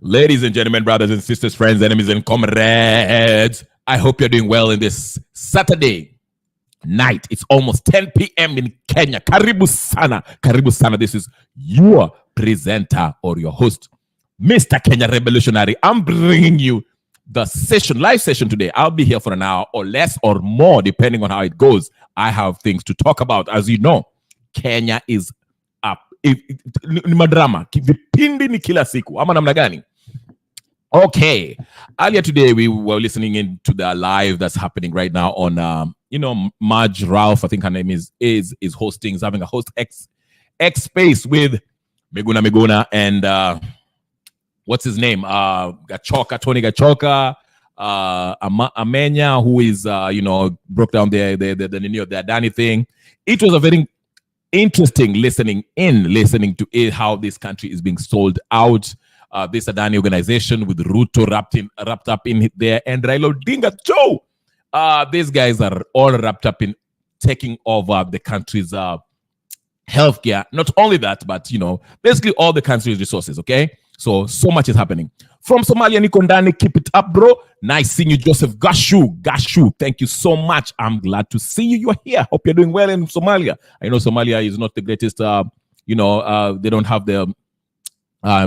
Ladies and gentlemen, brothers and sisters, friends, enemies and comrades, I hope you're doing well in this Saturday night. It's almost 10 p.m. in Kenya. Karibu sana. Karibu sana. This is your presenter or your host, Mr. Kenya Revolutionary. I'm bringing you the live session today. I'll be here for an hour or less or more, depending on how it goes. I have things to talk about. As you know, Kenya is up. Ni madrama. Vipindi ni kila siku. Ama namna gani? Okay. Earlier today, we were listening into the live that's happening right now on, Marge Ralph, I think her name is hosting, is having a host X space with Meguna and what's his name? Tony Gachoka, Amenya, who is, broke down the Danny thing. It was a very interesting listening to it, how this country is being sold out. This Adani organization with Ruto wrapped up in there, and Raila Odinga too. These guys are all wrapped up in taking over the country's healthcare. Not only that, but basically all the country's resources. Okay, so much is happening. From Somalia, Nikondani, keep it up, bro. Nice seeing you, Joseph Gashu. Thank you so much. I'm glad to see you. You're here. Hope you're doing well in Somalia. I know Somalia is not the greatest. They don't have the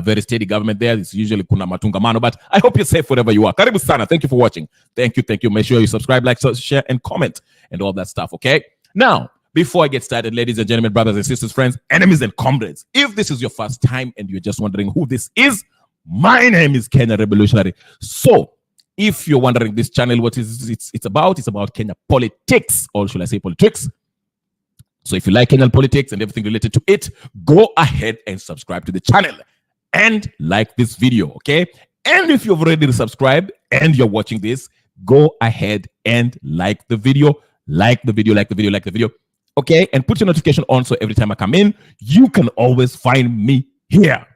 very steady government there. It's usually kuna matungamano, but I hope you're safe wherever you are. Karibu sana. Thank you for watching. Thank you. Make sure you subscribe, like, share, and comment, and all that stuff, okay? Now, before I get started, ladies and gentlemen, brothers and sisters, friends, enemies and comrades, if this is your first time and you're just wondering who this is, my name is Kenya Revolutionary. So, if you're wondering this channel, what is it's about Kenya politics, or should I say politics? So if you like Kenyan politics and everything related to it, go ahead and subscribe to the channel. And like this video, okay? And if you've already subscribed and you're watching this, go ahead and like the video, okay? And put your notification on so every time I come in, you can always find me here.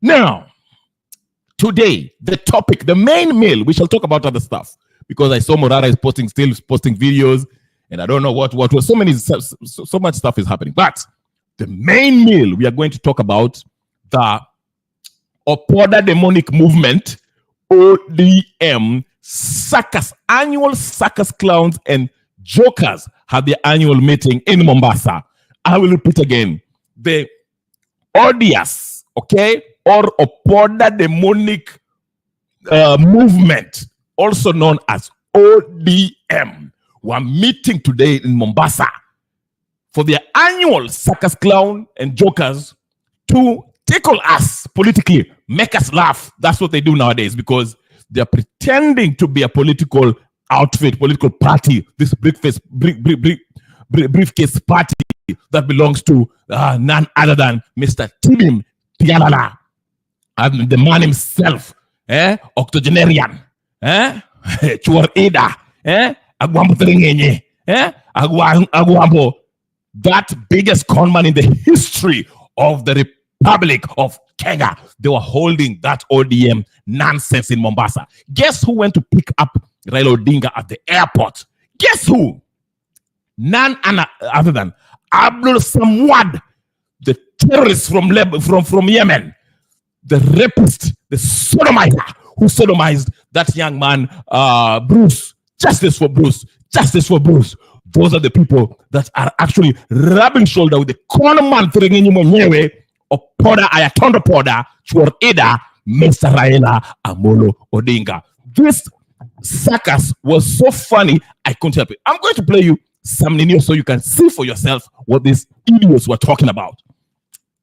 Now, today, the topic, the main meal, we shall talk about other stuff because I saw Morara is still posting videos, and I don't know what was so much stuff is happening. But the main meal, we are going to talk about the Opoda Demonic Movement, ODM, Circus, annual Circus Clowns and Jokers have their annual meeting in Mombasa. I will repeat again. The ODS, okay, or Opoda Demonic Movement, also known as ODM, were meeting today in Mombasa for their annual Circus Clown and Jokers to tickle us politically, make us laugh. That's what they do nowadays because they're pretending to be a political outfit, political party, this briefcase party that belongs to none other than Mr. Tibim Tialala, the man himself, octogenarian, Chuar Eda, Agwambo Terengenye, Agwambo, that biggest conman in the history of the Republic of Kenya. They were holding that ODM nonsense in Mombasa. Guess who went to pick up Raila Odinga at the airport? Guess who? None other than Abdul Samwad, the terrorist from Yemen, the rapist, the sodomiter who sodomized that young man, Bruce. Justice for Bruce. Those are the people that are actually rubbing shoulder with the conman Terengenye mwenyewe, Opoda Ayatondo Poda, Chuor Eda, Mr. Raila Amolo Odinga. This circus was so funny, I couldn't help it. I'm going to play you some video so you can see for yourself what these idiots were talking about.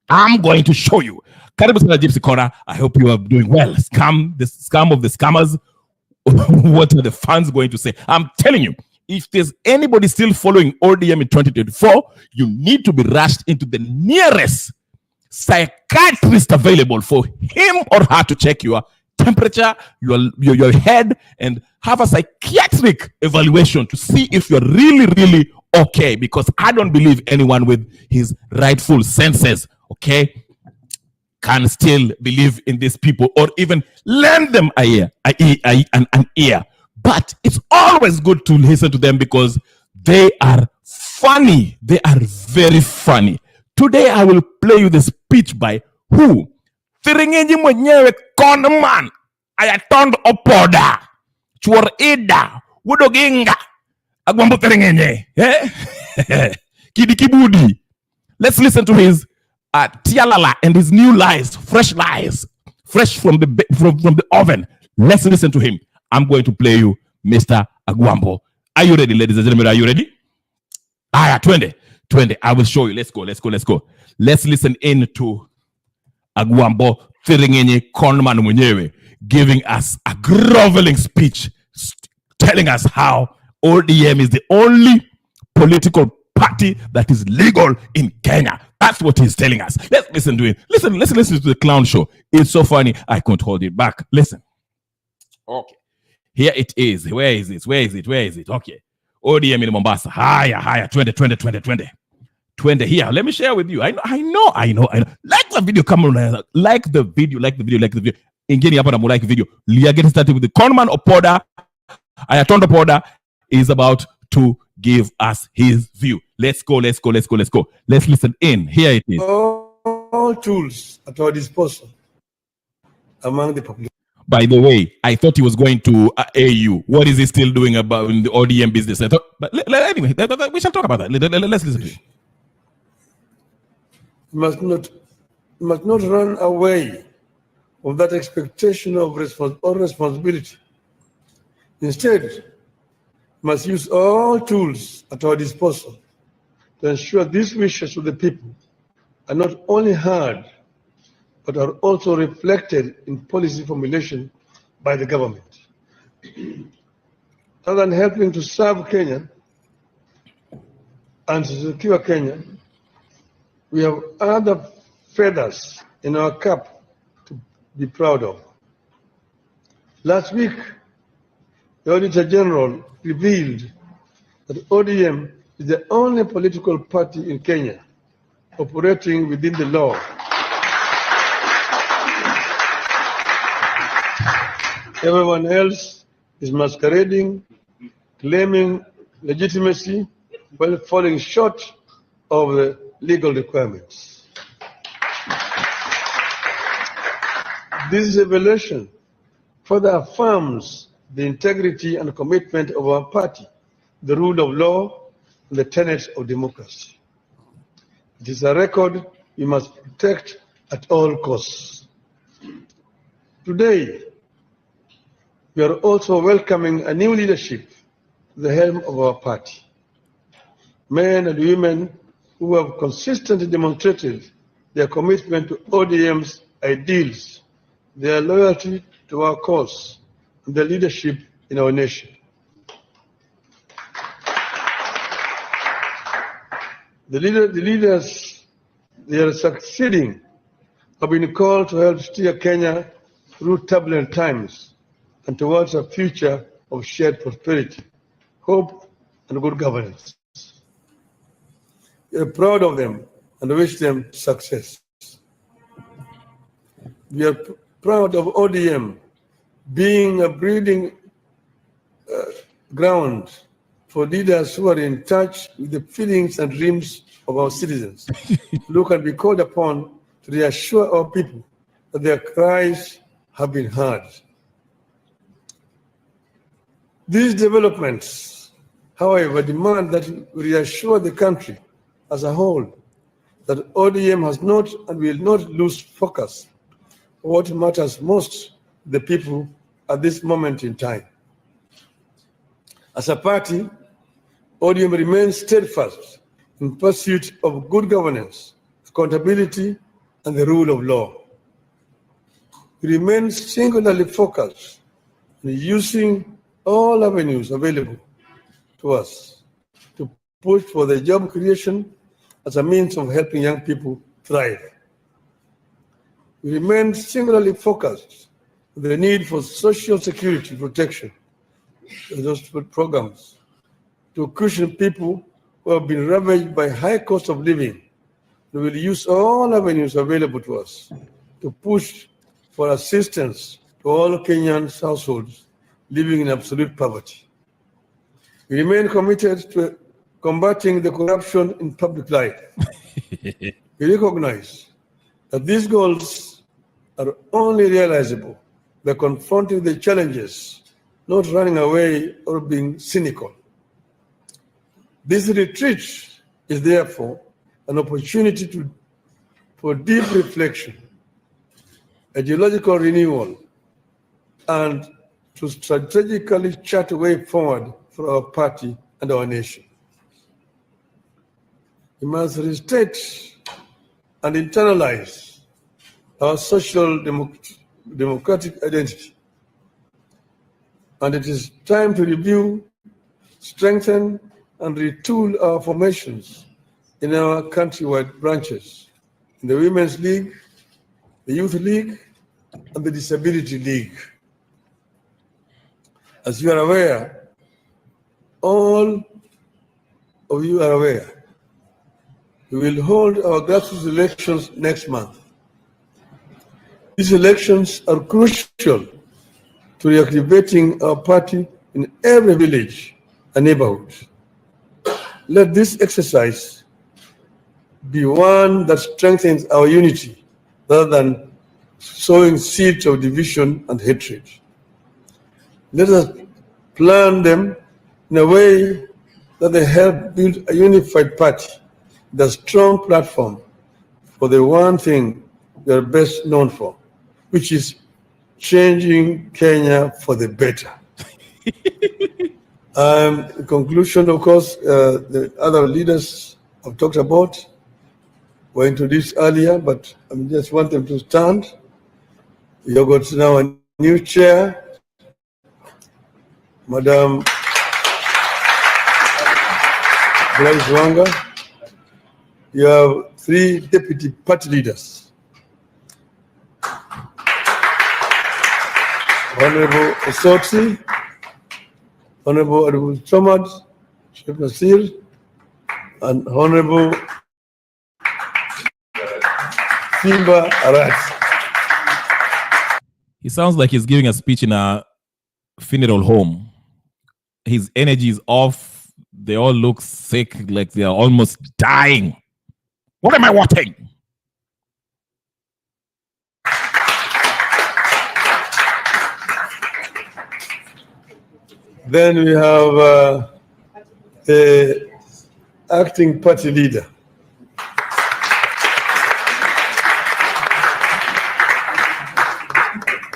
I'm going to show you. Karibu sana Gypsy Corner. I hope you are doing well. The scam of the scammers. What are the fans going to say? I'm telling you, if there's anybody still following ODM in 2024, you need to be rushed into the nearest psychiatrist available for him or her to check your temperature, your head, and have a psychiatric evaluation to see if you're really okay, because I don't believe anyone with his rightful senses, okay, can still believe in these people or even lend them an ear. But it's always good to listen to them because they are funny. They are very funny. Today, I will play you the speech by who? Thiringenyi mwenyewe conman. Ayatond opoda. Chuor ida. Wudoginga. Agwambo Thiringenyi. Kidi Kibudi. Let's listen to his tialala and his new lies, fresh from the oven. Let's listen to him. I'm going to play you Mr. Agwambo. Are you ready, ladies and gentlemen? Are you ready? 20. I will show you. Let's go. Let's listen in to Agwambo Thiringenyi conman mwenyewe giving us a groveling speech telling us how ODM is the only political party that is legal in Kenya. That's what he's telling us. Let's listen to it. Listen to the clown show. It's so funny, I can't hold it back. Listen. Okay. Here it is. Where is it? Okay. ODM in Mombasa. Higher. 20. Here, let me share with you. I know. Like the video, come on. Like the video. Ingeni hapa na mulike video. We are getting started with the conman Opoda. Ayatonda Opoda is about to give us his view. Let's go. Let's listen in. Here it is. All tools at our disposal among the population. By the way, I thought he was going to AU. What is he still doing about in the ODM business? I thought, but anyway, we shall talk about that. Let's listen to it. You must not run away from that expectation of responsibility. Instead, we must use all tools at our disposal to ensure these wishes of the people are not only heard, but are also reflected in policy formulation by the government. Other than helping to serve Kenya and to secure Kenya, we have other feathers in our cap to be proud of. Last week, the Auditor General revealed that ODM is the only political party in Kenya operating within the law. Everyone else is masquerading, claiming legitimacy while falling short of the legal requirements. This revelation further affirms the integrity and commitment of our party, the rule of law, and the tenets of democracy. It is a record we must protect at all costs. Today, we are also welcoming a new leadership to the helm of our party. Men and women who have consistently demonstrated their commitment to ODM's ideals, their loyalty to our cause, and their leadership in our nation. The leaders, they are succeeding, have been called to help steer Kenya through turbulent times and towards a future of shared prosperity, hope, and good governance. We are proud of them and wish them success. We are proud of ODM being a breeding ground for leaders who are in touch with the feelings and dreams of our citizens, who can be called upon to reassure our people that their cries have been heard. These developments, however, demand that we reassure the country as a whole that ODM has not and will not lose focus on what matters most to the people at this moment in time. As a party, ODM remains steadfast in pursuit of good governance, accountability, and the rule of law. We remain singularly focused on using all avenues available to us to push for the job creation as a means of helping young people thrive. We remain singularly focused on the need for social security protection, those programs, to cushion people who have been ravaged by high cost of living. We will use all avenues available to us to push for assistance to all Kenyan households living in absolute poverty. We remain committed to combating the corruption in public life. We recognize that these goals are only realizable by confronting the challenges, not running away or being cynical. This retreat is therefore an opportunity for deep reflection, ideological renewal, and to strategically chart a way forward for our party and our nation. We must restate and internalize our social democratic identity. And it is time to review, strengthen, and retool our formations in our countrywide branches, in the Women's League, the Youth League, and the Disability League. As you are aware, all of you are aware, we will hold our grassroots elections next month. These elections are crucial to reactivating our party in every village and neighborhood. Let this exercise be one that strengthens our unity rather than sowing seeds of division and hatred. Let us plan them in a way that they help build a unified party with a strong platform for the one thing they are best known for, which is changing Kenya for the better. In conclusion, of course, the other leaders have talked about, were introduced earlier, but I just want them to stand. You've got now a new chair, Madam Gladys Wanga. You have 3 deputy party leaders. Honorable Osotsi, Honorable Abdul Samad, Sheikh Nasir, and Honorable Simba Arat. He sounds like he's giving a speech in a funeral home. His energy is off. They all look sick, like they are almost dying. What am I watching? Then we have the acting party leader.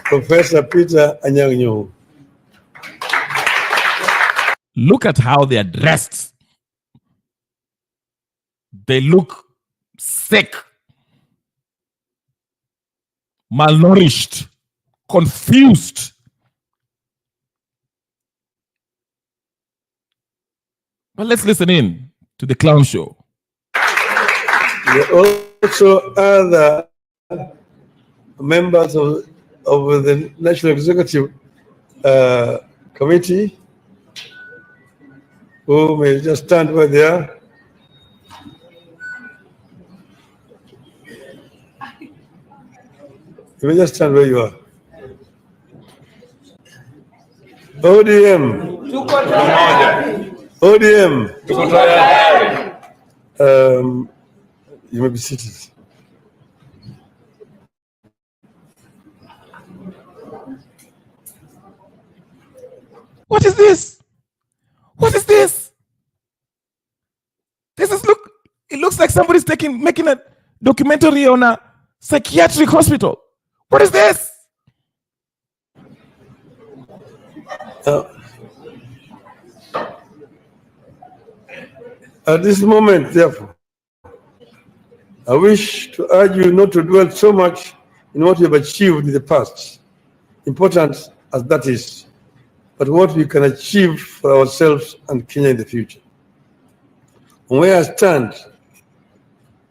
Professor Peter Anyang'. Look at how they are dressed. They look sick, malnourished, confused. But let's listen in to the clown show. There are also other members of the National Executive Committee who may just stand where they are. You may just stand where you are. ODM. ODM. You may be seated. What is this? What is this? It looks like somebody's making a documentary on a psychiatric hospital. What is this? At this moment, therefore, I wish to urge you not to dwell so much in what you have achieved in the past, important as that is, but what we can achieve for ourselves and Kenya in the future. From where I stand,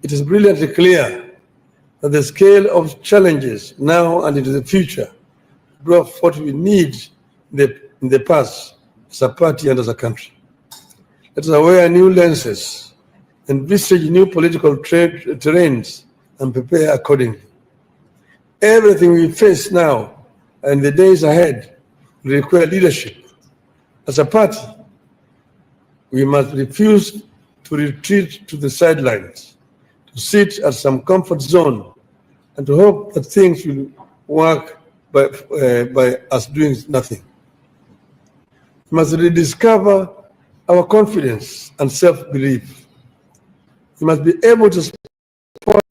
it is brilliantly clear that the scale of challenges now and into the future dwarf what we need in the past as a party and as a country. Let us wear new lenses, envisage new political terrains, and prepare accordingly. Everything we face now and the days ahead will require leadership. As a party, we must refuse to retreat to the sidelines, to sit at some comfort zone and to hope that things will work by us doing nothing. We must rediscover our confidence and self-belief. We must be able to support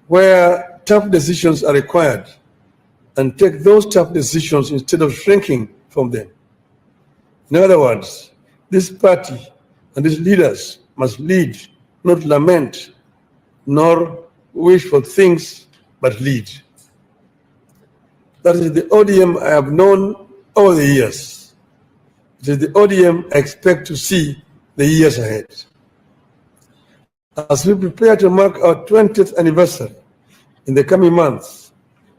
where tough decisions are required and take those tough decisions instead of shrinking from them. In other words, this party and its leaders must lead, not lament, nor wish for things, but lead. That is the ODM I have known over the years. It is the ODM I expect to see the years ahead. As we prepare to mark our 20th anniversary in the coming months,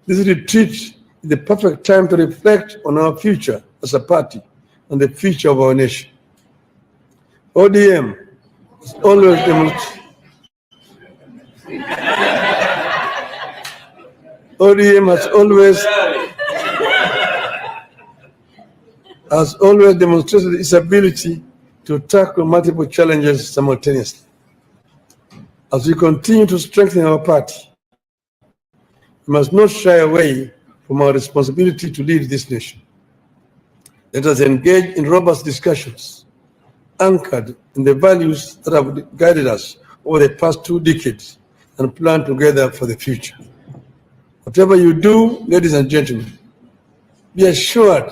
this retreat is the perfect time to reflect on our future as a party and the future of our nation. ODM has always demonstrated its ability to tackle multiple challenges simultaneously. As we continue to strengthen our party, we must not shy away from our responsibility to lead this nation. Let us engage in robust discussions anchored in the values that have guided us over the past 2 decades and plan together for the future. Whatever you do, ladies and gentlemen, be assured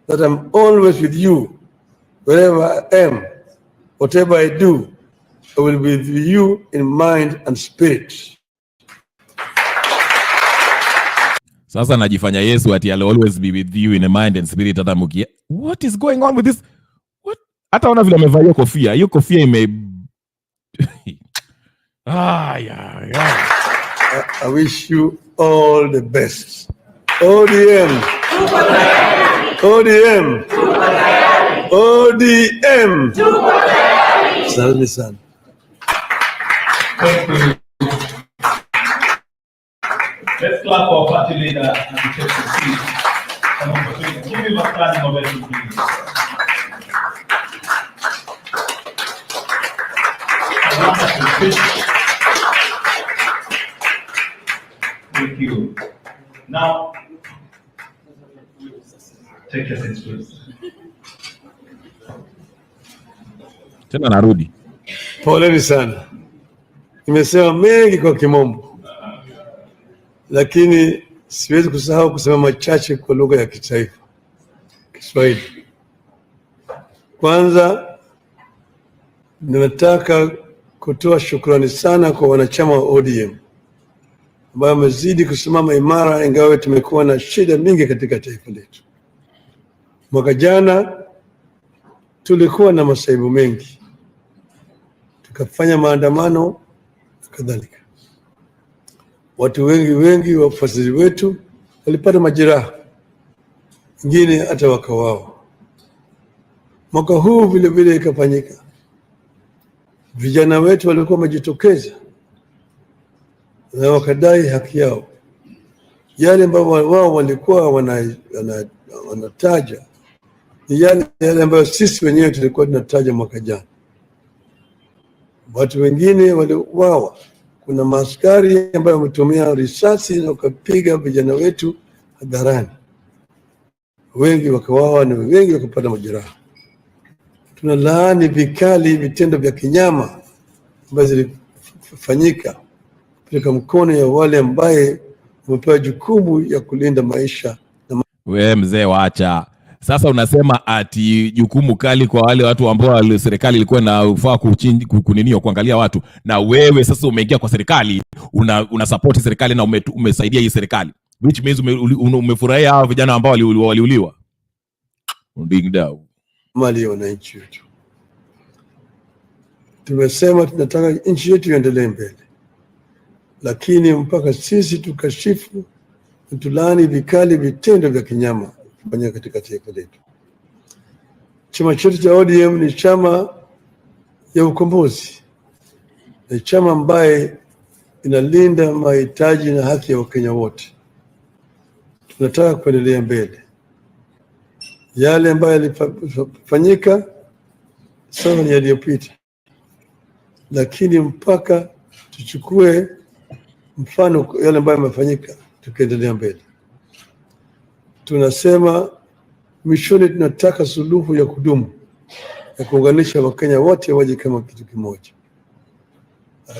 that I'm always with you. Wherever I am, whatever I do, I will be with you in mind and spirit. Sasa najifanya Yesu ati I'll always be with you in a mind and spirit. Hata mukia, what is going on with this? What? Hata ona vile amevaa kofia. Hiyo kofia ime I wish you all the best. ODM. ODM. ODM. Salve sana. Let's clap for party leader and the church to see. Give him a standing ovation, please. Thank you. Now, take your seats, please. Tena narudi. Poleni sana. Nimesema mengi kwa Kimombo, lakini siwezi kusahau kusema machache kwa lugha ya kitaifa, Kiswahili. Kwanza, ninataka kutoa shukrani sana kwa wanachama wa ODM ambao wamezidi kusimama imara ingawa tumekuwa na shida mingi katika taifa letu. Mwaka jana tulikuwa na masaibu mengi, tukafanya maandamano na kadhalika. Watu wengi wafuasi wetu walipata majeraha, wengine hata wakauawa. Mwaka huu vile vile ikafanyika. Vijana wetu walikuwa wamejitokeza na wakadai haki yao. Yale ambayo wao walikuwa wanataja ni yale ambayo sisi wenyewe tulikuwa tunataja mwaka jana. Watu wengine waliuawa. Kuna maaskari ambayo wametumia risasi na wakapiga vijana wetu hadharani. Wengi wakauawa na wengi wakapata majeraha. Tunalaani vikali vitendo vya kinyama ambavyo zilifanyika katika mkono ya wale ambaye wamepewa jukumu ya kulinda maisha. We mzee waacha. Sasa unasema ati jukumu kali kwa wale watu ambao serikali ilikuwa inafaa kuninio kuangalia watu, na wewe sasa umeingia kwa serikali, una support serikali na umesaidia hii serikali, which means umefurahia hao vijana ambao waliuliwa. Being down mali ya wananchi wetu. Tumesema tunataka nchi yetu iendelee mbele, lakini mpaka sisi tukashifu na tulaani vikali vitendo vya kinyama kufanyika katika taifa letu. Chama chetu cha ODM ni chama ya ukombozi, ni chama ambaye inalinda mahitaji na haki ya Wakenya wote. Tunataka kuendelea mbele. Yale ambayo yalifanyika sasa ni yaliyopita, lakini mpaka tuchukue mfano yale ambayo yamefanyika, tukiendelea mbele. Tunasema mishoni tunataka suluhu ya kudumu ya kuunganisha Wakenya wote waje kama kitu kimoja.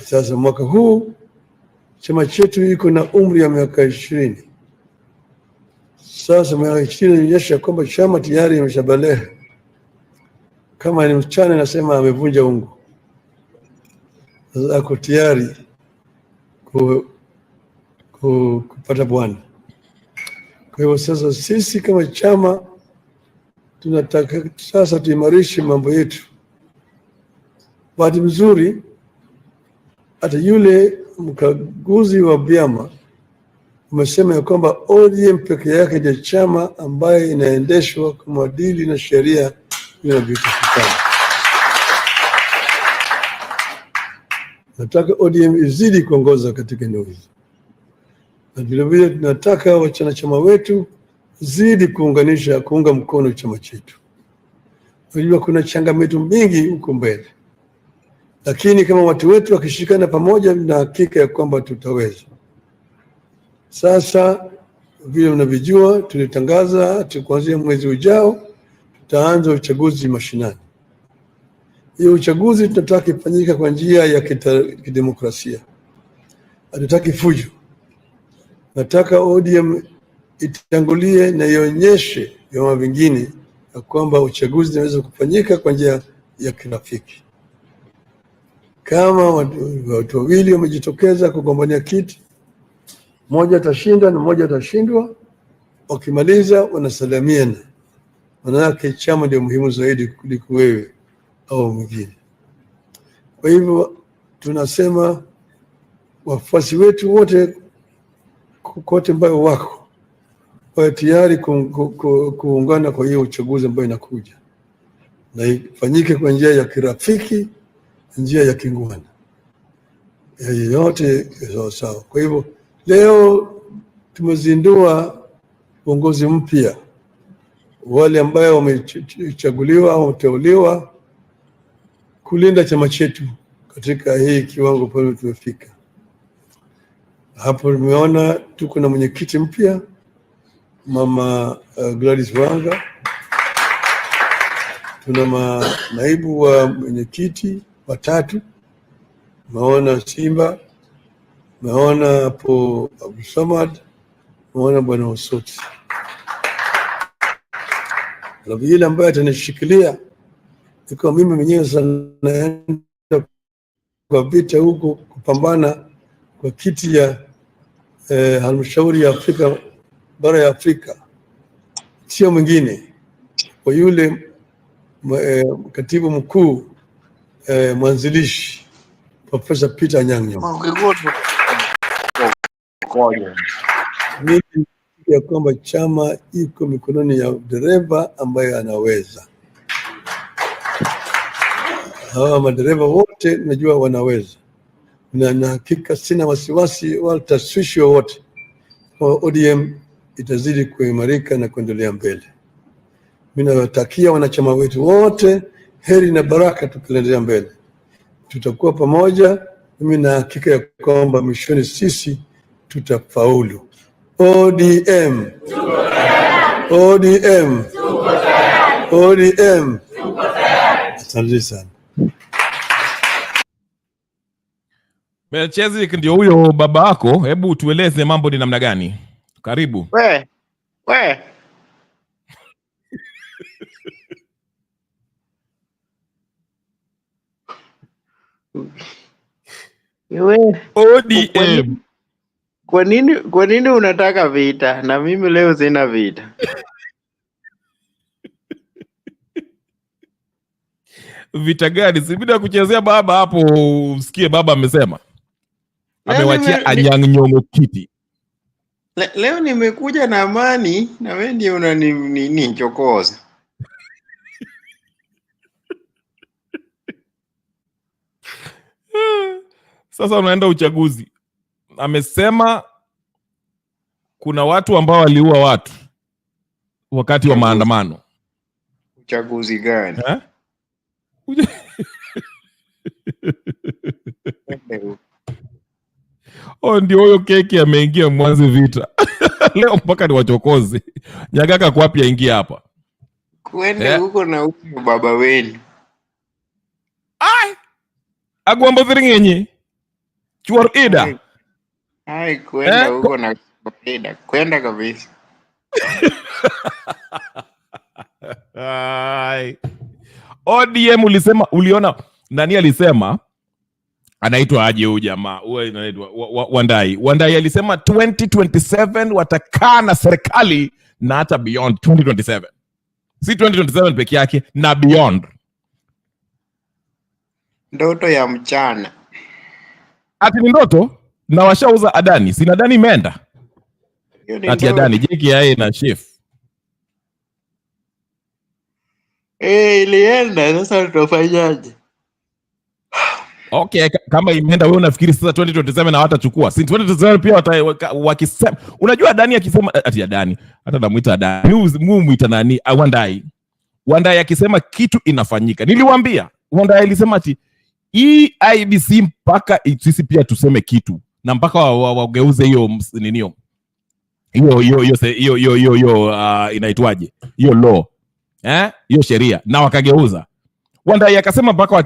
Sasa mwaka huu chama chetu iko na umri ya miaka 20. Sasa miaka 20 inaonyesha kwamba chama tayari imeshabalehe. Kama ni mchana nasema amevunja ungo. Sasa ako tayari kupata bwana. Kwa hivyo sasa sisi kama chama tunataka sasa tuimarishe mambo yetu. Bahati mzuri hata yule mkaguzi wa vyama umesema ya kwamba ODM peke yake ndio chama ambaye inaendeshwa kwa maadili na sheria vinavyotakikana. Nataka ODM izidi kuongoza katika eneo hili, na vilevile tunataka wanachama wetu zidi kuunga mkono chama chetu. Unajua kuna changamoto mingi huko mbele, lakini kama watu wetu wakishikana pamoja, na hakika ya kwamba tutaweza. Sasa vile unavyojua, tulitangaza kuanzia mwezi ujao tutaanza uchaguzi mashinani. Hiyo uchaguzi tunataka ifanyike kwa njia ya kidemokrasia. Hatutaki fujo. Nataka ODM itangulie na ionyeshe vyama vingine ya kwamba uchaguzi unaweza kufanyika kwa njia ya kirafiki. Kama watu wawili wamejitokeza kugombania kiti, mmoja atashinda na mmoja atashindwa, wakimaliza wanasalamiana. Manake chama ndio muhimu zaidi kuliko wewe au mwingine. Kwa hivyo tunasema wafuasi wetu wote kote ambayo wako wawe tayari kuungana kwa hiyo uchaguzi ambayo inakuja, na ifanyike kwa njia ya kirafiki, njia ya kingwana, yote sawa. Kwa hivyo leo tumezindua uongozi mpya, wale ambao wamechaguliwa au kuteuliwa kulinda chama chetu katika hii kiwango pale tumefika. Hapo tumeona tuko na mwenyekiti mpya Mama Gladys Wanga, tuna naibu wa mwenyekiti watatu, maona Simba, maona hapo Abu Samad, maona Bwana Osoti. Na vile ambaye atanishikilia iko mimi mwenyewe sana naenda kwa vita huko kupambana kwa kiti ya halmashauri ya Afrika, bara ya Afrika, sio mwingine kwa yule katibu mkuu mwanzilishi Profesa Peter Nyang'nyong'o. Mimi ya kwamba chama iko mikononi ya dereva ambaye anaweza. Hawa madereva wote najua wanaweza, na hakika sina wasiwasi wala tashwishi wowote kwa ODM itazidi kuimarika na kuendelea mbele. Mimi nawatakia wanachama wetu wote heri na baraka, tukiendelea mbele tutakuwa pamoja. Mimi na hakika ya kwamba mishoni sisi tutafaulu. ODM, ODM, ODM. Asante sana. Melchizedek ndio huyo baba yako, hebu tueleze mambo ni namna gani? Karibu. We. ODM. Kwa nini unataka vita? Na mimi leo sina vita. Vita gani? Sibida kuchezea baba hapo, usikie baba amesema. Amewachia Anyang' kiti. Leo nimekuja na amani na wewe ndio unanichokoza. Sasa unaenda uchaguzi. Amesema kuna watu ambao waliua watu wakati wa maandamano. Uchaguzi gani? ndio huyo keki ameingia Mwanzi vita. Leo mpaka ni wachokozi. Nyagaka kwapi aingia hapa. Kwende huko na huko baba wenu. Ai. Agwambo thiringenye. Chuar ida. Ai kwenda huko na ida. Kwenda kabisa. Ai. ODM uliona nani alisema anaitwa aje huyu jamaa huyu anaitwa Wandai alisema 2027 watakaa na serikali na hata beyond 2027, si 2027 peke yake na beyond. Ndoto ya mchana. Ati ni ndoto na washauza Adani, sina Adani imeenda ati Adani JKIA na chef ilienda, sasa tutafanyaje? Okay, kama imeenda wewe unafikiri sasa 2027 na watachukua? Si 2027 pia wakisema, unajua Adani akisema ati Adani, hata namuita Adani, muita nani? Wandai akisema kitu inafanyika. Niliwaambia Wandai alisema ati IBC mpaka sisi pia tuseme kitu na mpaka wageuze hiyo ninio. Hiyo inaitwaje? Hiyo law. Hiyo sheria na wakageuza. Wandai akasema mpaka wa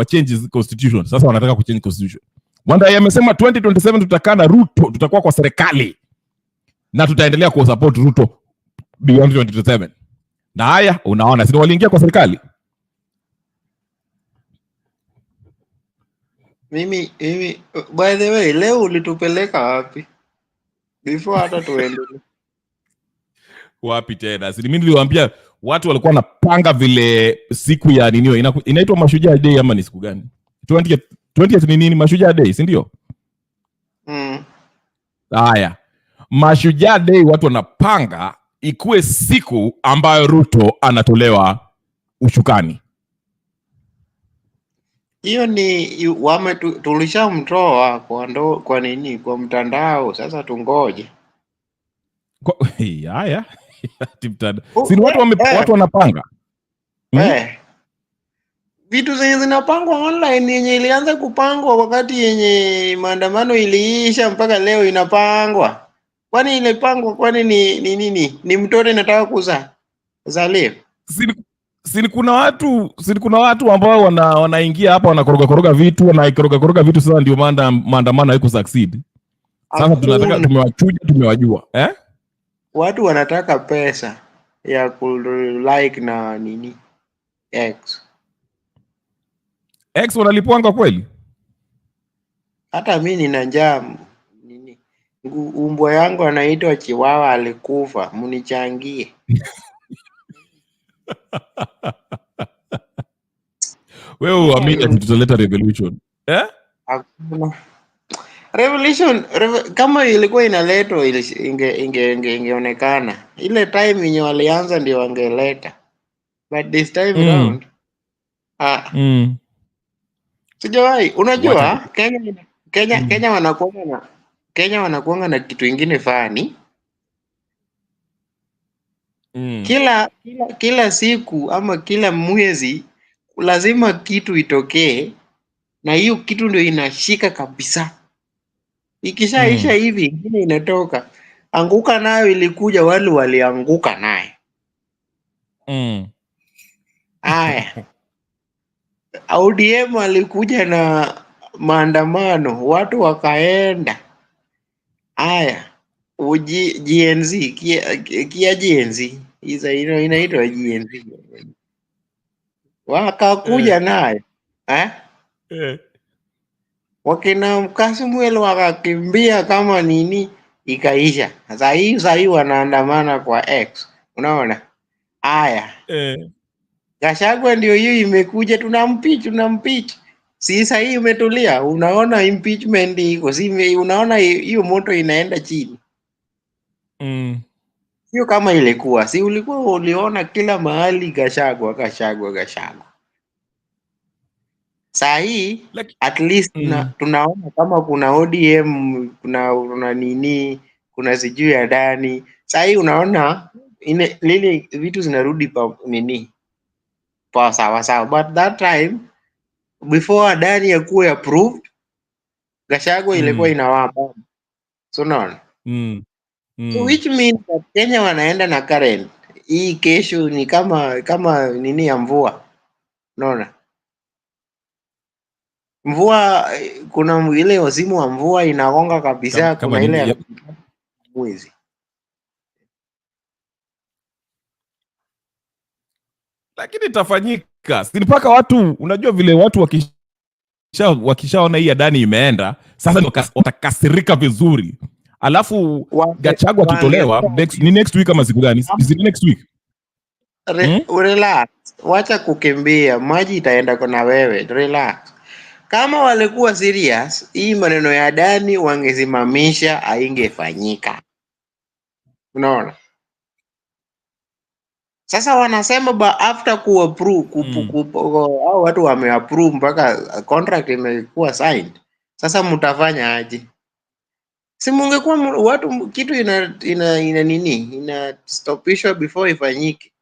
change constitution. Sasa wanataka kuchange constitution. Wandai amesema 2027 tutakaa na Ruto, tutakuwa kwa serikali na tutaendelea ku support Ruto beyond 2027. Na haya unaona, si waliingia kwa serikali. Mimi by the way, leo ulitupeleka wapi? Before hata tuendelee. Wapi tena? Si mimi niliwaambia watu walikuwa wanapanga vile siku ya ninio inaitwa Mashujaa Day ama ni siku gani? 20th ni nini? Mashujaa Day, si ndio? Haya. Mashujaa Day watu wanapanga ikuwe siku ambayo Ruto anatolewa ushukani. Hiyo ni tulishamtoa kwa nini? Kwa mtandao, sasa tungoje. Haya. Si watu wanapanga. Vitu zenye zinapangwa online yenye ilianza kupangwa wakati yenye maandamano iliisha mpaka leo inapangwa. Kwani ilipangwa kwani ni nini? Ni mtoto inataka kuzaliwa. Si kuna watu ambao wanaingia hapa wanakoroga vitu sasa ndio maandamano haiku succeed. Sasa tunataka tumewachuja tumewajua. Watu wanataka pesa ya like na nini? X wanalipwanga kweli? Hata mimi nina njaa nini? Umbwa yangu anaitwa Chiwawa alikufa, mnichangie. Wewe uamini tutaleta revolution? Hakuna. Revolution kama ilikuwa inaletwa ingeonekana. Ile time yenye walianza ndio wangeleta. But this time round sijawahi. Unajua Kenya wanakuanga na kitu ingine fani. Kila siku ama kila mwezi lazima kitu itokee na hiyo kitu ndio inashika kabisa. Ikishaisha hivi ingine inatoka. Anguka nayo ilikuja, wale walianguka naye. Haya. ODM alikuja na maandamano, watu wakaenda. Haya. GNZ, kia GNZ. Inaitwa GNZ. Wakakuja naye. Wakina Mkasumwele wakakimbia kama nini, ikaisha. Sasa hii wanaandamana kwa X. Unaona? Haya. Gachagua ndio hiyo imekuja, tunampeach. Si sasa hii umetulia, unaona impeachment iko. Si unaona hiyo moto inaenda chini. Sio kama ilikuwa. Si uliona kila mahali Gachagua. Saa hii at least tunaona kama kuna ODM, kuna nini, kuna sijui ya ndani. Saa hii unaona lile vitu zinarudi pa nini, pa sawa. But that time before ndani ya kuwa approved, Gachagua ilikuwa inawapa. So unaona? So which means that Kenya wanaenda na current. Hii kesho ni kama nini ya mvua. Unaona? Mvua kuna ile wasimu wa mvua inagonga kabisa, kuna ile ya mwezi. Lakini itafanyika. Si mpaka watu, unajua vile watu wakishaona hii Adani imeenda, sasa watakasirika vizuri. Alafu Gachagua akitolewa next week ama siku gani? Is it next week? Relax. Wacha kukimbia, maji itaenda kwa wewe. Relax. Kama walikuwa serious, hii maneno ya Adani wangesimamisha, haingefanyika. Unaona? Sasa wanasema after kuapprove au watu wameapprove mpaka contract imekuwa signed. Sasa mtafanya aje? Si mungekuwa watu kitu ina stopishwa before ifanyike.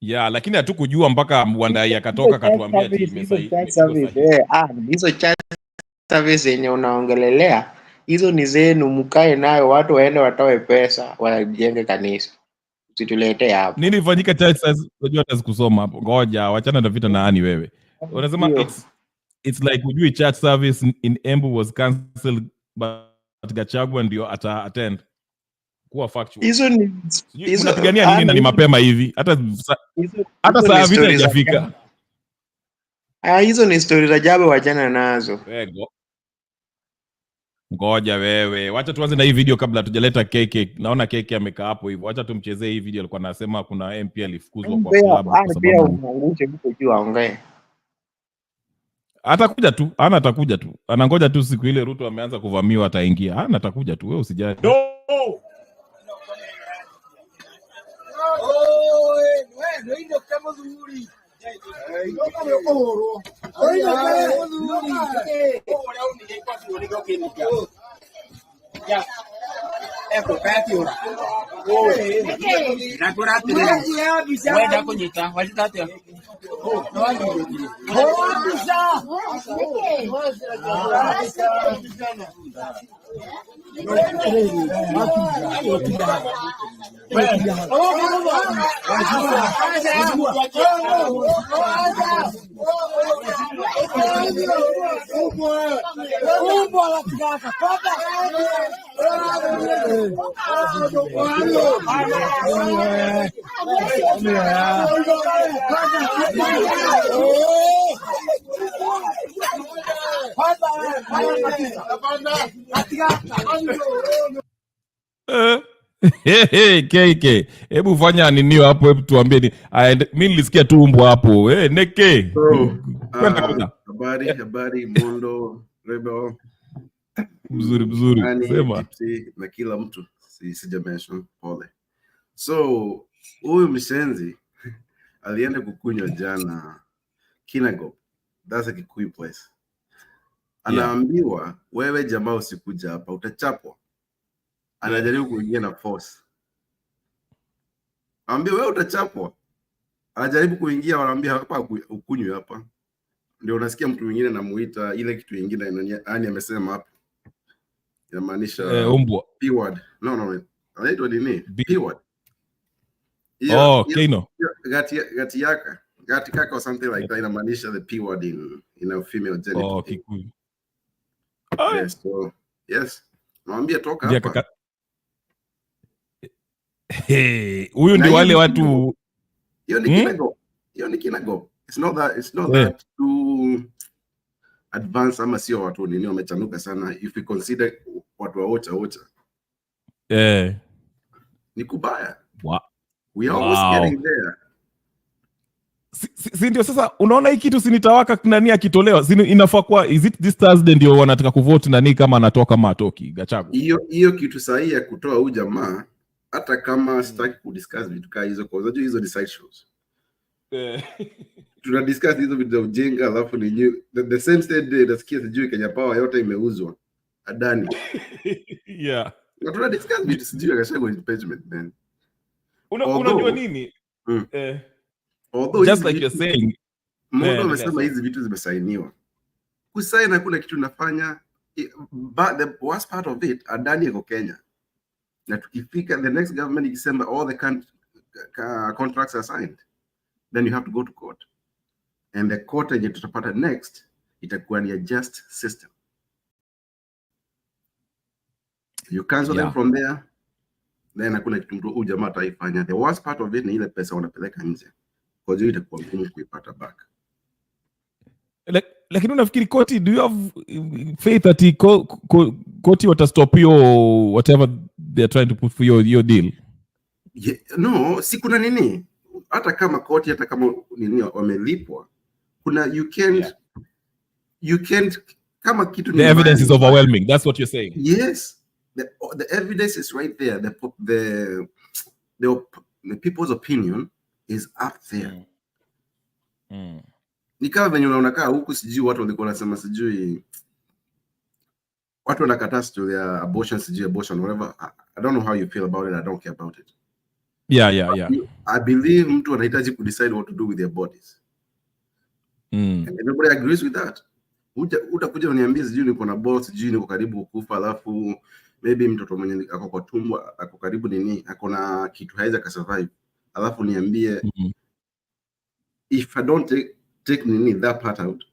Yeah, lakini hatukujua mpaka Wandai akatoka katuambia ati hizo chat service yenye unaongelelea hizo ni zenu, mkae nayo, watu waende watoe pesa wajenge kanisa. Usituletee hapo. Nini ifanyika church service? Unajua hata sikusoma hapo. Ngoja, wachana na vita na ani wewe. Unasema it's like ujui church service in Embu was cancelled but Gachagua ndio attend. Kuwa factual. Hizo ni unapigania nini na ni mapema hivi? Hata saa vita haijafika. Hizo ni story za jabe, wachana nazo. Ngoja wewe. Wacha tuanze na hii video kabla tujaleta KK. Naona KK amekaa hapo hivyo. Wacha tumchezee hii video, alikuwa anasema kuna MP alifukuzwa kwa club kwa sababu atakuja tu. Atakuja tu. Anangoja tu siku ile Ruto ameanza kuvamiwa ataingia. Atakuja tu, wewe usijali. No. KK, hebu fanya nini hapo, hebu tuambie ni. Mimi nilisikia tu mbwa hapo. Neke. Habari Mondo, Rebel. Mzuri. Sema. Na kila mtu sija mention pole. So, huyu mshenzi alienda kukunywa jana Kinago. That's a Kikuyu place. Anaambiwa wewe jamaa usikuja hapa utachapwa. Anajaribu kuingia na force. Anambia wewe utachapwa. Anajaribu kuingia, wanaambia hapa ukunywe hapa. Ndio unasikia mtu mwingine anamuita ile kitu kingine, yani amesema hapa. Inamaanisha umbwa. P word. No. Anaitwa nini? P word. Kino. Gati kaka or something like that, inamaanisha the P word in a female genital. Kikuyu. Yes, so yes. Naambia toka hapa. Huyu ndio wale watu. Hiyo ni Kinago. It's not that too advanced, ama sio watu nini wamechanuka sana if we consider watu wa ocha. Ni kubaya. We are almost getting there. Si ndio sasa unaona hii kitu sinitawaka nani akitolewa. Inafaa kwa is it this Thursday ndio wanataka kuvote nani kama anatoka kama atoki Gachagua. Hiyo kitu sahihi ya kutoa huyu jamaa, hata kama sitaki kudiscuss vitu kama hizo kwa sababu hizo ni side shows. Tuna discuss hizo vitu za ujinga, alafu ni the same state day nasikia sijui Kenya Power yote imeuzwa Adani. Yeah. Na tuna discuss vitu sijui Gachagua impeachment man. Unajua nini? Although just like you're saying, Mondo amesema hizi vitu zimesainiwa. Kusaini hakuna kitu nafanya. But the worst part of it, Adani iko Kenya. Na tukifika the next government ikisema all the contracts are signed, then you have to go to court. And the court yenye tutapata next itakuwa ni a just system. You cancel them from there, then hakuna kitu mtu jamaa ataifanya. The worst part of it ni ile pesa wanapeleka nje. Kwa hiyo itakuwa ngumu kuipata back. Lakini unafikiri koti, do you have faith that koti watastop your whatever they're trying to put for your deal? Yeah, no, si kuna nini? Hata kama koti, hata kama nini wamelipwa, kuna you can't kama kitu ni the evidence is overwhelming. That's what you're saying. Yes. The evidence is right there. The people's opinion is up there. Ni kama venye unakaa huku, sijui watu walikuwa wanasema, sijui watu wanakataa sijui ya abortion, sijui abortion, whatever. I don't know how you feel about it. I don't care about it. Yeah. I believe mtu anahitaji to decide what to do with their bodies. And everybody agrees with that. Utakuja uniambie sijui niko na balls, sijui niko karibu kufa, alafu maybe mtoto mwenye ako kwa tumbo ako karibu nini, ako na kitu haiza ka survive, alafu niambie if I don't take nini that part out,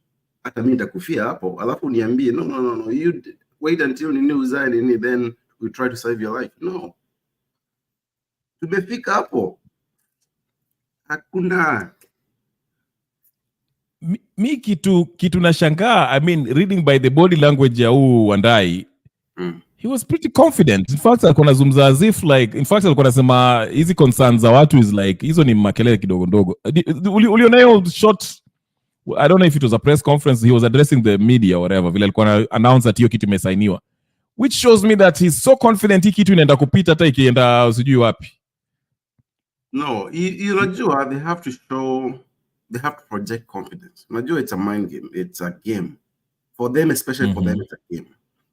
hata mimi nitakufia hapo, alafu niambie no, you wait until nini uzae nini, then we try to save your life. No, tumefika hapo, hakuna. Mi kitu nashangaa, I mean, reading by the body language ya huu Wandai, he was pretty confident. In fact, alikuwa anazungumza as if like, in fact alikuwa anasema hizi concerns za watu is like hizo ni makelele kidogo ndogo. Uliona hiyo short, I don't know if it was a press conference, he was addressing the media or whatever, vile alikuwa announce that hiyo kitu imesainiwa, which shows me that he's so confident hii kitu inaenda kupita hata ikienda sijui wapi. No, unajua they have to project confidence. Unajua it's a mind game, it's a game. For them, especially for them, it's a game.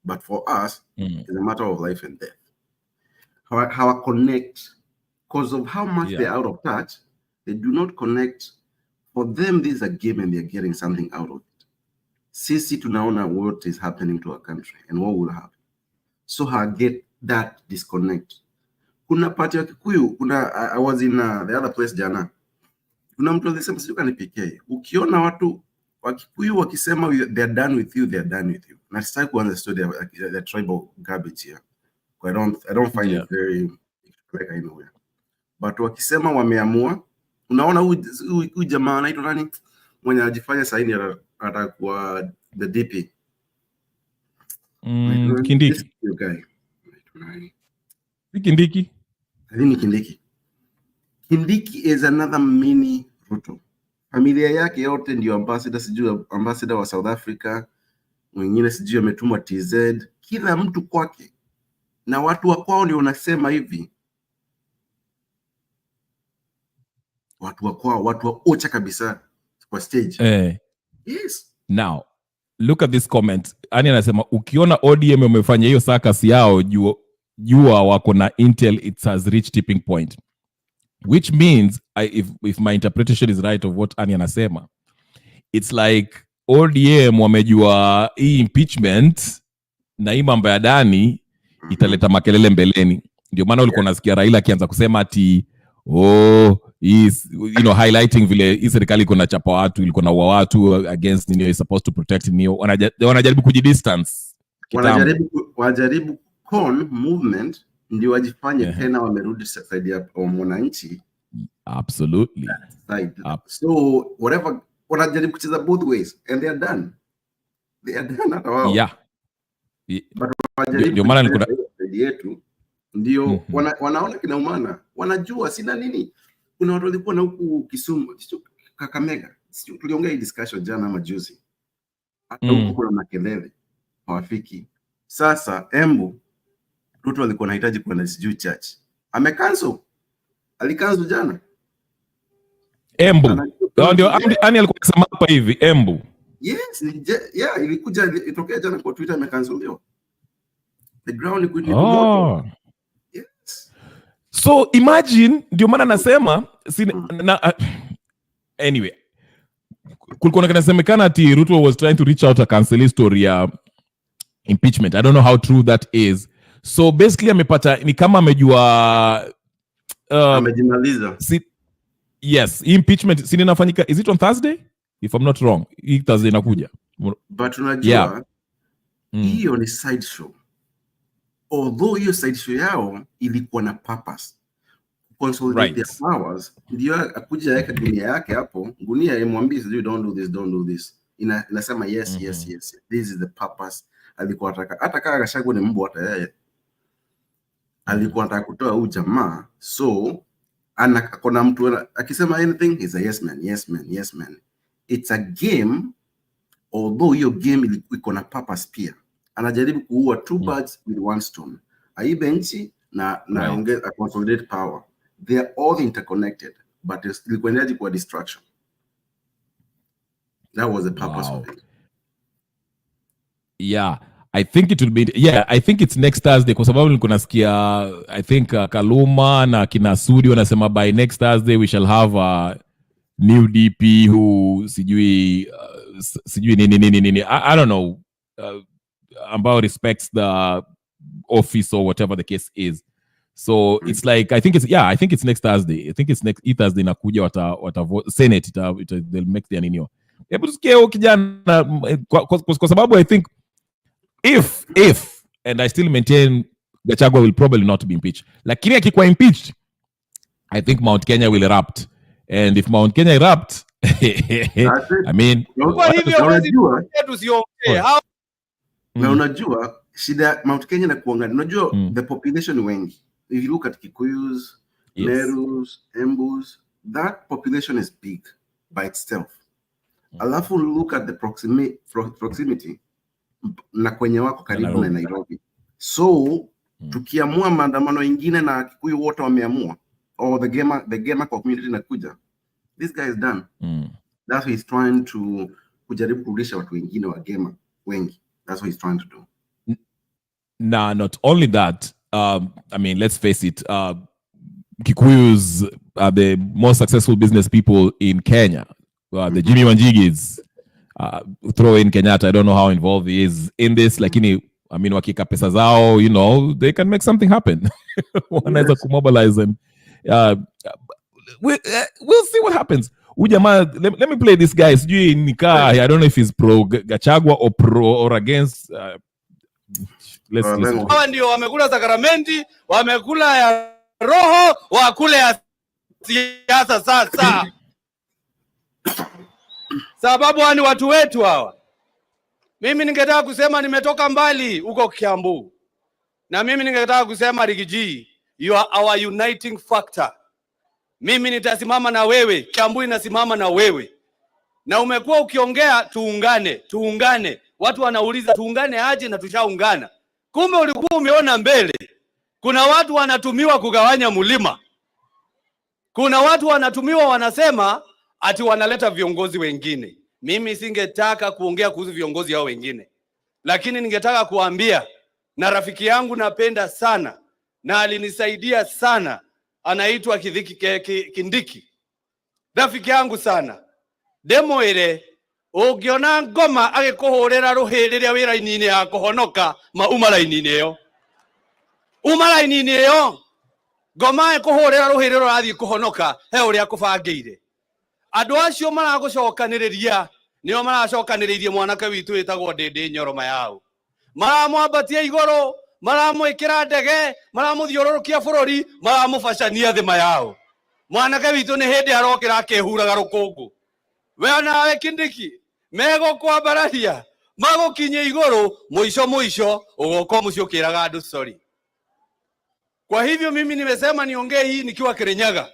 But for us, it's a matter of life and death. How I connect, because of how much they're out of touch, they do not connect. For them, this is a game and they're getting something out of it. Sisi tunaona what is happening to our country and what will happen. So I get that disconnect. Kuna party ya Kikuyu, I was in the other place jana. Kuna mtu alisema sijui kanipike. Ukiona watu wa Kikuyu wakisema they're done with you, they're done with you. Na sitaki kuanza story the tribal garbage here. I don't find it very like anywhere. But wakisema wameamua, unaona huyu jamaa anaitwa nani? Mwenye anajifanya saini atakuwa the DP. Kindiki. Kindiki. I think Kindiki. Kindiki is another mini Ruto. Familia yake yote ndio ambassador, sijui ambassador wa South Africa, mwingine sijui ametumwa TZ, kila mtu kwake. Na watu wa kwao ndio wanasema hivi. Watu wa kwao, watu wa ocha kabisa kwa stage. Yes. Now, look at this comment. Ani anasema ukiona ODM wamefanya hiyo circus yao, jua wako na intel, it has reached tipping point. Which means, if my interpretation is right of what Ani anasema, it's like ODM wamejua hii impeachment na hii mambo ya Adani italeta makelele mbeleni. Ndio maana ulikuwa unasikia Raila akianza kusema ati is highlighting vile hii serikali iko na chapa watu, ilikuwa na watu against nini, is supposed to protect nini. Wanajaribu kujidistance. Wajaribu con movement ndio wajifanye tena wamerudi side ya mwananchi. Absolutely. So whatever, wanajaribu kucheza both ways and they are done. They are done hata wao. Yeah. But ndio maana nilikuwa yetu ndio wanaona kinaumana. Wanajua sina nini. Kuna watu walikuwa na huku Kisumu, Kakamega. Tuliongea hii discussion jana ama juzi. Hata huko kuna makelele hawafiki. Sasa Embu Ruto alikuwa anahitaji kwenda sijui church. Amecancel. Alicancel jana. Embu. Ndio Ani alikuwa anasema hapa hivi Embu. Yes, ilikuja itokea jana kwa Twitter, amecanceliwa. The ground could be yes. So imagine, ndio maana nasema anyway, kulikuwa kunasemekana ati Ruto was trying to reach out to cancel story ya impeachment. I don't know how true that is. So basically amepata ni kama amejua amejimaliza. Yes, impeachment si inafanyika, is it on Thursday if I'm not wrong? Hii Thursday inakuja. But unajua hiyo ni side show. Although hiyo side show yao ilikuwa na purpose. Consolidate their powers. Ndio akuja yake gunia yake hapo, gunia yemwambie you don't do this. Inasema yes. This is the purpose. Alikuwa anataka hata kama Gachagua ni mbwa hata yeye. Alikuwa anataka kutoa huyu jamaa. So akona mtu akisema anything he's a yes man. It's a game, although hiyo game iko na purpose pia. Anajaribu kuua two birds with one stone. Aibe nchi na ongeza consolidate power. They are all interconnected, but ilikuwa kwa distraction. That was the purpose of it. Yeah, I think it will be. Yeah, I think it's next Thursday kwa sababu nilikuwa nasikia I think Kaluma na kina Sudi wanasema by next Thursday we shall have a new DP who sijui nini. I don't know about respects the office or whatever the case is. So it's like I think it's next Thursday. I think it's next Thursday nakuja wata Senate they'll make their nini. Hebu tusikie kijana kwa sababu I think if and I still maintain Gachagua will probably not be impeached. Lakini akikuwa impeached, I think Mount Kenya will erupt. And if Mount Kenya erupt, I mean, na unajua shida Mount Kenya na kuangalia, unajua the population wengi. If you look at Kikuyus, Merus, Embus, that population is big by itself. Alafu look at the proximity na kwenye wako karibu na Nairobi. So tukiamua maandamano ingine na Kikuyu wote wameamua, or the gamer community nakuja, this guy is done. That's what he's trying to kujaribu kurudisha watu wengine wa gamer wengi. That's what he's trying to do. Nah, not only that, I mean, let's face it, Kikuyus are the most successful business people in Kenya. The Jimmy Wanjigis, throw in Kenyatta. I don't know how involved he is in this. Lakini, I mean, wakika pesa zao, you know, they can make something happen. Wanaweza kumobilize and we'll see what happens. Ujamaa, let me play this guy. Sijui nikaa, I don't know if he's pro Gachagua or against. Let's listen. Hawa ndio wamekula sakramenti, wamekula ya roho, wakule ya siasa sasa. Sababu ni watu wetu hawa. Mimi ningetaka kusema nimetoka mbali huko Kiambu. Na mimi ningetaka kusema Rigiji, you are our uniting factor. Mimi nitasimama na wewe, Kiambu inasimama na wewe. Na umekuwa ukiongea tuungane. Watu wanauliza tuungane aje na tushaungana. Kumbe ulikuwa umeona mbele. Kuna watu wanatumiwa kugawanya mlima. Kuna watu wanatumiwa wanasema ati wanaleta viongozi wengine. Mimi singetaka kuongea kuhusu viongozi hao wengine. Lakini ningetaka kuambia na rafiki yangu napenda sana na alinisaidia sana, anaitwa Kindiki. Rafiki yangu sana. Demo ile ungiona ngoma agikuhurira ruhiriria wira-ini ya kuhonoka umara-ini yo. Umara-ini yo. Ngoma agikuhurira ruhirira rathi kuhonoka he uria kubangeire. Andu acio maragucokaniriria nio maracokaniririe mwanake witu witagwo Ndindi Nyoroma yao. Maramwambatia iguru, maramwikira ndege, maramuthiururukia bururi, maramubacania thima yao. Mwanake witu ni hindi arokira akehuraga rukungu. We nawe Kindiki mego kwambararia magukinye iguru muico ugoka muciukiraga andu sorry. Kwa hivyo mimi nimesema niongee hii nikiwa Kirinyaga.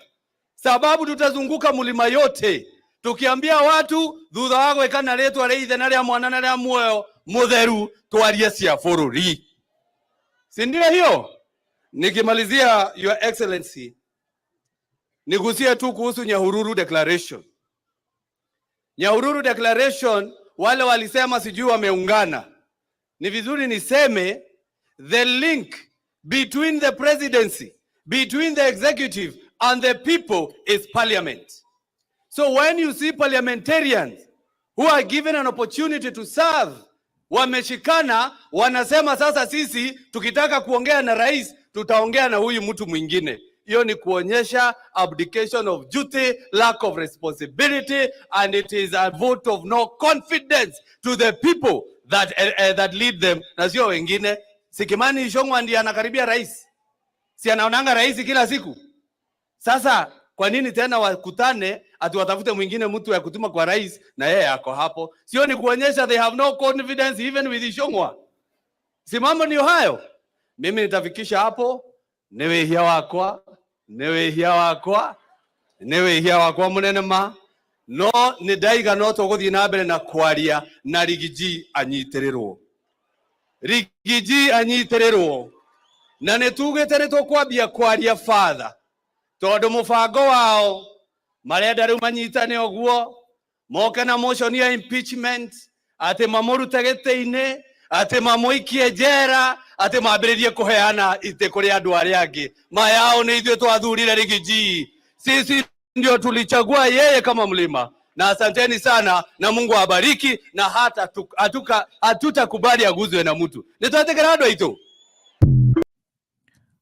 Sababu tutazunguka mlima yote tukiambia watu thutha wa gwikana ritwa ria ithe na ria mwana na ria muoyo mutheru twarie cia bururi. Si ndio hiyo? Nikimalizia your excellency, nigusie tu kuhusu Nyahururu declaration. Nyahururu declaration wale walisema sijui wameungana. Ni vizuri niseme the link between the presidency, between the executive and the people is parliament. So when you see parliamentarians who are given an opportunity to serve wameshikana, wanasema sasa sisi tukitaka kuongea na rais tutaongea na huyu mtu mwingine. Hiyo ni kuonyesha abdication of duty, lack of responsibility, and it is a vote of no confidence to the people that lead them, na sio wengine. Sikimani Ichung'wah ndiye anakaribia rais, si anaonanga rais kila siku. Sasa kwa nini tena wakutane ati watafute mwingine mtu ya kutuma kwa rais na yeye ako hapo? Sio ni kuonyesha they have no confidence even with Ichung'wah? Si mambo ni hayo. Mimi nitafikisha hapo. Newehia wakwa munene ma no ni daiga no tuguthii na mbere na kwaria na Rigiji anyitirirwo na nitugite ni tukwambia kwaria father tondu mubango wao marenda riu manyitane oguo moke na motion ya impeachment ati mamurute giti-ini ati mamuikie njera ati mambiririe kuheana ite kuri andu aria angi mayao ni ithuĩ twathurire Rigiji, sisi ndio tulichagua yeye kama mlima. Na asanteni sana na Mungu awabariki, na hata hatutakubali aguzwe na mtu. Nitwatekera andu aitu.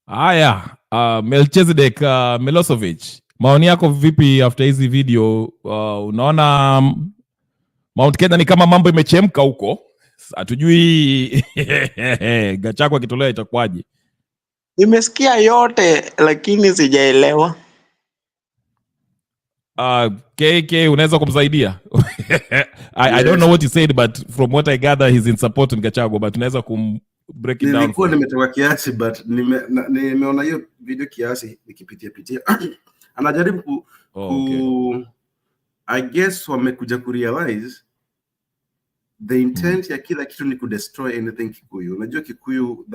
Haya, Melchizedek Milosevic, maoni yako vipi after hizi video? Unaona Mount Kenya ni kama mambo imechemka huko, hatujui Gachagua akitolewa itakuwaje? Nimesikia yote lakini sijaelewa. KK unaweza kumsaidia? I don't know what he said, but from what I gather he's in support of Gachagua, but unaweza break it down. Nilikuwa nimetoka kiasi, but nimeona hiyo video kiasi nikipitia anajaribu I guess wamekuja kurealize the intent ya kila kitu ni kudestroy anything Kikuyu. Unajua Kikuyu,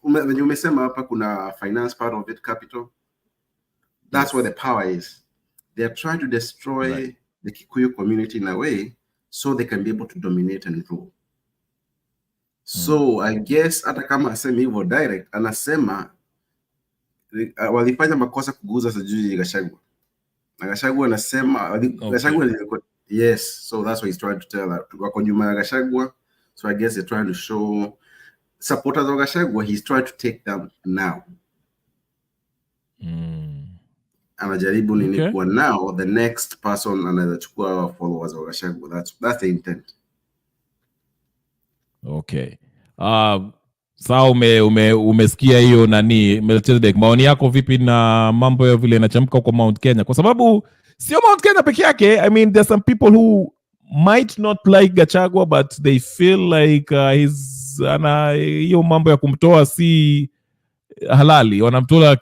venye umesema hapa kuna finance part of it, capital. That's where the power is. They are trying to destroy the Kikuyu community in a way so they can be able to dominate and rule. So I guess hata kama aseme hivyo direct, anasema walifanya makosa kuguza sijui Gachagua. Na Gachagua anasema Gachagua yes, so that's what he's trying to tell her. Wako nyuma ya Gachagua. So I guess they're trying to show supporters of Gachagua, he's trying to take them now. Anajaribu nini kwa now the next person anaweza chukua followers of Gachagua. That's the intent. Okay. Sawa, umesikia hiyo nani Melchizedek, maoni yako vipi na mambo ya vile inachamka huko Mount Kenya? Kwa sababu sio Mount Kenya peke yake. I mean, there's some people who might not like Gachagua, but they feel like hiyo mambo ya kumtoa si halali. Wanamtoa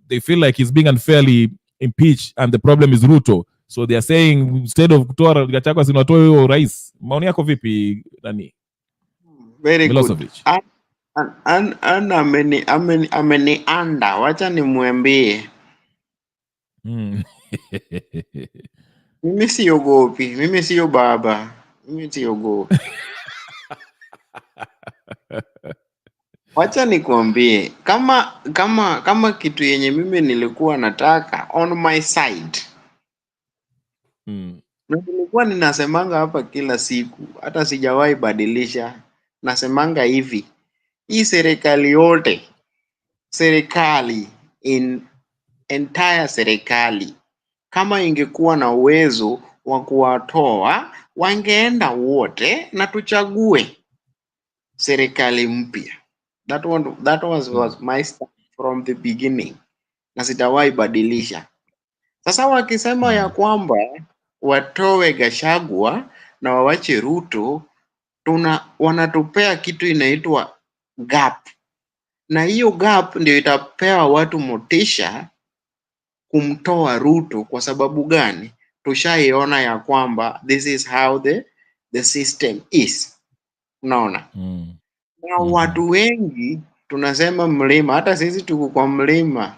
they feel like he's being unfairly impeached and the problem is Ruto. So they are saying instead of kutoa Gachagua sinatoa hiyo rais. Maoni yako vipi nani? Very good. Amenianda, wacha nimwambie. Mimi siogopi, mimi sio baba, mimi siogopi. Wacha nikwambie, kama kitu yenye mimi nilikuwa nataka on my side. Nilikuwa ninasemanga hapa kila siku, hata sijawahi badilisha. Nasemanga hivi, hii serikali yote, entire serikali, kama ingekuwa na uwezo wa kuwatoa, wangeenda wote na tuchague serikali mpya. That was my start from the beginning. Na sitawahi badilisha. Sasa wakisema ya kwamba watoe Gachagua na wawache Ruto, wanatupea kitu inaitwa gap. Na hiyo gap ndio itapea watu motisha kumtoa Ruto. Kwa sababu gani? Tushaiona ya kwamba this is how the system is. Unaona? Na watu wengi tunasema mlima, hata sisi tuko kwa mlima.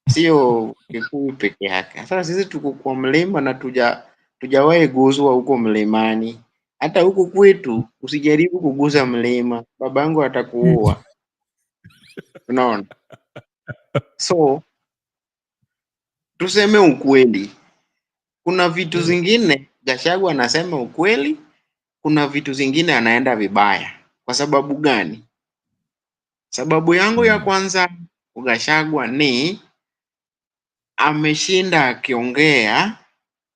Sio Kikuyu peke yake. Sasa sisi tuko kwa mlima na tujawahi guzwa huko mlimani. Hata huku kwetu usijaribu kuguza mlima, babangu atakuua. Unaona? So tuseme ukweli, kuna vitu zingine Gachagua anasema ukweli, kuna vitu zingine anaenda vibaya. Kwa sababu gani? Sababu yangu ya kwanza, Gachagua ni ameshinda akiongea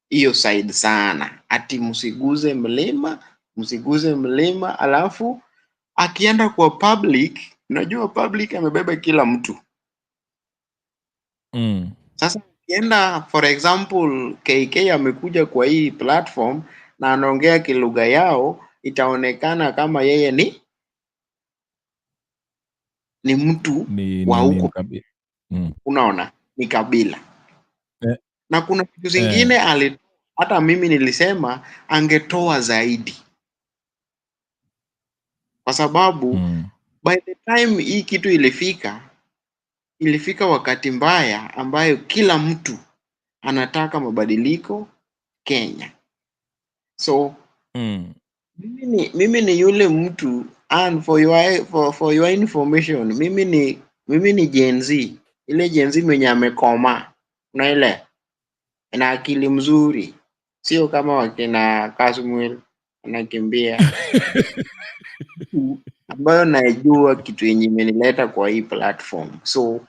hiyo side sana, ati msiguze mlima, alafu akienda kwa public, unajua public amebeba kila mtu. Sasa akienda, for example, KK amekuja kwa hii platform na anaongea kilugha yao, itaonekana kama yeye ni mtu wa huko. Unaona, ni kabila. Na kuna vitu zingine hata mimi nilisema angetoa zaidi, kwa sababu by the time hii kitu ilifika wakati mbaya ambayo kila mtu anataka mabadiliko Kenya. So mimi ni yule mtu, and for your information, mimi ni Gen Z, ile Gen Z mwenye amekoma, unaelewa, na akili mzuri, sio kama wakina Kasmuel anakimbia ambayo najua kitu yenye imenileta kwa hii platform. So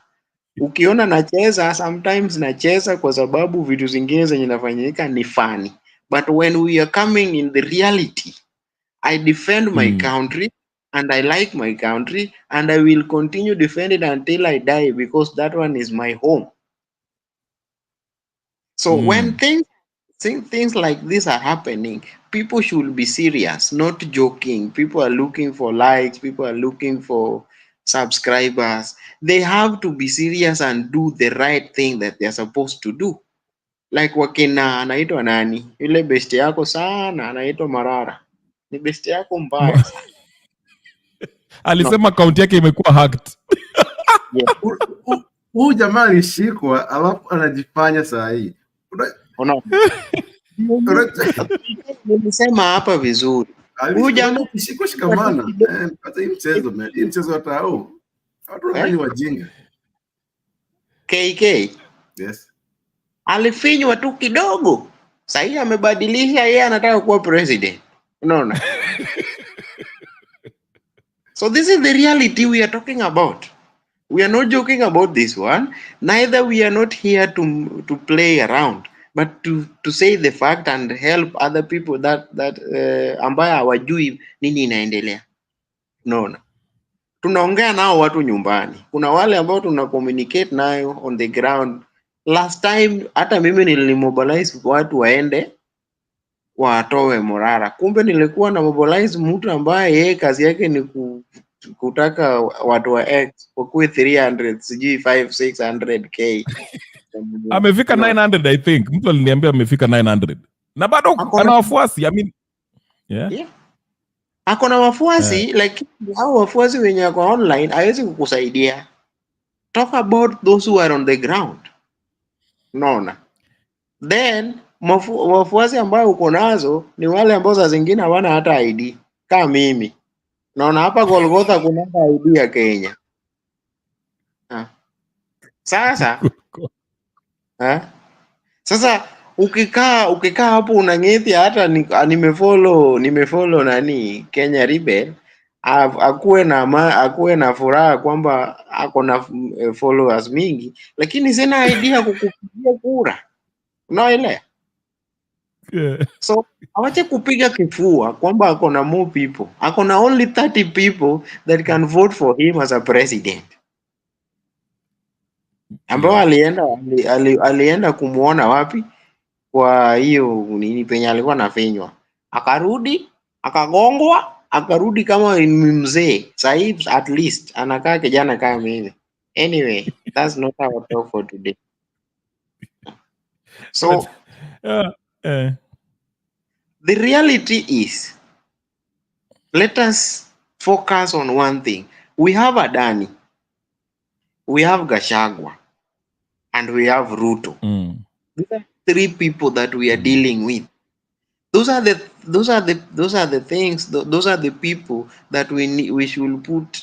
ukiona nacheza, sometimes nacheza kwa sababu vitu zingine zenye nafanyika ni funny, but when we are coming in the reality, I defend my country and I like my country and I will continue defend it until I die, because that one is my home. So when things like this are happening, people should be serious, not joking. People are looking for likes, people are looking for subscribers. They have to be serious and do the right thing that they're supposed to do. Like wakina anaitwa nani? Yule besti yako sana anaitwa Marara. Ni besti yako mbaya sana. Alisema akaunti yake imekuwa hacked. Huyu jamaa alishikwa alafu anajifanya saa hii. Nilisema hapa vizuri. Huyu jamaa kishiko shikamana. Hata hii mchezo hata hao. Watu ni wajinga. KK. Yes. Alifinywa tu kidogo. Sasa hii amebadilisha, yeye anataka kuwa president. Unaona? So this is the reality we are talking about. We are not joking about this one. Neither we are not here to play around, but to say the fact and help other people that ambayo hawajui nini inaendelea. Unaona? Tunaongea nao watu nyumbani. Kuna wale ambao tuna communicate nayo on the ground. Last time hata mimi nilimobilize watu waende watoe Morara. Kumbe nilikuwa na mobilize mtu ambaye yeye kazi yake ni kutaka watu wa X wakuwe 300, sijui 500-600k. Amefika 900 I think. Mtu aliniambia amefika 900. Na bado ana wafuasi. I mean, yeah. Ako na wafuasi, like hao wafuasi wenye wako online hawezi kukusaidia. Talk about those who are on the ground. Unaona? Then wafuasi ambao uko nazo ni wale ambao saa zingine hawana hata ID kama mimi. Naona hapa Golgotha kuna ID ya Kenya. Sasa sasa ukikaa hapo unang'ethia, hata nimefollow nani Kenya Rebel, akuwe na furaha kwamba ako na followers mingi, lakini sina idea kukupigia kura. Unaelewa? So awache kupiga kifua kwamba ako na more people. Ako na only 30 people that can vote for him as a president, ambao alienda kumuona wapi? Kwa hiyo nini penye alikuwa nafinywa, akarudi akagongwa, akarudi kama mzee. Sasa at least anakaa kijana kama mimi. Anyway, that's not our talk for today. So the reality is, let us focus on one thing. We have Adani, we have Gachagua, and we have Ruto. These are three people that we are dealing with. Those are the things. Those are the people that we should put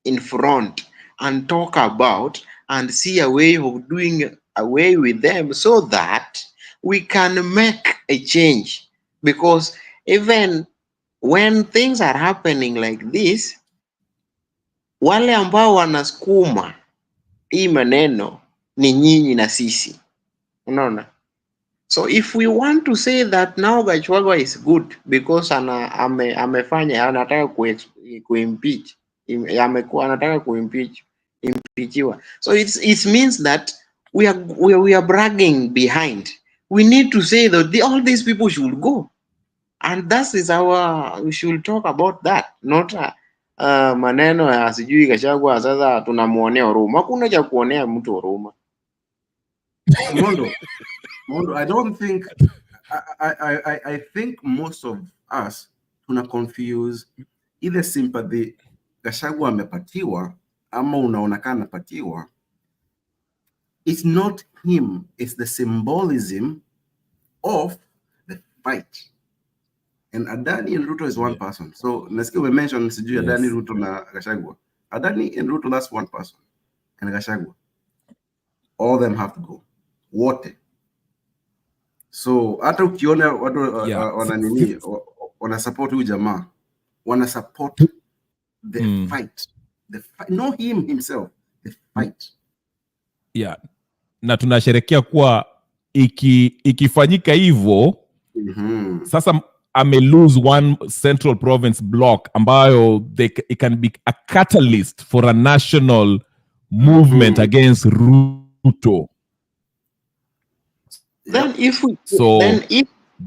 in front and talk about and see a way of doing away with them, so that we can make a change, because even when things are happening like this, wale ambao wanasukuma hii maneno ni nyinyi na sisi, unaona. So if we want to say that now Gachagua is good because amefanya anataka kuimpeach, amekuwa anataka kuimpeachiwa, so it means that we are bragging behind. We need to say that all these people should go, and that is we should talk about that, not maneno ya sijui Gachagua sasa tunamuonea huruma. Hakuna cha kuonea mtu huruma. Mondo, I don't think I think most of us tuna confuse either sympathy Gachagua amepatiwa ama unaonekana amepatiwa. It's not him, it's the symbolism of the fight. And Adani and Ruto is one person. So let's we mentioned Adani, Ruto na Gachagua. Adani and Ruto, that's one person. And Gachagua. All of them have to go. Wote. So hata ukiona watu wana support huyu jamaa, wana support the fight. The fight, not him himself, the fight. Yeah. Na tunasherekea kuwa ikifanyika hivyo sasa ame lose one central province block ambayo it can be a catalyst for a national movement against Ruto. Then if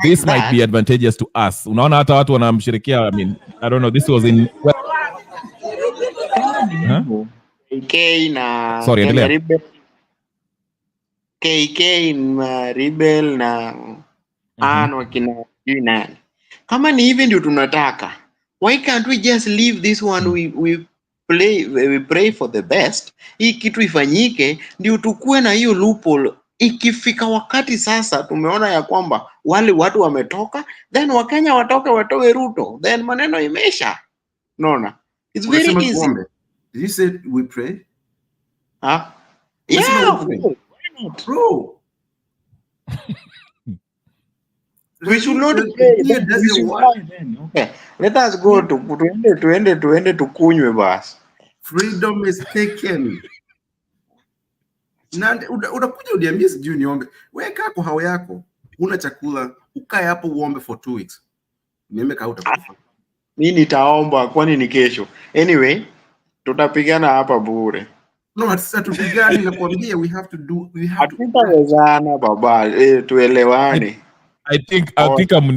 this might be advantageous to us. Unaona hata watu wanamshirikia, I mean, I don't know, this was in KK na sorry, endelea. KK na Rebel na wakina nani. Kama ni hivi ndio tunataka, why can't we just leave this one? We pray for the best. Hii kitu ifanyike ndio tukue na hiyo loophole. Ikifika wakati sasa tumeona ya kwamba wale watu wametoka, then Wakenya watoe Ruto, then maneno imeisha. Unaona? It's very easy. Did you say we pray? Huh? Yeah, bro. We should not pray. Okay. Let us go to tuende tukunywe basi. Freedom is taken. Na unakuja uniambie sijui niombe. Weka kwa hao yako. Una chakula, ukae hapo uombe for 2 weeks. Niombe ka utakufa. Mimi nitaomba kwani ni kesho. Anyway, tutapigana hapa bure. No, sasa tupigane na kuambia we have to hatutawezana baba, tuelewane. I think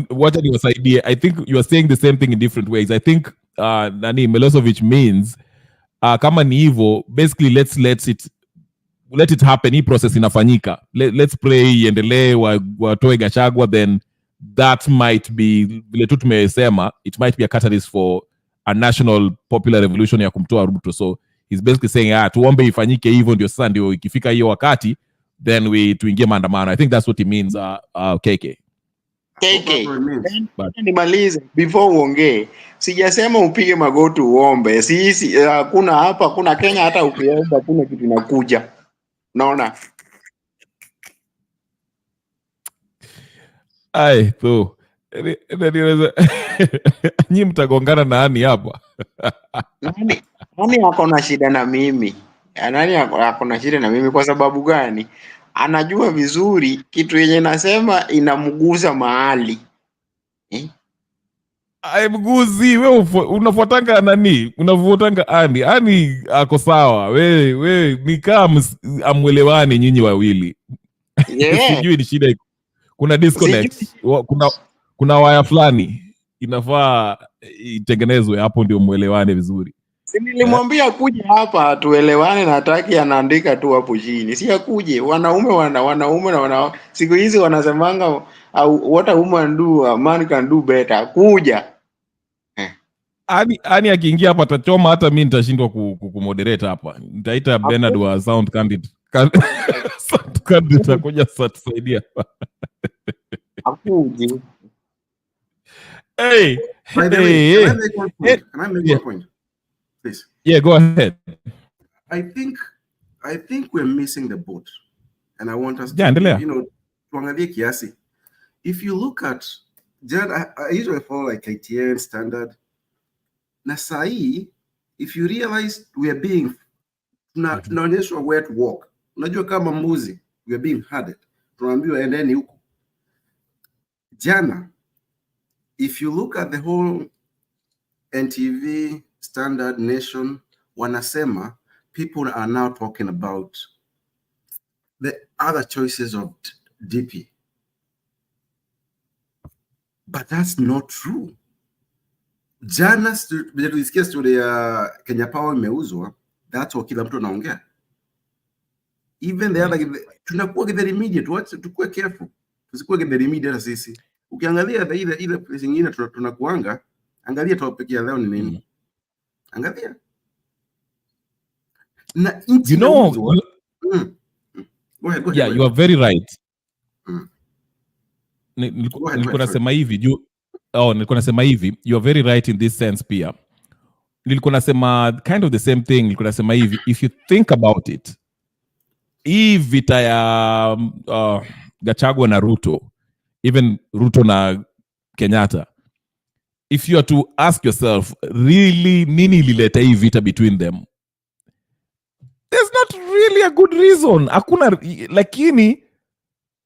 what you was idea. I think you are saying the same thing in different ways. I think Nani Milosevic means kama ni hivyo, basically let it happen. Hii process inafanyika. Let's pray iendelee, watoe Gachagua, then that might be vile tu tumesema, it might be a catalyst for a national popular revolution ya kumtoa Ruto. So he's basically saying tuombe ifanyike hivyo ndio sasa ndio ikifika hiyo wakati then tuingie maandamano. I think that's what he means. KK. Nimalize before uongee. Sijasema upige magoti uombe. Sisi hakuna hapa, kuna Kenya hata ukiomba kuna kitu inakuja. Naona. Ai, tu. Nyinyi mtagongana na nani hapa? Nani ako na shida na mimi? Nani ako na shida na mimi kwa sababu gani? Anajua vizuri kitu yenye nasema inamguza mahali. Mguzi, wewe unafuatanga nani? Unafuatanga Ani ako sawa. Wewe ni kama amwelewani nyinyi wawili. Yeah. Sijui ni shida. Kuna disconnect. Kuna waya fulani inafaa itengenezwe hapo ndio muelewane vizuri. Si nilimwambia kuja hapa tuelewane, na hataki, anaandika tu hapo chini. Si akuje, wanaume na siku hizi wanasemanga what a woman do a man can do better. Kuja. Ani akiingia hapa atachoma, hata mimi nitashindwa kumoderate hapa. Nitaita Bernard wa sound candidate. Sound candidate akuja satusaidia. Akuje. Hey. By the way, can I make one point? Please. Yeah, go ahead. I think we're missing the boat, and I want us to, tuangalie kiasi. if you look at, I usually follow like KTN Standard. Na sahi, if you realize we are being, tunaonyeshwa where to walk. Unajua kama mbuzi, we are being herded. Tunaambiwa endeni huko. Jana, if you look at the whole NTV, Standard, Nation, wanasema, people are now talking about the other choices of DP. But that's not true. Jana tulisikia story ya Kenya Power imeuzwa, that's what kila mtu anaongea. Even the other, tunakuwa the immediate, tukue careful. Tusikuwe the immediate sisi. Ukiangalia ile place nyingine tunakuanga, angalia topic ya leo ni nini? Angalia. Na you know, Go ahead. You are very right. Nilikuwa nasema hivi, you are very right in this sense pia. Nilikuwa nasema kind of the same thing. Nilikuwa nasema hivi, if you think about it, hii vita ya Gachagua na Ruto, even Ruto na Kenyatta, if you are to ask yourself, really, nini ilileta hii vita between them? There's not really a good reason. Hakuna, lakini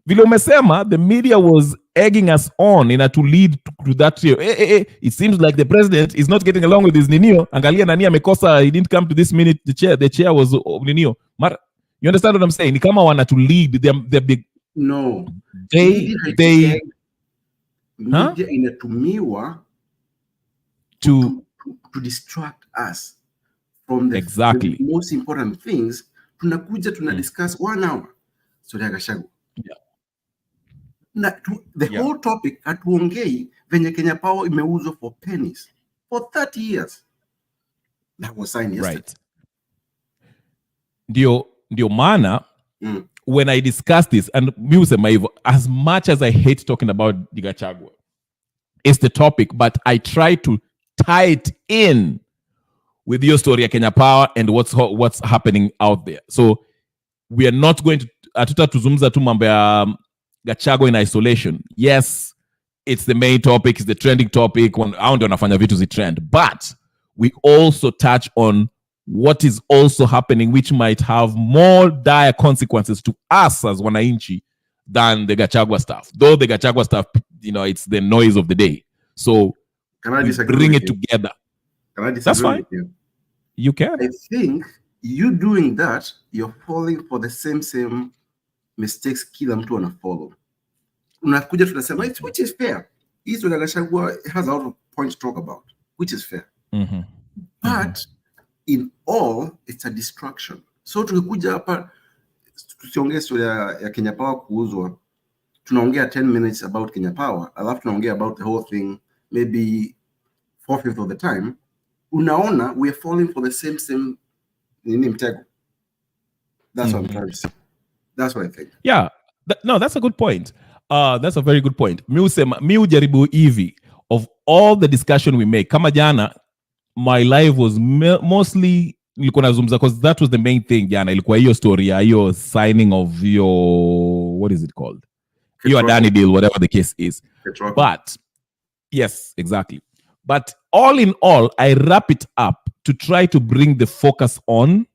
vile umesema, the media was egging us on to lead to that. It seems like the president is not getting along with his Ninio. Angalia nani amekosa, he didn't come to this minute. The chair was Ninio. You understand what I'm saying? Ni kama wana to lead the big. No. They media inatumiwa to distract us from the most important things. Tunakuja discuss 1 hour. So Gachagua. Yeah. The whole topic hatuongei venye Kenya Power imeuzwa for pennies for 30 years. That was signed yesterday. Right. Ndio maana when I discuss this, and as much as I hate talking about Gachagua, it's the topic, but I try to tie it in with your story of Kenya Power and what's happening out there. So we are not going to tuzungumza tu mambo ya Gachagua in isolation. Yes, it's the main topic, it's the trending topic. Hao ndio wanafanya vitu zi trend, but we also touch on what is also happening, which might have more dire consequences to us as wananchi than the Gachagua stuff. Though the Gachagua stuff, it's the noise of the day. So can I bring it together. Can I disagree? That's fine. With you? You can. I think you doing that, you're falling for the same mistakes kila mtu ana follow. Unakuja tunasema, which is fair. Hizo Gachagua has a lot of points to talk about, which is fair. But in all, it's a distraction. So tukikuja hapa tusiongee story ya Kenya Power kuuzwa, tunaongea 10 minutes about Kenya Power, alafu tunaongea about the whole thing maybe 4/5 of the time. Unaona, we are falling for the same nini mtego. That's what I'm trying to say. That's what I think. Yeah. That's a good point. That's a very good point. Mi ujaribu hivi, of all the discussion we make, kama jana, my life was mostly nilikuwa nazungumza because that was the main thing jana. Ilikuwa hiyo story ya hiyo signing of your, what is it called? Your Adani deal, whatever the case is. But yes, exactly. But all in all, I wrap it up to try to bring the focus on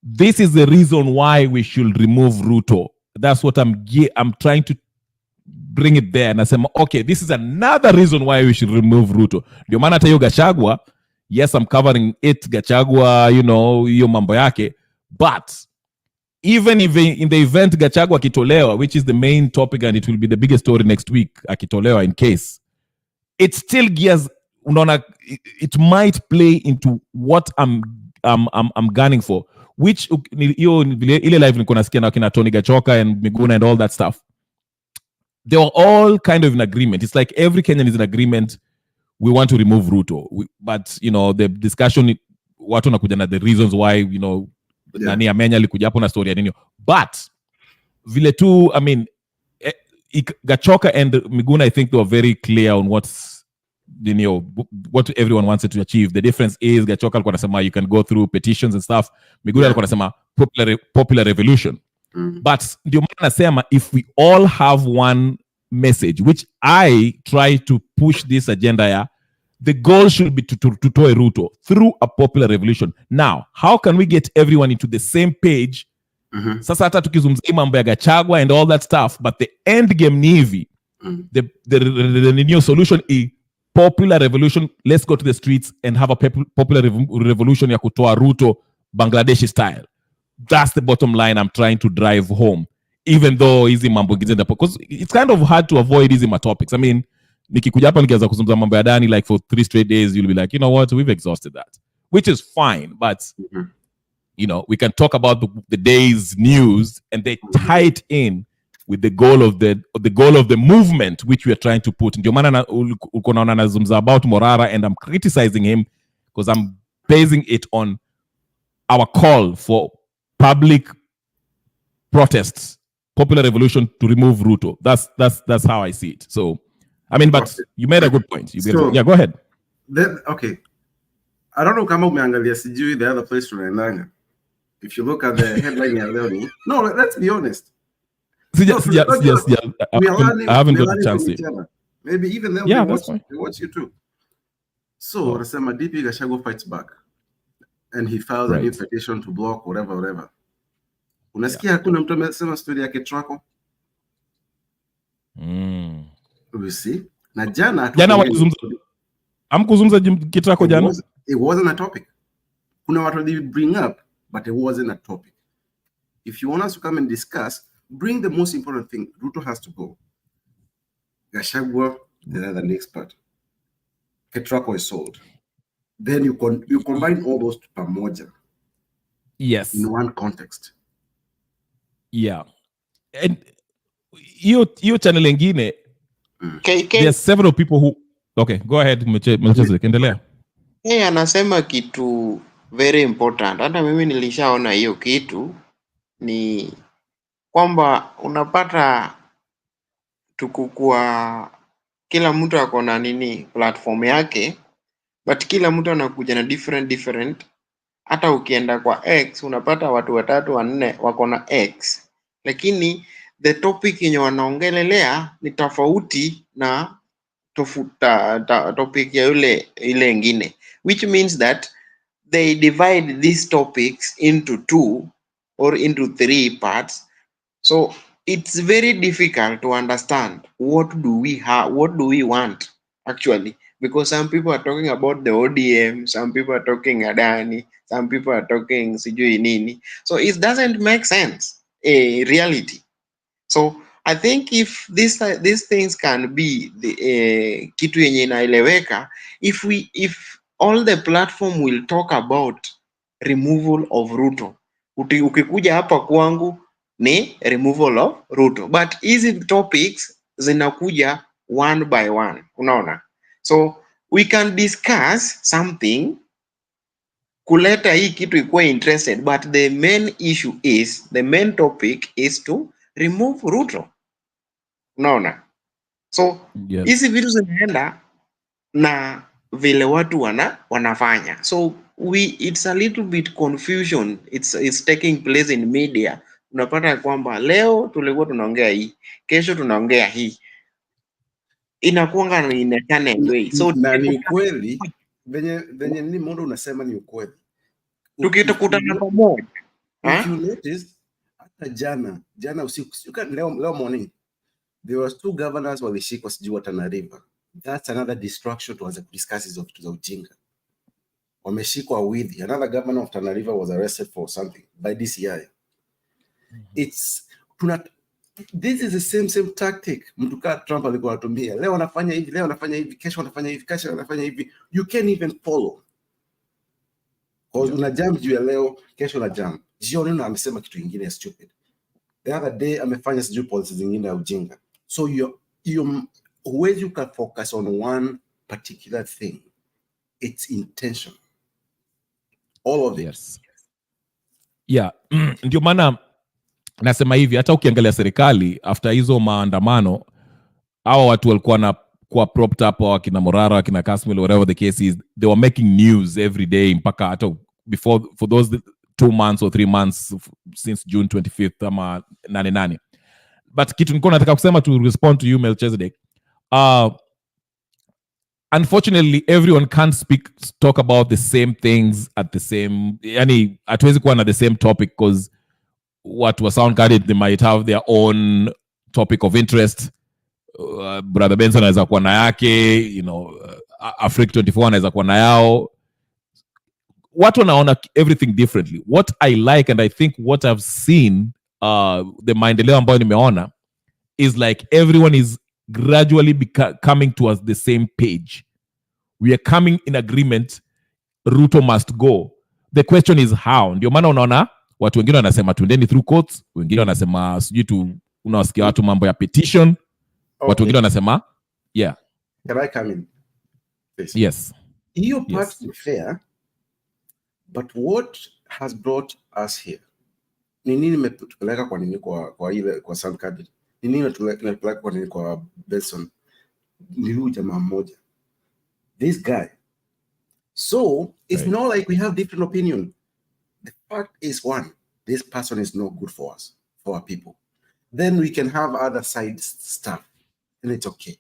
this is the reason why we should remove Ruto. That's what I'm trying to bring it there. And I say, okay, this is another reason why we should remove Ruto. Ndio maana hata hiyo Gachagua, yes, I'm covering it, Gachagua, hiyo mambo yake. But even if in the event Gachagua akitolewa, which is the main topic and it will be the biggest story next week, akitolewa in case, it still gears, it might play into what I'm gunning for, which ile live nilikuwa nasikia na kina Tony Gachoka and Miguna and all that stuff. They were all kind of in agreement. It's like every Kenyan is in agreement. We want to remove Ruto, but the discussion, watu nakuja na the reasons why, nani amenya alikuja hapo na story ya nini. But vile tu, I mean, Gachoka and Miguna, I think they were very clear on what everyone wanted to achieve. The difference is Gachoka alikuwa anasema you can go through petitions and stuff. Miguna alikuwa anasema popular revolution. But ndio maana nasema if we all have one message, which I try to push this agenda. Yeah, the goal should be to toy Ruto through a popular revolution. Now, how can we get everyone into the same page? Sasa hata tukizungumzia mambo ya Gachagua and all that stuff, but the end game ni hivi. The new solution is popular revolution. Let's go to the streets and have a popular revolution ya kutoa Ruto Bangladeshi style. That's the bottom line I'm trying to drive home. Even though hizi mambo ngine, because it's kind of hard to avoid hizi topics. I mean, nikikuja hapa nikianza kuzungumza mambo ya Dani like for 3 straight days, you'll be like, you know what, we've exhausted that, which is fine. But you know, we can talk about the day's news and they tie it in with the goal of the movement which we are trying to put. Ndio maana uko naona nazungumza about Morara, and I'm criticizing him because I'm basing it on our call for public protests, popular revolution to remove Ruto. That's how I see it. So, I mean, but you made a good point. Yeah, go ahead. Okay. I don't know kama umeangalia sijui the other place tunaendanga. If you look at the headline ya leo ni, no, let's be honest. I haven't got a chance to. Maybe even then they watch you too. So, Rasema DP Gachagua fights back. And he files a new petition to block whatever. Unasikia hakuna mtu amesema story yake Trako? We see. Na jana amkuzungumza Kitrako jana. It wasn't a topic. Kuna watu they bring up, but it wasn't a topic. If you want us to come and discuss, bring the most important thing. Ruto has to go. Gachagua, the next part. Ketrako is sold. Then you combine all those pamoja. Yes. In one context. Yeah. And you channel ingine, there are several people who... Okay, go ahead, Melchizedek, endelea. Yeye anasema kitu very important. Hata mimi nilishaona hiyo kitu, ni kwamba unapata tukukua kila mtu ako na platform yake, but kila mtu anakuja na different. Hata ukienda kwa X unapata watu 3 4 wako na X, lakini the topic yenye wanaongelelea ni tofauti na topic ya ile ingine, which means that they divide these topics into 2 or into 3 parts. So it's very difficult to understand what do we want actually, because some people are talking about the ODM, some people are talking Adani, some people are talking sijui nini. So it doesn't make sense a reality. So I think if these things can be the kitu yenye inaeleweka, if all the platform will talk about removal of Ruto. Ukikuja hapa kwangu ni removal of Ruto, but hizi topics zinakuja one by one, unaona. So we can discuss something kuleta hii kitu ikuwe interested, but the main topic is to remove Ruto, unaona. So hizi vitu zinaenda na vile watu wanafanya. So it's a little bit confusion. It's taking place in media. Unapata kwamba leo tulikuwa tunaongea hii, kesho tunaongea hii. Inakuanga inekane way. So na ni kweli venye ni mondo unasema ni ukweli. Tukikutana pamoja. If you notice, hata jana usiku, leo morning, there was 2 governors walishikwa sijui Tana River. That's another distraction to discuss hizo vitu za ujinga. Wameshikwa with another governor of Tana River was arrested for something by DCI. This is the same tactic. Mtu kama Trump alikuwa anatumia. Leo anafanya hivi, kesho anafanya hivi. You can't even follow. Because una jump juu ya leo, kesho una jump. Jioni amesema kitu kingine stupid. The other day amefanya sijui policies zingine ya ujinga. So when you can focus on one particular thing, it's intention. All of it. Yes. Yeah. Ndio maana nasema hivi, hata ukiangalia serikali after hizo maandamano, hao watu walikuwa na kwa propped up, au kina Morara, kina Kasmil, whatever the case is, they were making news every day mpaka hata before, for those 2 months or 3 months since June 25th ama 8. but kitu nilikuwa nataka kusema to respond to you Melchizedek, unfortunately everyone can't talk about the same things at the same, yani hatuwezi kuwa na the same topic because watu wa Soundcarded they might have their own topic of interest. Brother Benson anaweza kuwa na yake, you know, Africa 24 anaweza kuwa na yao. Watu wanaona everything differently. What I like and I think what I've seen, the maendeleo ambayo nimeona is like everyone is gradually coming towards the same page. We are coming in agreement, Ruto must go. The question is how. Ndio maana unaona watu wengine wanasema tuendeni through courts, wengine wanasema sijui tu, unawasikia watu mambo ya petition. Okay. Watu wengine wanasema yeah. Can I come in? Please? Yes. Your part is fair, but what has brought us here? Ni nini imetupeleka kwa nini kwa ile kwa Soundcarded? Ni nini imetupeleka kwa nini kwa Benson? Ni huyu jamaa mmoja. This guy. So it's not like we have different opinion. The fact is one, this person is not good for us, for our people. Then we can have other side stuff, and it's okay.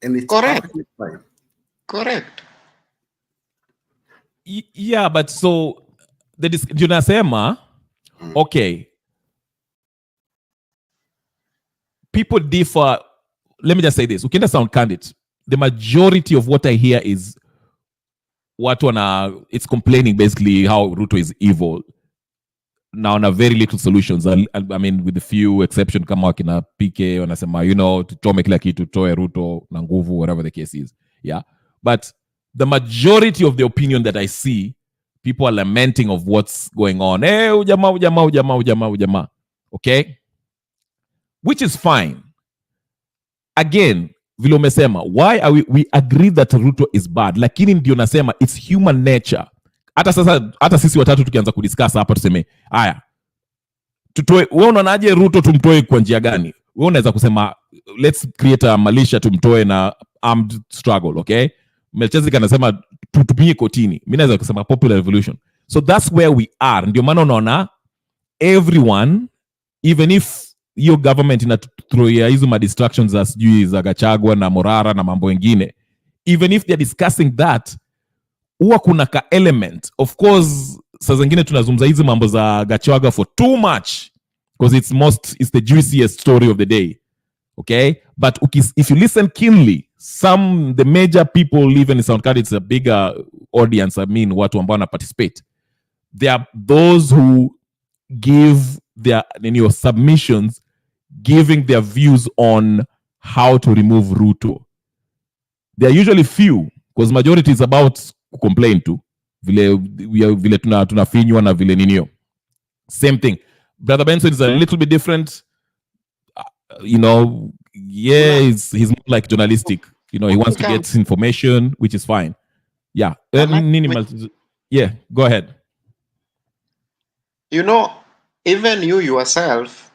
And it's perfectly fine. Correct. Yeah, but so Junasema, okay. People differ. Let me just say this. Ukienda Soundcarded, the majority of what I hear is it's complaining basically how Ruto is evil. Now, on a very little solutions. I mean, with a few exceptions, kama wakina PK, wanasema, you know, tuchome kila kitu, toe Ruto na nguvu, whatever the case is. Yeah. But the majority of the opinion that I see, people are lamenting of what's going on. Hey, ujama. Okay? Which is fine. Again, vile umesema, why are we agree that Ruto is bad? Lakini ndio nasema, it's human nature. Hata sisi watatu tukianza kudiscuss hapa tuseme, haya, tutoe, wewe unaonaje Ruto tumtoe kwa njia gani? Wewe unaweza kusema, let's create a militia tumtoe na armed struggle, okay? Melchizedek anasema tutumie kotini. Mimi naweza kusema popular revolution. So that's where we are. Ndio maana unaona everyone, even if your government inatuthroia hizo ma distractions za sijui za Gachagua na Morara na mambo mengine, even if they're discussing that, huwa kuna ka element. Of course, saa zingine tunazungumza hizo mambo za Gachagua for too much because it's the juiciest story of the day. Okay? But if you listen keenly, the major people even in Soundcarded, it's a bigger audience, I mean, watu ambao na participate. There are those who give their submissions, giving their views on how to remove Ruto. They are usually few, because majority is about complain to. Vile tunafinywa na vile ninio. Same thing. Brother Benson is a little bit different. You know, yeah, he's more like journalistic. You know, he wants to get information, which is fine. Yeah. Yeah, go ahead. You know, even you yourself,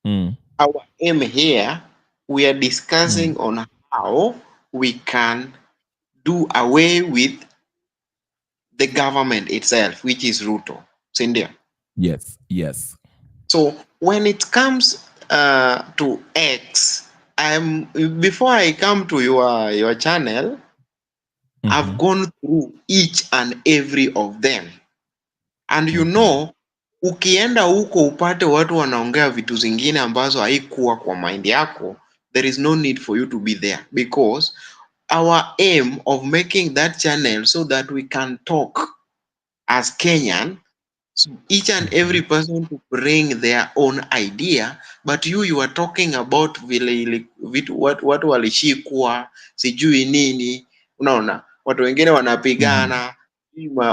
our aim here, we are discussing on how we can do away with the government itself, which is Ruto. India. Yes. So when it comes to X, before I come to your channel, I've gone through each and every of them. And you know, ukienda huko upate watu wanaongea vitu zingine ambazo haikuwa kwa mind yako, there is no need for you to be there, because our aim of making that channel so that we can talk as Kenyan, so each and every person to bring their own idea, but you are talking about vile vitu watu walishikwa sijui nini, unaona watu wengine wanapigana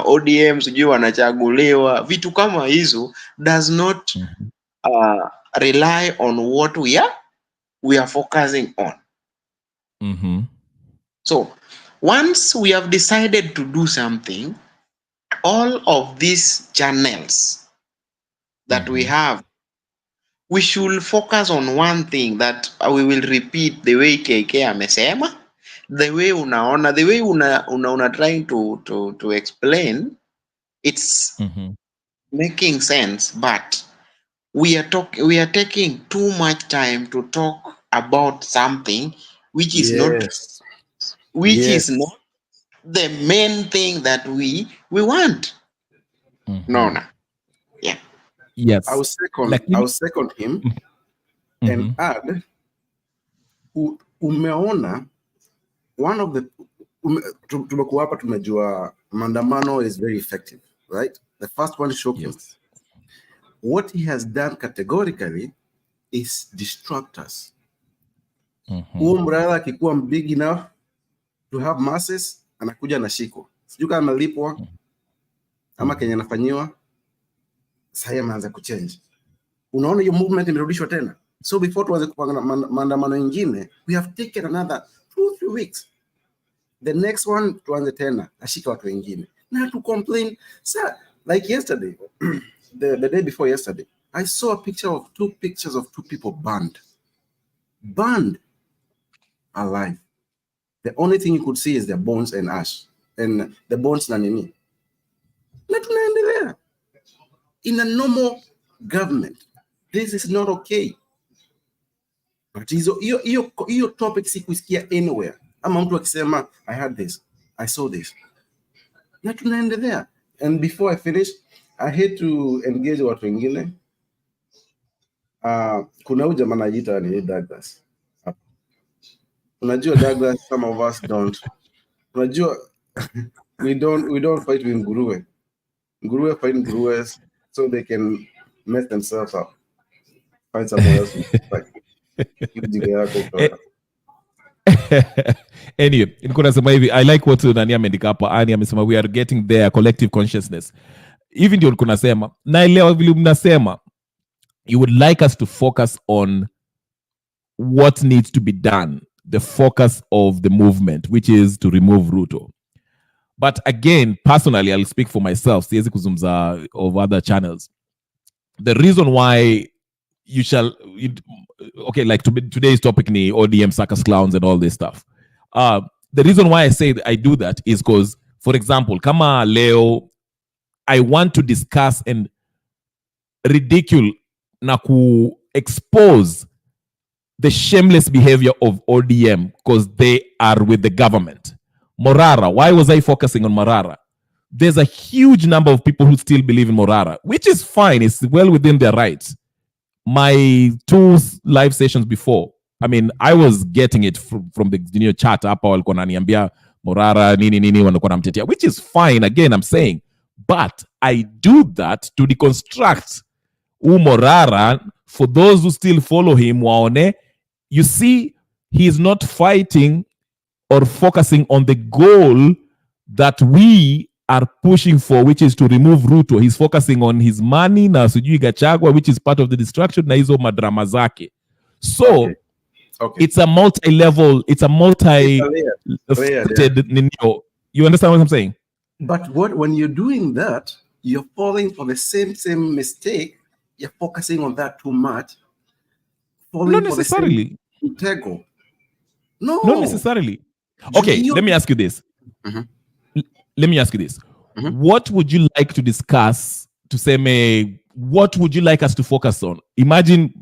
ODM sijui wanachaguliwa, vitu kama hizo does not rely on what we are focusing on. So once we have decided to do something, all of these channels that we have, we should focus on one thing that we will repeat the way KK amesema, the way unaona, the way una trying to explain, it's making sense, but we are taking too much time to talk about something which is not Yes. is not the main thing that we want. No. Yeah. Yes. I will second him and add, umeona one of the tumekuwa hapa tumejua maandamano is very effective, right? The first one shook him. What he has done categorically is distract us. Huo mrara akikuwa big enough to have masses, anakuja na shiko. Sijui kama amelipwa ama Kenya anafanyiwa, sasa ameanza kuchange. Unaona hiyo movement imerudishwa tena. So before tuanze kupanga maandamano mengine, we have taken another 2-3 weeks. The next one tuanze tena ashika watu wengine. Na to complain, sir, like yesterday, the day before yesterday, I saw a picture of two people burned alive. The only thing you could see is their bones and ash, and the bones na nini. Na tunaendelea. In a normal government, this is not okay. But hiyo topic sikusikia anywhere. Ama mtu akisema I had this, I saw this. Na tunaendelea. And before I finish, I hate to engage watu wengine. Kuna huyu jamaa anajiita ni Douglas. Unajua Douglas, some of us don't. Unajua we don't fight with nguruwe. Nguruwe fight nguruwes so they can mess themselves up. Find someone else to fight. Anyway, nilikuwa nasema hivi, I like what nani ameandika hapa. Ani amesema we are getting there, collective consciousness. Hivi ndio nilikuwa nasema. Naelewa vile mnasema you would like us to focus on what needs to be done, the focus of the movement, which is to remove Ruto. But again, personally, I'll speak for myself. Siwezi kuzungumza of other channels. The reason why like today's topic ni ODM, circus clowns and all this stuff. The reason why I say that I do that is because, for example, kama leo, I want to discuss and ridicule na expose the shameless behavior of ODM because they are with the government. Morara, why was I focusing on Morara? There's a huge number of people who still believe in Morara, which is fine. It's well within their rights. My 2 live sessions before, I mean, I was getting it from the chat hapa walikuwa wananiambia Morara nini wanakuwa namtetea, which is fine. Again, I'm saying, but I do that to deconstruct Morara for those who still follow him. Waone, you see, he is not fighting or focusing on the goal that we are pushing for, which is to remove Ruto. He's focusing on his money na sijui Gachagua, which is part of the distraction na hizo madrama zake. So it's a multi-level, it's a you understand what I'm saying? But when you're doing that, you're falling for the same mistake. You're focusing on that too much. Not necessarily. Integral. No. Not necessarily. Okay, let me ask you this. Let me ask you this. What would you like to discuss to say, what would you like us to focus on? Imagine,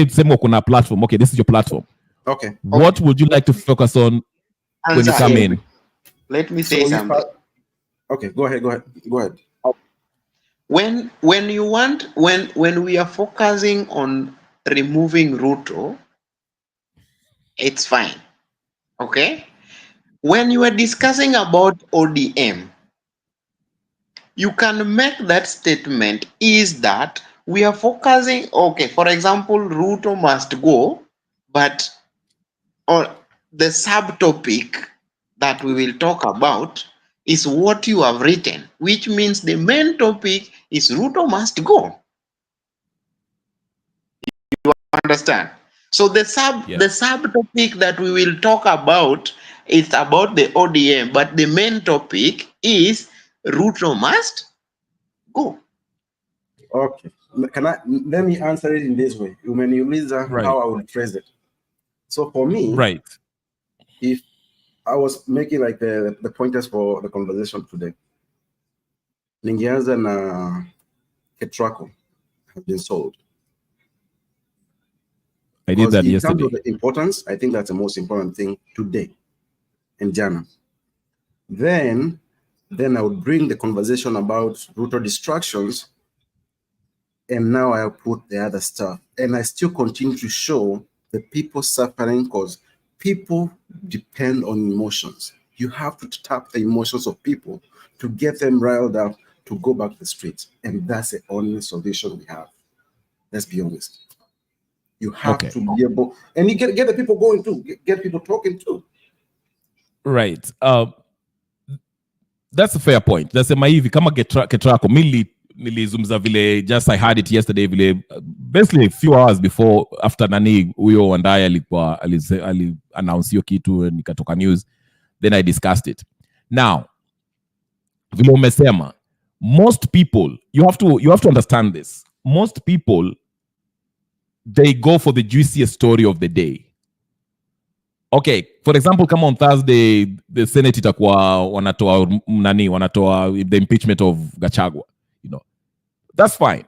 sema kuna platform. Okay, this is your platform. Okay. What would you like to focus on when you come in? Let me say something. Okay, go ahead. When we are focusing on removing Ruto, it's fine. Okay? When you are discussing about ODM, you can make that statement is that we are focusing, okay, for example, Ruto must go, but the subtopic that we will talk about is what you have written, which means the main topic is Ruto must go. You understand? So the subtopic that we will talk about is about the ODM, but the main topic is Ruto must go. Okay. Let me answer it in this way. Umeniuliza how I would phrase it. So for me, if I was making like the pointers for the conversation today, ningeanza na Ketraco. have been sold. I did that in yesterday. terms of the importance, I think that's the most important thing today in Jana. Then I would bring the conversation about Ruto distractions, and now I'll put the other stuff. And I still continue to show the people suffering because people depend on emotions. You have to tap the emotions of people to get them riled up to go back to the streets. And that's the only solution we have. Let's be honest. You have to be able, and you get the people going too, get people talking too. Right. That's a fair point. That's a maivi kama ketrako nilizungumza vile, just I had it yesterday vile, basically a few hours before after nani huyo Wandai alikuwa announce hiyo kitu nikatoka news, then I discussed it. Now vile umesema, most people, you have to understand this. Most people, they go for the juiciest story of the day. Okay, for example, come on Thursday, the Senate itakuwa wanatoa the impeachment of Gachagua, you know. That's fine.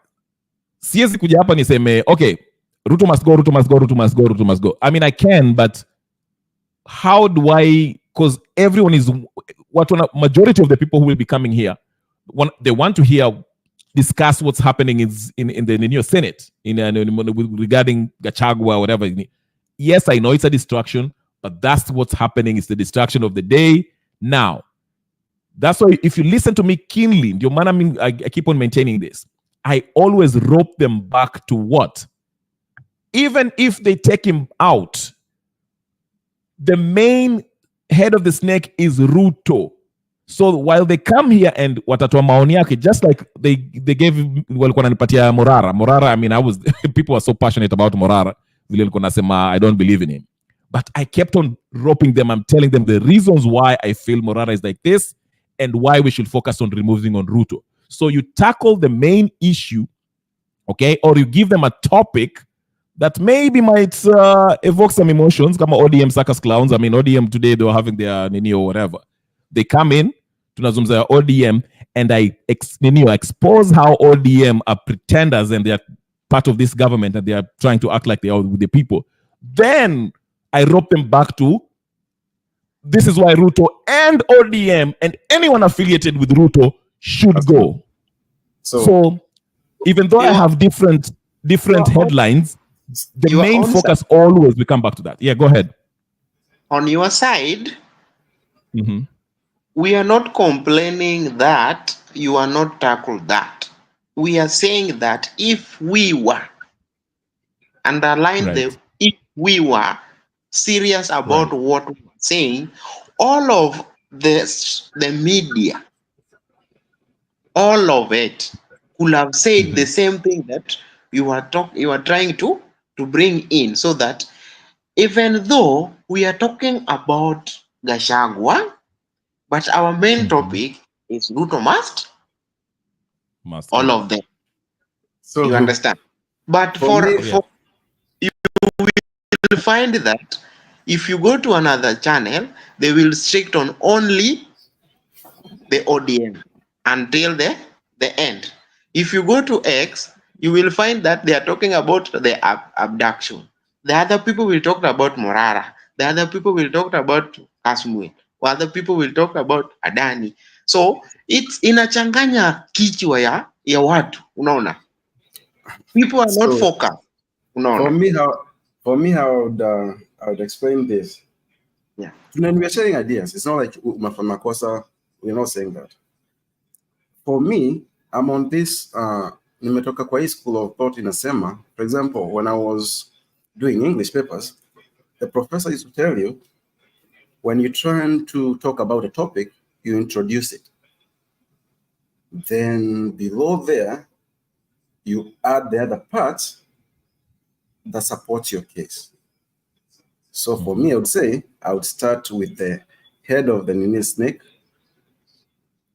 Siwezi kuja hapa niseme, okay, Ruto must go, Ruto must go, Ruto must go, Ruto must go. I mean, I can, but how do I, because everyone is, majority of the people who will be coming here, they want to discuss what's happening in the new Senate regarding Gachagua, whatever. Yes, I know it's a distraction, but that's what's happening. It's the distraction of the day. Now, that's why if you listen to me keenly, I keep on maintaining this. I always rope them back to what? Even if they take him out, the main head of the snake is Ruto. So while they come here and watatoa maoni yake, just like they gave walikuwa wananipatia Morara, I mean, people were so passionate about Morara. Vile walikuwa nasema I don't believe in him. But I kept on roping them. I'm telling them the reasons why I feel Morara is like this and why we should focus on removing on Ruto. So you tackle the main issue, okay, or you give them a topic that maybe might evoke some emotions. Come on, ODM circus clowns. I mean, ODM today, they were having their nini or whatever. They come in, tunazungumza ODM, and I expose how ODM are pretenders and they are part of this government and they are trying to act like they are with the people. Then I rope them back to, this is why Ruto and ODM and anyone affiliated with Ruto should go. So even though I have different headlines, the main focus always we come back to that. Yeah, go ahead. On your side, we are not complaining that you are not tackled that. We are saying that if we were, if we were serious about what we are saying, all of this, the media, all of it could have said the same thing that you are trying to bring in, so that even though we are talking about Gachagua, but our main topic is Ruto must all of them. So you understand? But for you will find that if you go to another channel, they will strict on only the ODM until the end. If you go to X, you will find that they are talking about the abduction. The other people will talk about Morara. The other people will talk about Kasmui. Other people will talk about Adani. So it's inachanganya kichwa ya watu, unaona. People are not focused, unaona. For me, how I would explain this. Yeah. When we are sharing ideas, it's not like Makosa, we're not saying that. For me, I'm on this, nimetoka kwa hii school of thought inasema, for example, when I was doing English papers, the professor used to tell you, when you're trying to talk about a topic, you introduce it. Then below there, you add the other parts that support your case. So for me, I would say, I would start with the head of the Nini snake.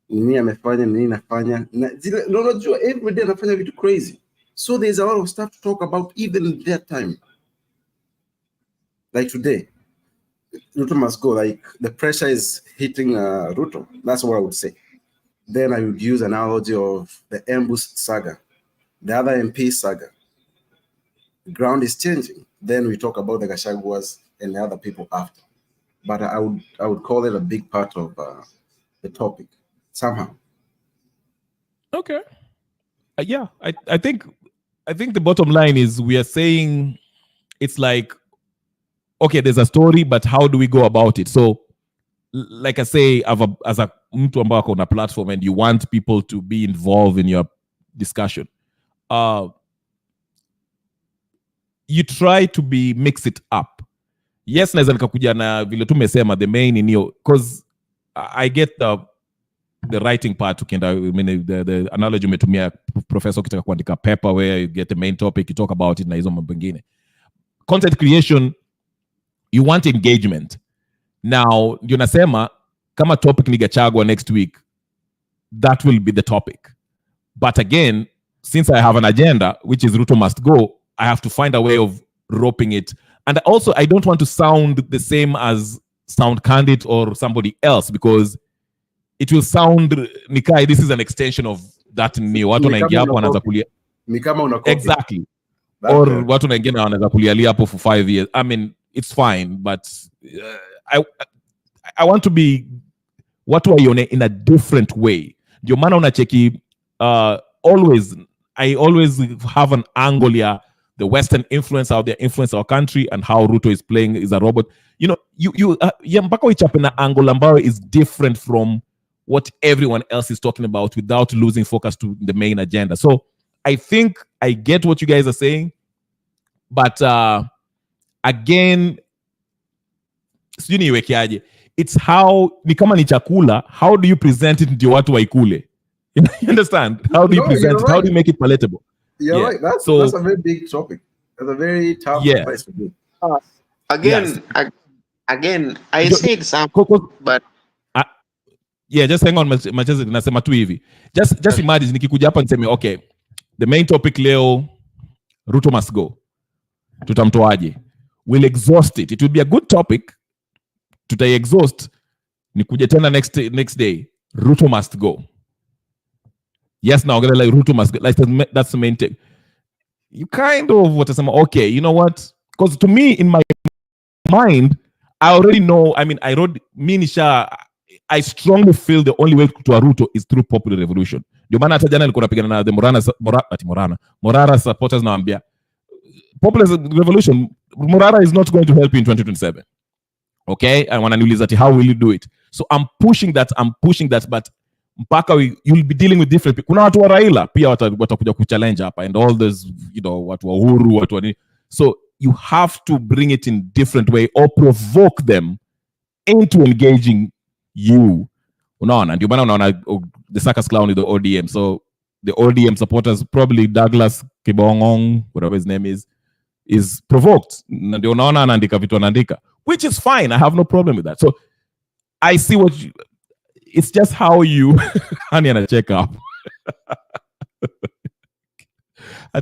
Nini amefanya, Nini nafanya. Every day anafanya vitu crazy. So there's a lot of stuff to talk about even in that time. Like today, Ruto must go. Like the pressure is hitting Ruto. That's what I would say. Then I would use analogy of the ambush saga. the other MP saga. The ground is changing. Then we talk about the Gashaguas and the other people after. But I would call it a big part of the topic somehow. Okay. Yeah, I think the bottom line is we are saying it's like, okay, there's a story, but how do we go about it? So, like I say, as a mtu ambao on a platform and you want people to be involved in your discussion, you try to mix it up. Yes, naweza nikakuja na vile tumesema the main in you, because I get the writing part. I mean, the analogy umetumia professor ukitaka kuandika paper where you get the main topic, you talk about it na hizo mambo mengine. Content creation, you want engagement. Now, ndio nasema kama topic ni Gachagua next week, that will be the topic. But again, since I have an agenda, which is Ruto must go, I have to find a way of roping it. And also, I don't want to sound the same as Sound Candid or somebody else, because it will sound Nikai, this is an extension of that new. Watu wanaingia hapo wanaanza kulia. Exactly. Or watu wanaingia na wanaanza kulialia hapo for 5 years. I mean, it's fine, but I want to be watu waione in a different way. Ndio maana unacheki I always have an angle here, the Western influence, how they influence our country, and how Ruto is playing is a robot. You know, you mpaka uichape na angle ambayo is different from what everyone else is talking about without losing focus to the main agenda. So I think I get what you guys are saying, but again, it's how ni kama ni chakula, how do you present it ndio watu waikule? You understand? How do you present it? Right. How do you make it palatable? You're right. That's a very big topic. That's a very tough place to be. Again, I said something, but just hang on, Macheze, nasema tu hivi. Just imagine nikikuja hapa niseme, okay, the main topic leo, Ruto must go. Tutamtoaje? We'll exhaust it. It will be a good topic. Tutai-exhaust. Nikuja tena next day, Ruto must go. Yes, now like Ruto must go. Like that's the main thing. You kind of okay, you know what? Because to me, in my mind, I already know. I mean, I strongly feel the only way to a Ruto is through popular revolution. Ndio maana hata jana nilikuwa napigana na the Morara supporters naambia popular revolution, Morara is not going to help you in 2027. Okay? I want to know how will you do it? So I'm pushing that, but mpaka you'll be dealing with different people. Kuna watu wa Raila pia watakuja kuchallenge hapa, and all those, you know, watu wa Uhuru, watu wa. So you have to bring it in different way or provoke them into engaging you. Unaona, ndio maana unaona the circus clown with the ODM. So the ODM supporters, probably Douglas Kibongong, whatever his name is provoked. Ndio unaona anaandika vitu anaandika, which is fine. I have no problem with that. So I see it's just how you honey and a check up.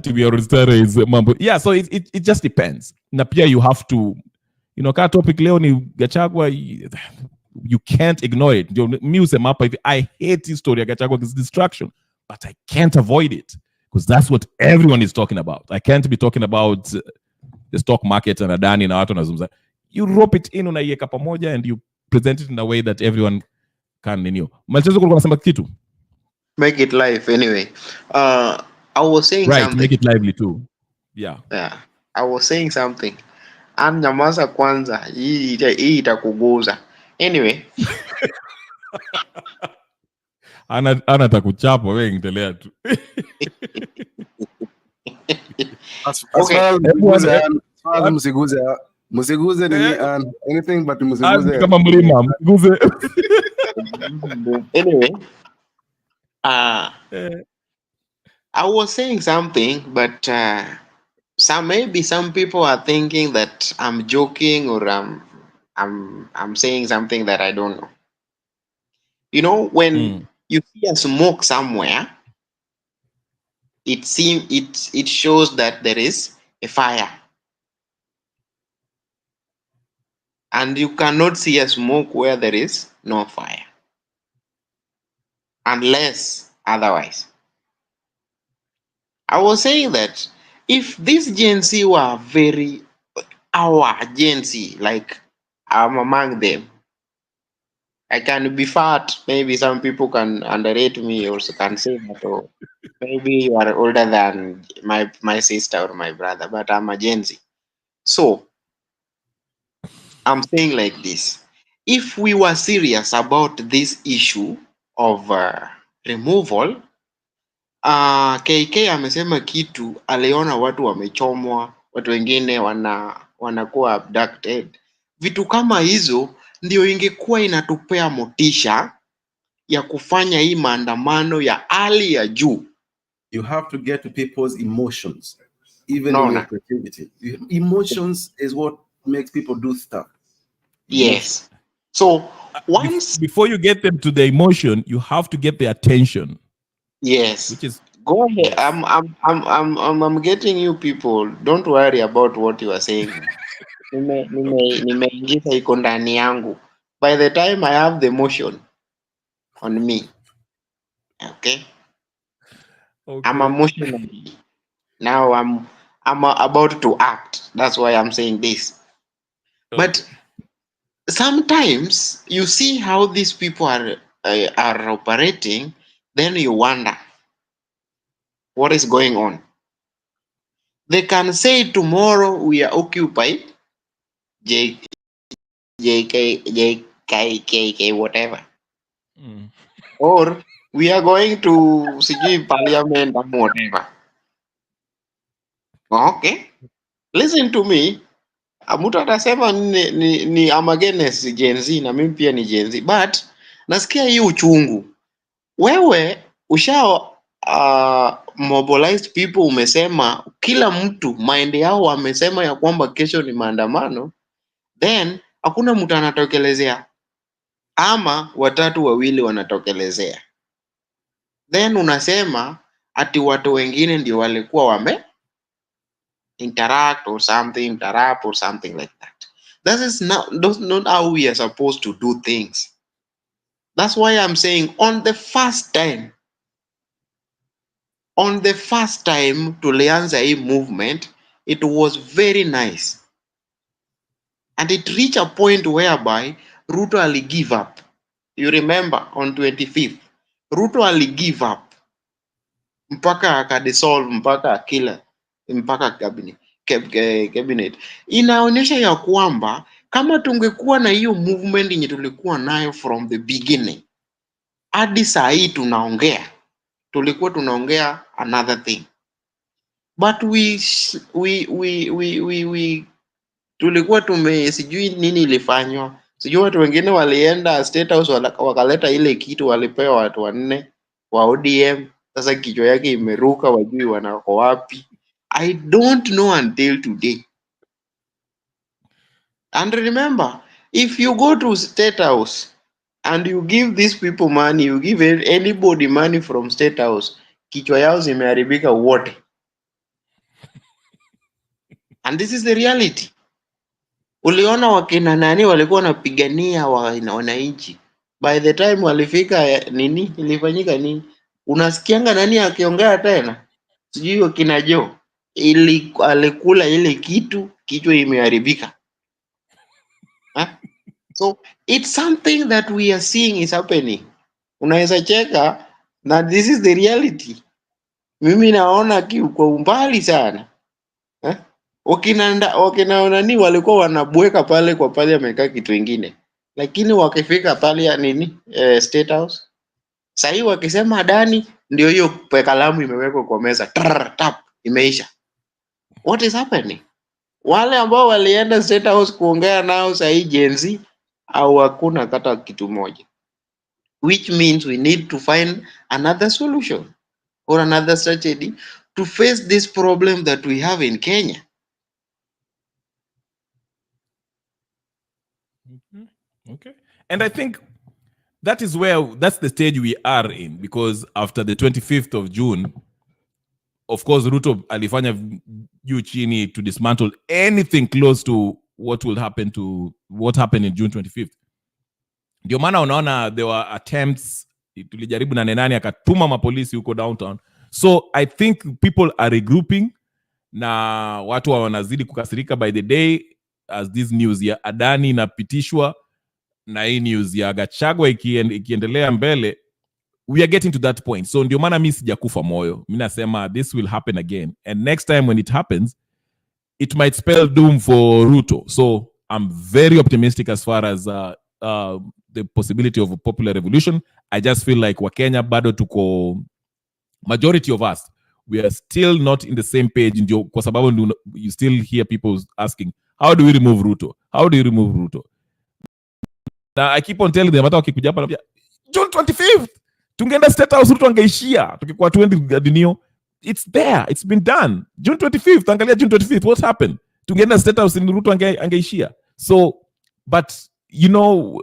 To be honest, is mambo. Yeah, so it just depends. Na pia you have to, you know, ka topic leo ni Gachagua, you can't ignore it. I hate this story of Gachagua, it's distraction, but I can't avoid it because that's what everyone is talking about. I can't be talking about the stock market and Adani na watu nazungumza. You rope it in, unaiweka pamoja, and you present it in a way that everyone can renew. Malchezo kulikuwa nasema kitu. Make it live anyway. I was saying right, something. Make it lively too. Yeah. I was saying something. Nyamaza kwanza, hii itakuguza. Anyway. Ana takuchapa wewe, endelea tu. Musiguze nini anything but musiguze. Kama mlima, musiguze. Anyway, I was saying something, but maybe some people are thinking that I'm joking or I'm saying something that I don't know. You know, when you see a smoke somewhere, it shows that there is a fire. And you cannot see a smoke where there is no fire. Unless otherwise. I was saying that if this Gen Z were very our Gen Z, like I'm among them, I can be fat. Maybe some people can underrate me or can say that, or maybe you are older than my sister or my brother, but I'm a Gen Z. So I'm saying like this: if we were serious about this issue of removal, KK amesema kitu, aliona watu wamechomwa, watu wengine wanakuwa abducted. Vitu kama hizo ndio ingekuwa inatupea motisha ya kufanya hii maandamano ya hali ya juu. You have to get to people's emotions, even No, in your creativity. Emotions is what makes people do stuff. Yes. So once before you get them to the emotion, you have to get their attention. Yes. Which is go ahead. Yes. I'm getting you people. Don't worry about what you are saying. Nimeingiza iko ndani yangu. By the time I have the emotion on me. Okay? I'm emotional. Now I'm about to act. That's why I'm saying this. But sometimes you see how these people are operating, then you wonder what is going on. They can say tomorrow we are occupied, JKK, whatever, or we are going to sijui parliament or whatever. Okay, listen to me. Mtu atasema ni I'm against Gen Z na mimi pia ni Gen Z, but nasikia hii uchungu. Wewe usha mobilized people, umesema kila mtu mind yao wamesema ya kwamba kesho ni maandamano, then hakuna mtu anatokelezea ama watatu wawili wanatokelezea, then unasema ati watu wengine ndio walikuwa wame interact or something like that. That is not how we are supposed to do things. That's why I'm saying on the first time tulianza hii movement, it was very nice, and it reached a point whereby Ruto ali give up. You remember on 25th Ruto ali give up mpaka akadissolve, mpaka akila, mpaka cabinet. Inaonyesha ya kwamba kama tungekuwa na hiyo movement yenye tulikuwa nayo from the beginning hadi saa hii tunaongea, tulikuwa tunaongea another thing, but tulikuwa sijui nini ilifanywa, sijui watu wengine walienda State House wakaleta ile kitu, walipewa watu wanne wa ODM. Sasa kichwa yake imeruka, wajui wanako wapi. I don't know until today. And remember, if you go to State House and you give these people money, you give anybody money from State House, kichwa yao zimeharibika wote. And this is the reality. Uliona wakina nani walikuwa wanapigania wananchi, by the time walifika nini ilifanyika nini? Unasikianga nani akiongea tena? Sijui wakina Joe alikula ile kitu, kichwa imeharibika. So it's something that we are seeing is happening. Unaweza cheka na this is the reality. Mimi naona kwa umbali sana. Wakina nani walikuwa wanabweka pale kwa pale, amekaa kitu ingine, lakini wakifika pale ya nini State House, sahii wakisema Dani, ndio hiyo kalamu imewekwa kwa meza, tap, imeisha. What is happening? Wale ambao walienda State House kuongea nao sahii Gen Z au hakuna kata kitu moja, which means we need to find another solution or another strategy to face this problem that we have in Kenya. Okay. And I think that's the stage we are in, because after the 25th of June, of course, Ruto alifanya juu chini to dismantle anything close to what happened in June 25th. Ndio maana unaona there were attempts, tulijaribu na nenani akatuma mapolisi huko downtown So I think people are regrouping na watu wanazidi kukasirika by the day as this news ya Adani inapitishwa na hii news ya Gachagua ikiendelea mbele. We are getting to that point. So ndio maana mimi sijakufa moyo. Mimi nasema this will happen again. And next time when it happens, it might spell doom for Ruto. So I'm very optimistic as far as the possibility of a popular revolution. I just feel like Wakenya bado tuko, majority of us, we are still not in the same page. Ndio kwa sababu you still hear people asking, how do we remove Ruto? How do you remove Ruto? Now I keep on telling them, hata wakikuja hapa June 25th, tungeenda State House, Ruto angeishia. Tukikuwa 20 Dinio, it's there, it's been done. June 25th, angalia June 25th, what happened? Tungeenda State House, Ruto angeishia. So, but you know,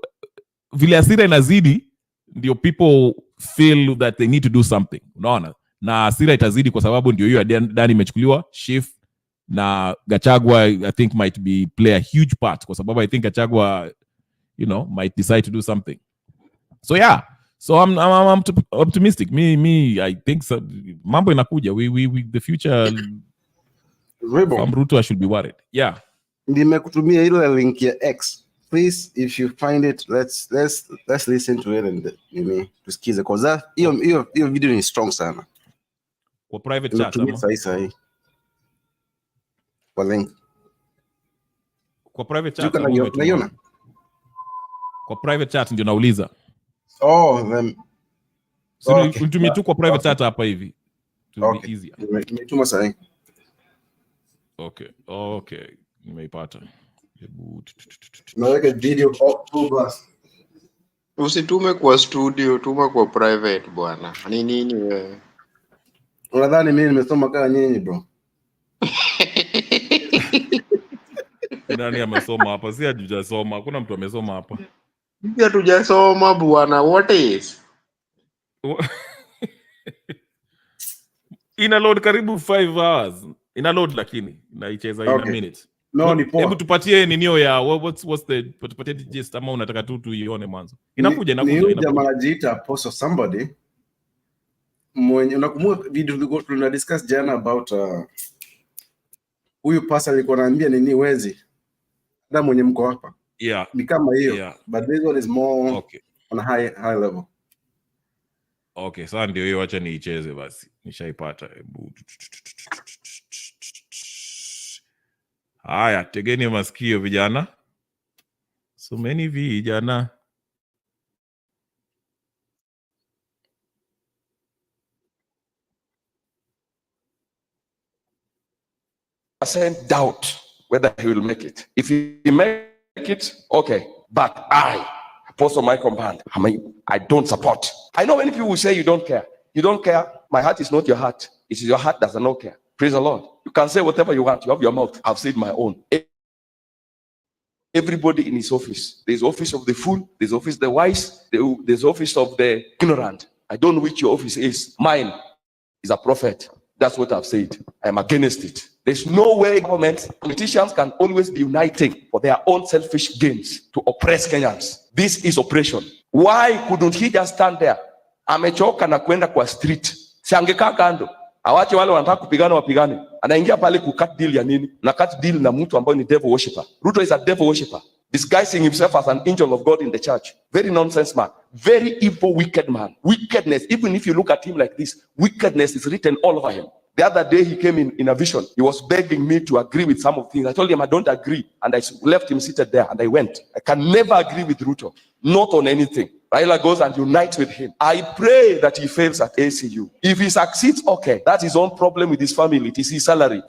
vile hasira inazidi, ndio people feel that they need to do something. Unaona? Na hasira itazidi kwa sababu ndio hiyo Adani imechukuliwa, shift na Gachagua I think might play a huge part kwa sababu I think Gachagua, you know, might decide to do something. So yeah, so I'm optimistic. Me I think so, mambo inakuja. We the future from Ruto I should be worried. Yeah. Nimekutumia ile link ya X. Please, if you find it, let's listen to it and tusikize because that hiyo video ni strong sana. Kwa private chat ama? Sahi. Kwa link. Kwa private chat. Unaiona? Kwa private chat ndio nauliza. Oh, then. So nitumie tu kwa private chat hapa hivi. To be easier. Nimetuma sahi. Okay. Nimeipata. Naweka video full blast. Usitume kwa studio, tuma kwa private bwana. Ni nini wewe? Unadhani mimi nimesoma kama nyinyi bro? Nani amesoma hapa? Si hajasoma. Hakuna mtu amesoma hapa. Sisi hatujasoma bwana. What is? Ina load karibu 5 hours. Ina load lakini naicheza in a minute. No, ni poa. Hebu tupatie ninio ya what's the tupatie gist ama unataka tu tuione mwanzo. Inakuja. Ni jamaa anajiita Apostle somebody. Mwenye unakumbuka video tulikuwa discuss jana about huyu pastor alikuwa anaambia nini wezi. Ndio mwenye mko hapa. Yeah. Ni kama hiyo. Yeah. But this one is more on a high level. Okay, sasa ndio hiyo, acha niicheze basi. Nishaipata. Haya, tegeni masikio vijana. So many vijana. % doubt whether he will make it. If he make it, okay. But I, Apostle Michael Band, I don't support. I know many people will say you don't care. You don't care. My heart is not your heart. It is your heart that does not care. Praise the Lord. You can say whatever you want. You have your mouth. I've said my own. Everybody in his office. There's office of the fool. There's office of the wise. There's office of the ignorant. I don't know which your office is. Mine is a prophet. That's what I've said. I'm against it. There's no way politicians can always be uniting for their own selfish gains to oppress Kenyans. This is oppression. Why couldn't he just stand there? Amechoka na kwenda kwa street. Si angekaa kando. Awache wale wanataka kupigana wapigane. Anaingia pale kucut deal ya nini? Na cut deal na mtu ambaye ni devil worshipper. Ruto is a devil worshipper, disguising himself as an angel of God in the church. Very nonsense man. Very evil, wicked man. Wickedness, even if you look at him like this, wickedness is written all over him. The other day he came in a vision. He was begging me to agree with some of things. I told him I don't agree. And I left him seated there and I went. I can never agree with Ruto. Not on anything. Raila goes and unites with him. I pray that he fails at ACU. If he succeeds, okay. That's his own problem with his family. It is his salary.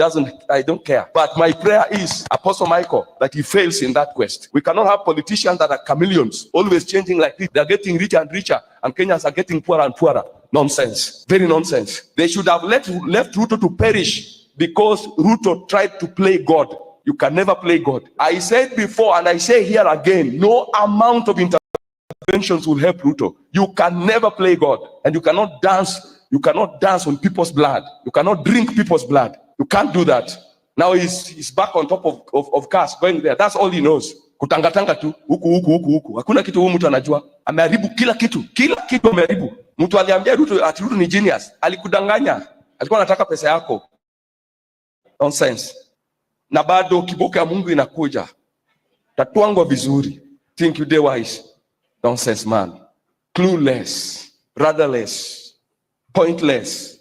I don't care. But my prayer is, Apostle Michael, that he fails in that quest. We cannot have politicians that are chameleons, always changing like this. They're getting richer and richer, and Kenyans are getting poorer and poorer. Nonsense. Very nonsense. They should have left Ruto to perish because Ruto tried to play God. You can never play God. I said before, and I say here again, no amount of interventions will help Ruto. You can never play God, and you cannot dance. You cannot dance on people's blood. You cannot drink people's blood. You can't do that. Now he's back on top of cars going there. That's all he knows. kutangatanga tu huku. Hakuna kitu huyu mtu anajua. Ameharibu kila kitu ameharibu. Mtu aliambia Ruto ati Ruto ni genius, alikudanganya. Alikuwa anataka pesa yako. Nonsense. Na bado kiboko ya Mungu inakuja. Tatuangwa vizuri. Think you day wise. Nonsense man. Clueless, rudderless, pointless.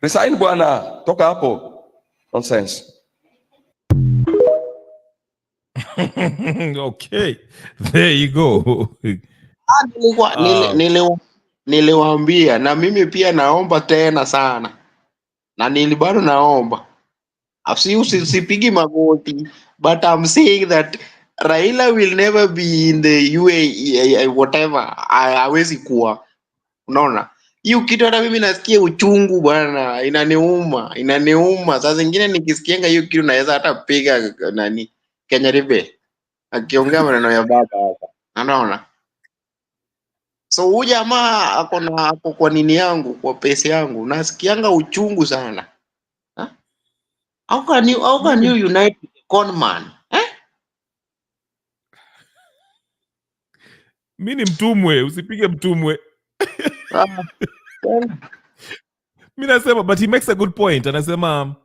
Resign bwana, toka hapo. Nonsense. Okay, there you go. Niliwaambia na mimi pia naomba tena sana, na bado naomba, usipigi magoti, but I'm saying that Raila will never be in the UAE whatever. Hawezi kuwa, unaona hiyo kitu. Hata mimi nasikia uchungu bwana, inaniuma. Saa zingine nikisikianga hiyo kitu naweza hata piga nani Kenya Ribe akiongea maneno ya baba hapa, unaona. So huyu jamaa ako kwa nini yangu, kwa pesa yangu, nasikianga uchungu sana. How can you unite with a con man? Mimi ni mtumwe, usipige mtumwe. Mimi nasema, but he makes a good point. Anasema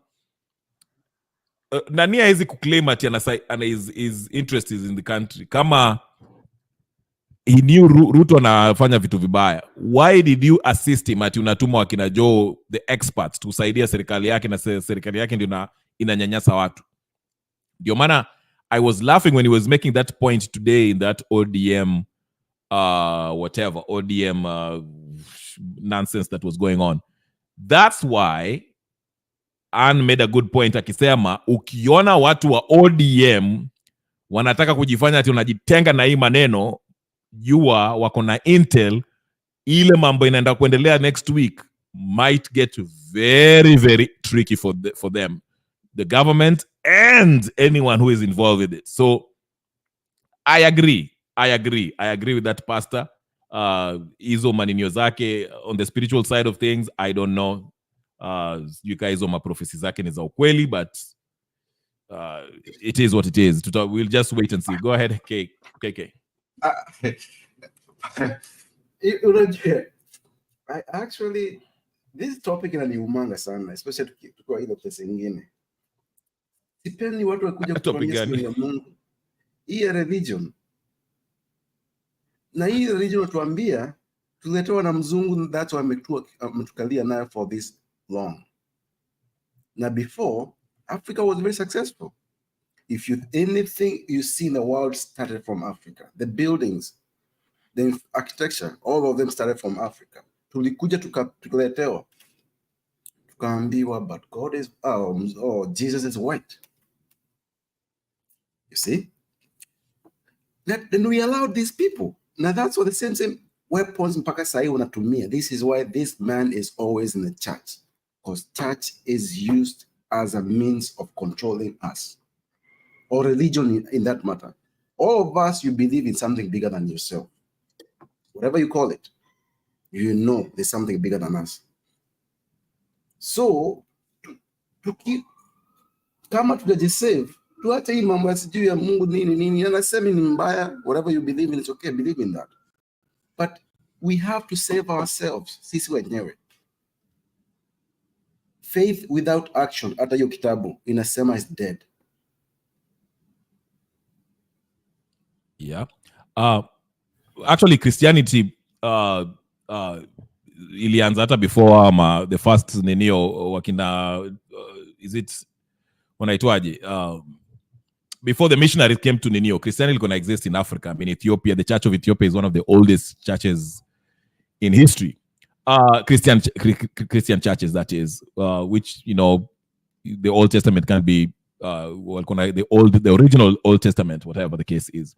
nani hawezi kuclaim ati his interest is in the country. Kama he knew Ruto anafanya vitu vibaya, why did you assist him ati unatuma wakina Joe the experts tusaidia serikali yake, na serikali yake ndio inanyanyasa watu? Ndio maana I was laughing when he was making that point today in that ODM ODM nonsense that was going on. That's why Ann made a good point akisema, ukiona watu wa ODM wanataka kujifanya ati unajitenga na hii maneno, jua wako na intel, ile mambo inaenda kuendelea next week might get very, very tricky for them, the government and anyone who is involved with it. So I agree with that pastor. Hizo maninio zake on the spiritual side of things, I don't know. You guys hizo maprofesi zake ni za ukweli, but it is what it is. We'll just wait and see. Go ahead, KK. Actually, this topic inaniumanga sana, especially tukiwa ile place nyingine. Sipendi watu wakuja kutuambia ya Mungu. Hii religion. Na hii religion watuambia tuletewa na mzungu, that's why ametukalia nayo for this long. Now before, Africa was very successful. If anything you see in the world started from Africa. The buildings, the architecture, all of them started from Africa. Tulikuja tukaletewa. Tukaambiwa, but God is, Jesus is white. You see? Then we allowed these people. Now that's what the same weapons mpaka sahi wanatumia. This is why this man is always in the church. Because church is used as a means of controlling us. Or religion in that matter. All of us, you believe in something bigger than yourself. Whatever you call it, you know there's something bigger than us. So, to keep, kama tujisave, tuache hii mambo ya sijui ya Mungu nini, anasema ni mbaya, whatever you believe in, it's okay, believe in that. But we have to save ourselves, sisi wenyewe. Faith without action, hata hiyo kitabu inasema is dead. Yeah. Actually, Christianity ilianza hata before the first nenio wakina is it wanaitwaje? Before the missionaries came to Ninio, Christianity gonna exist in Africa. I mean, Ethiopia, the Church of Ethiopia is one of the oldest churches in history. Christian churches, that is, which, you know, the Old Testament can be the original Old Testament, whatever the case is.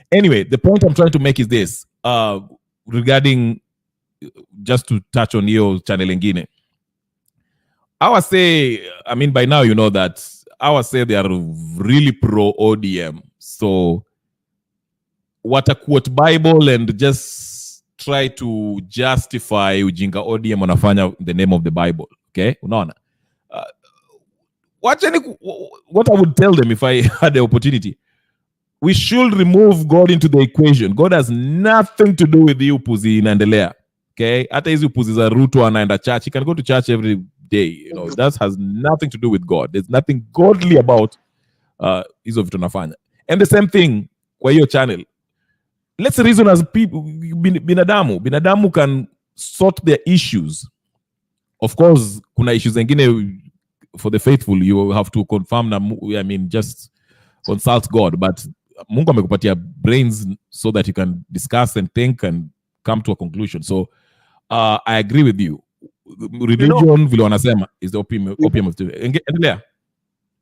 Anyway, the point I'm trying to make is this, regarding, just to touch on your channel ingine. I would say, I mean, by now you know that I would say they are really pro ODM. So, what a quote Bible and just try to justify ujinga ODM wanafanya in the name of the Bible. Okay, unaona. What I would tell them if I had the opportunity, we should remove God into the equation. God has nothing to do with you puzi inaendelea. Okay? Hata hizi puzi za Ruto anaenda church. He can go to church every day. You know, that has nothing to do with God. There's nothing godly about hizo vitu nafanya. And the same thing kwa hiyo channel. Let's reason as people, binadamu can sort their issues. Of course, kuna issues zingine for the faithful, you have to confirm, just consult God. But Mungu amekupatia brains so that you can discuss and think and come to a conclusion. So I agree with you. Religion, vile wanasema, is the opium of the.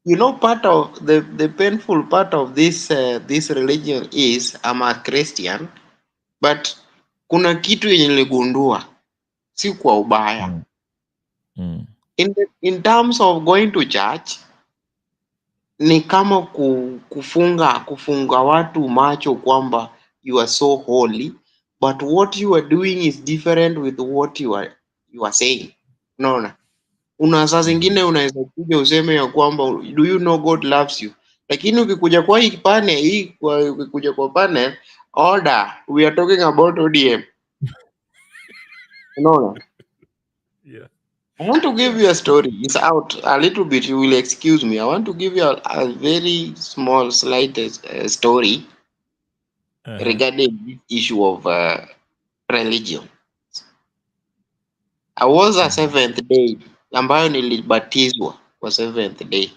You know, part of the painful part of this religion is I'm a Christian, but kuna kitu yenye niligundua, si kwa ubaya. In terms of going to church, ni kama kufunga watu macho kwamba you are so holy, but what you are doing is different with what you are saying. Unaona? Una saa zingine unaweza kuja useme ya kwamba do you know God loves you, lakini ukikuja kwa ukikuja kwa panel order, we are talking about ODM. Unaona? Yeah. I want to give you a story. It's out a little bit. You will excuse me. I want to give you a very small, slight story regarding this issue of religion. I was a seventh day, ambayo nilibatizwa kwa seventh day.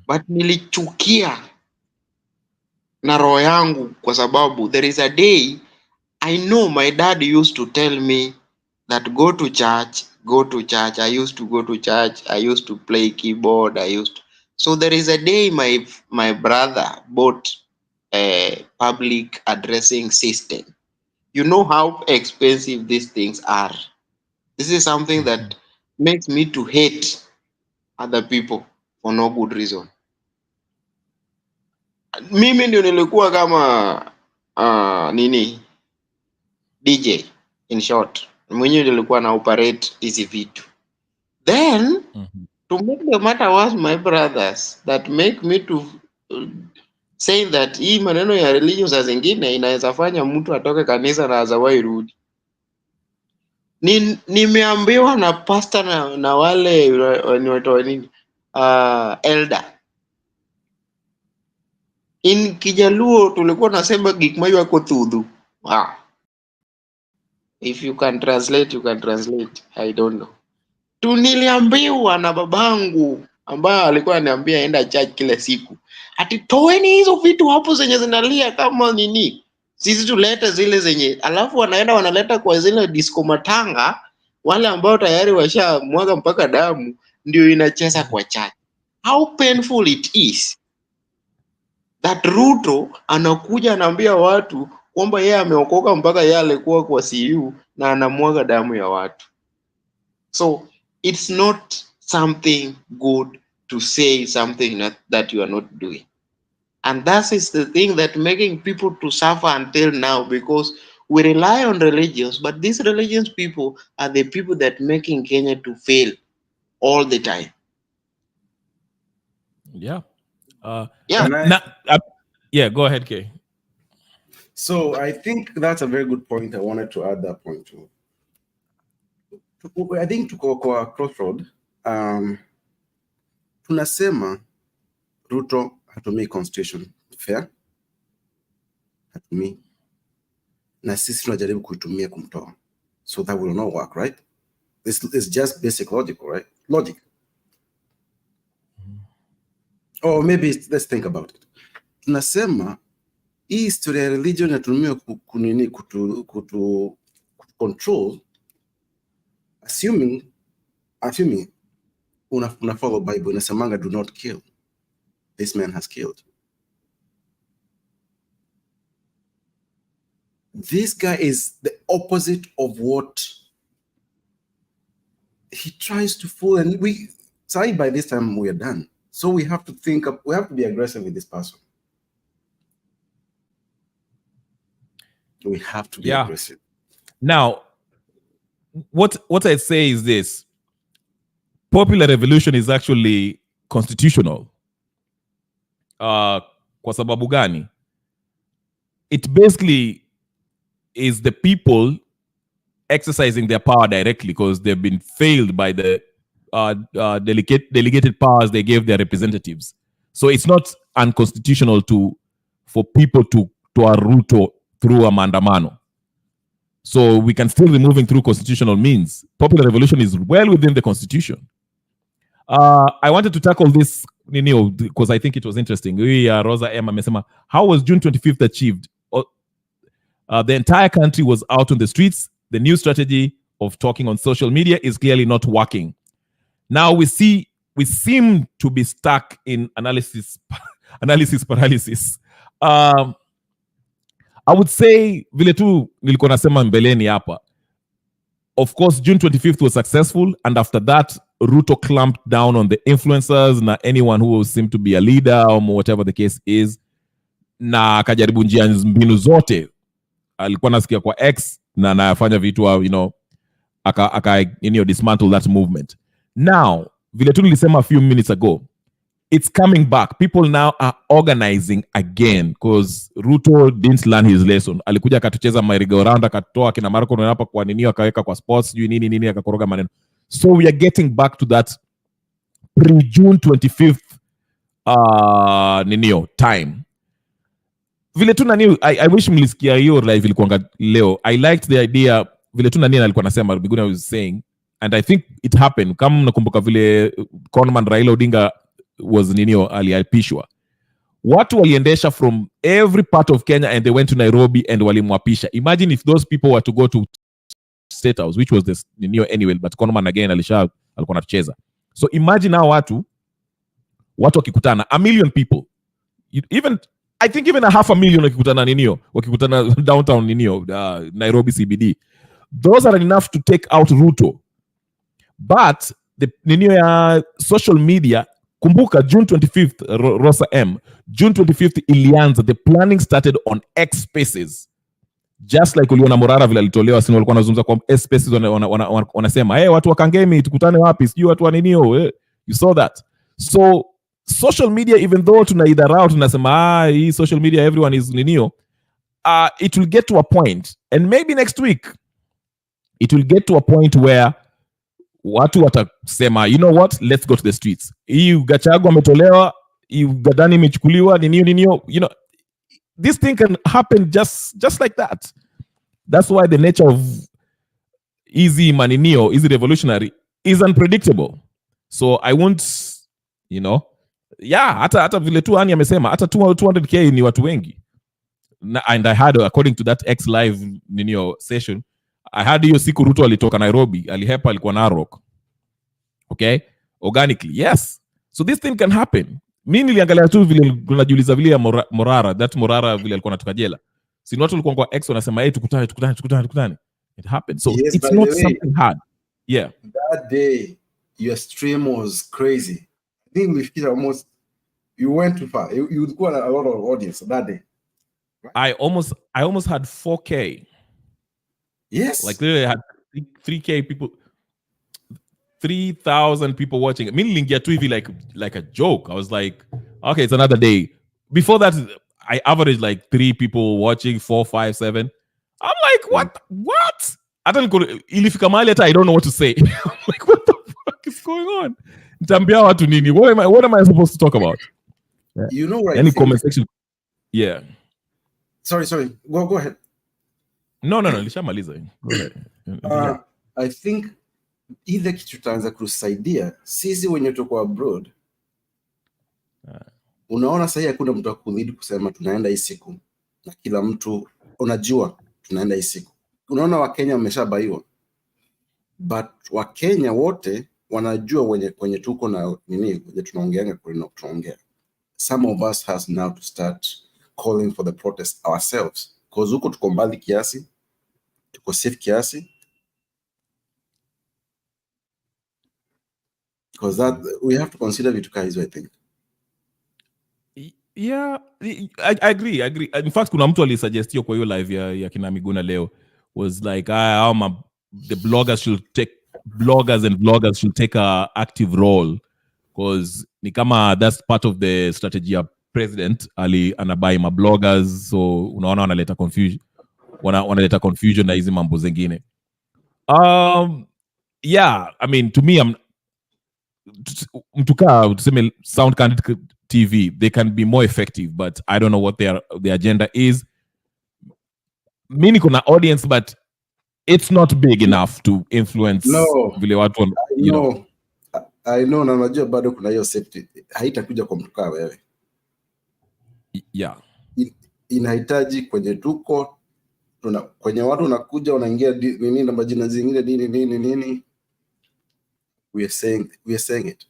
But nilichukia na roho yangu kwa sababu there is a day I know my dad used to tell me that go to church. I used to go to church. I used to play keyboard. So there is a day my brother bought a public addressing system. You know how expensive these things are. This is something that makes me to hate other people for no good reason. Mimi ndio nilikuwa kama DJ in short. Mwenyewe nilikuwa na operate hizi vitu. Then to make the matter worse, my brothers that make me to say that hii maneno ya religion za zingine inaweza fanya mtu atoke kanisa na azawai rudi. Nimeambiwa na pastor na wale ni watu wa nini elder. In Kijaluo tulikuwa nasema gikmayu ako thudhu. If you can translate, you can translate. I don't know. Niliambiwa na babangu ambaye alikuwa ananiambia enda church kila siku. Ati toeni hizo vitu hapo zenye zinalia kama nini. Sisi tulete zile zenye. Alafu wanaleta kwa zile disco matanga, wale ambao tayari washa mwaga mpaka damu ndio inacheza kwa church. How painful it is that Ruto anakuja anaambia watu kwamba yeye ameokoka mpaka yeye alikuwa kwa CU na anamwaga damu ya watu. So it's not something good to say something that you are not doing. And that is the thing that making people to suffer until now, because we rely on religions, but these religious people are the people that making Kenya to fail all the time. Yeah. Go ahead, Kay. So I think that's a very good point. I wanted to add that point too. I think tuko kwa crossroad. Tunasema Ruto hatumii constitution fair, hatumii, na sisi tunajaribu kuitumia kumtoa, so that will not work, right? It's just basic logic, right? Logic. Or maybe let's think about it. Tunasema hii historia ya religion inatumia kutu control, assuming una follow Bible, inasemanga do not kill. This man has killed. This guy is the opposite of what he tries to fool, and by this time we are done. So we have to we have to be aggressive with this person. We have to be aggressive. Now, what I say is this: popular revolution is actually constitutional. Kwa sababu gani? It basically is the people exercising their power directly because they've been failed by the delegated powers they gave their representatives. So it's not unconstitutional for people to Ruto through a maandamano. So we can still remove him through constitutional means. Popular revolution is well within the constitution. I wanted to tackle this because I think it was interesting. Rosa M amesema, how was June 25th achieved? The entire country was out on the streets. The new strategy of talking on social media is clearly not working. Now we seem to be stuck in analysis paralysis. I would say vile tu nilikuwa nasema mbeleni hapa. Of course, June 25th was successful, and after that, Ruto clamped down on the influencers na anyone who seemed to be a leader or whatever the case is, na akajaribu njia mbinu zote. Alikuwa nasikia kwa X na anafanya vitu aka dismantle that movement. Now, vile tu nilisema a few minutes ago, it's coming back. People now are organizing again because Ruto didn't learn his lesson. Alikuja akatucheza merry-go-round, akatoa kina Marco hapa kwa nini akaweka kwa sports nini akakoroga maneno. So we are getting back to that pre-June 25th time. Vile tu I wish mlisikia hiyo live ilikuwa leo. I liked the idea vile tu alikuwa nasema, Biguna was saying, and I think it happened. Kama mnakumbuka vile Conman Raila Odinga was aliapishwa. Watu waliendesha from every part of Kenya and they went to Nairobi and walimwapisha. Imagine if those people were to go to State House, which was this anyway, but Conman again alikuwa anacheza. So imagine now watu wakikutana, 1 million people. I think even 500,000 wakikutana downtown Nairobi CBD. Those are enough to take out Ruto. But the social media, kumbuka June 25th, Rosa M, June 25th ilianza, the planning started on X Spaces. Just like uliona Morara vile alitolewa, sino walikuwa wanazungumza kwa X Spaces, wanasema, hey, watu wa Kangemi, tukutane wapi? Sijui watu wa you saw that. So, social media, even though tunaidharau, tunasema, hii social media, everyone is it will get to a point, and maybe next week, it will get to a point where watu watasema, you know what, let's go to the streets. Hii Gachagua ametolewa, hii Gadani imechukuliwa, this thing can happen just like that. That's why the nature of easy revolutionary is unpredictable. So I won't, hata vile tu Ani amesema, hata 200k ni watu wengi. And I had, according to that X live session, I had hiyo siku Ruto alitoka Nairobi, alihepa alikuwa Narok. Okay? Organically, yes. So this thing can happen. Mimi niliangalia tu vile tunajiuliza vile ya Morara, that Morara vile alikuwa anatoka jela. Si watu walikuwa kwa X wanasema, hey, tukutane. It happened. So yes, it's not something hard. Yeah. That day, your stream was crazy. I think we almost, you went too far. You got a lot of audience that day. Right? I almost had 4K. Yes. Like literally I had 3K people, 3,000 people watching. I mean, nilingia tu hivi like a joke. I was like, okay, it's another day. Before that, I averaged like 3 people watching, 4, 5, 7. I'm like, what? I don't know what to say. I'm like, what the fuck is going on? Nitambia watu nini? What am I supposed to talk about? Yeah. You know what? Any comment section? Yeah. Sorry. Go ahead. No. Lishamaliza. Go ahead. I think ile kitu tutaanza kusaidia sisi wenye tuko abroad. Unaona sasa hakuna mtu akulead kusema tunaenda hii siku. Na kila mtu unajua tunaenda hii siku. Unaona Wakenya wameshabaiwa. But Wakenya wote wanajua wenye tuko na nini wenye tunaongea. Some of us has now to start calling for the protest ourselves. Because huko tuko mbali kiasi, tuko safe kiasi. Because that we have to consider vitu kama hizo, I think. Yeah, I agree. In fact, kuna mtu alisuggest kwa hiyo live ya kina Miguna leo was like, the bloggers and vloggers should take a active role because ni kama that's part of the strategy of president anabai ma bloggers, so unaona wanaleta confusion na hizi mambo zingine. Yeah, I mean, to me, mtukaa tuseme Sound Candid TV, they can be more effective, but I don't know what their agenda is. Mimi niko na audience, but it's not big enough to influence vile watu, you know. I know, na najua bado kuna hiyo safety. Haitakuja kwa mtukaa wewe. Yeah. Inahitaji kwenye tuko, kwenye watu wanakuja wanaingia nini na majina zingine nini. We are saying it.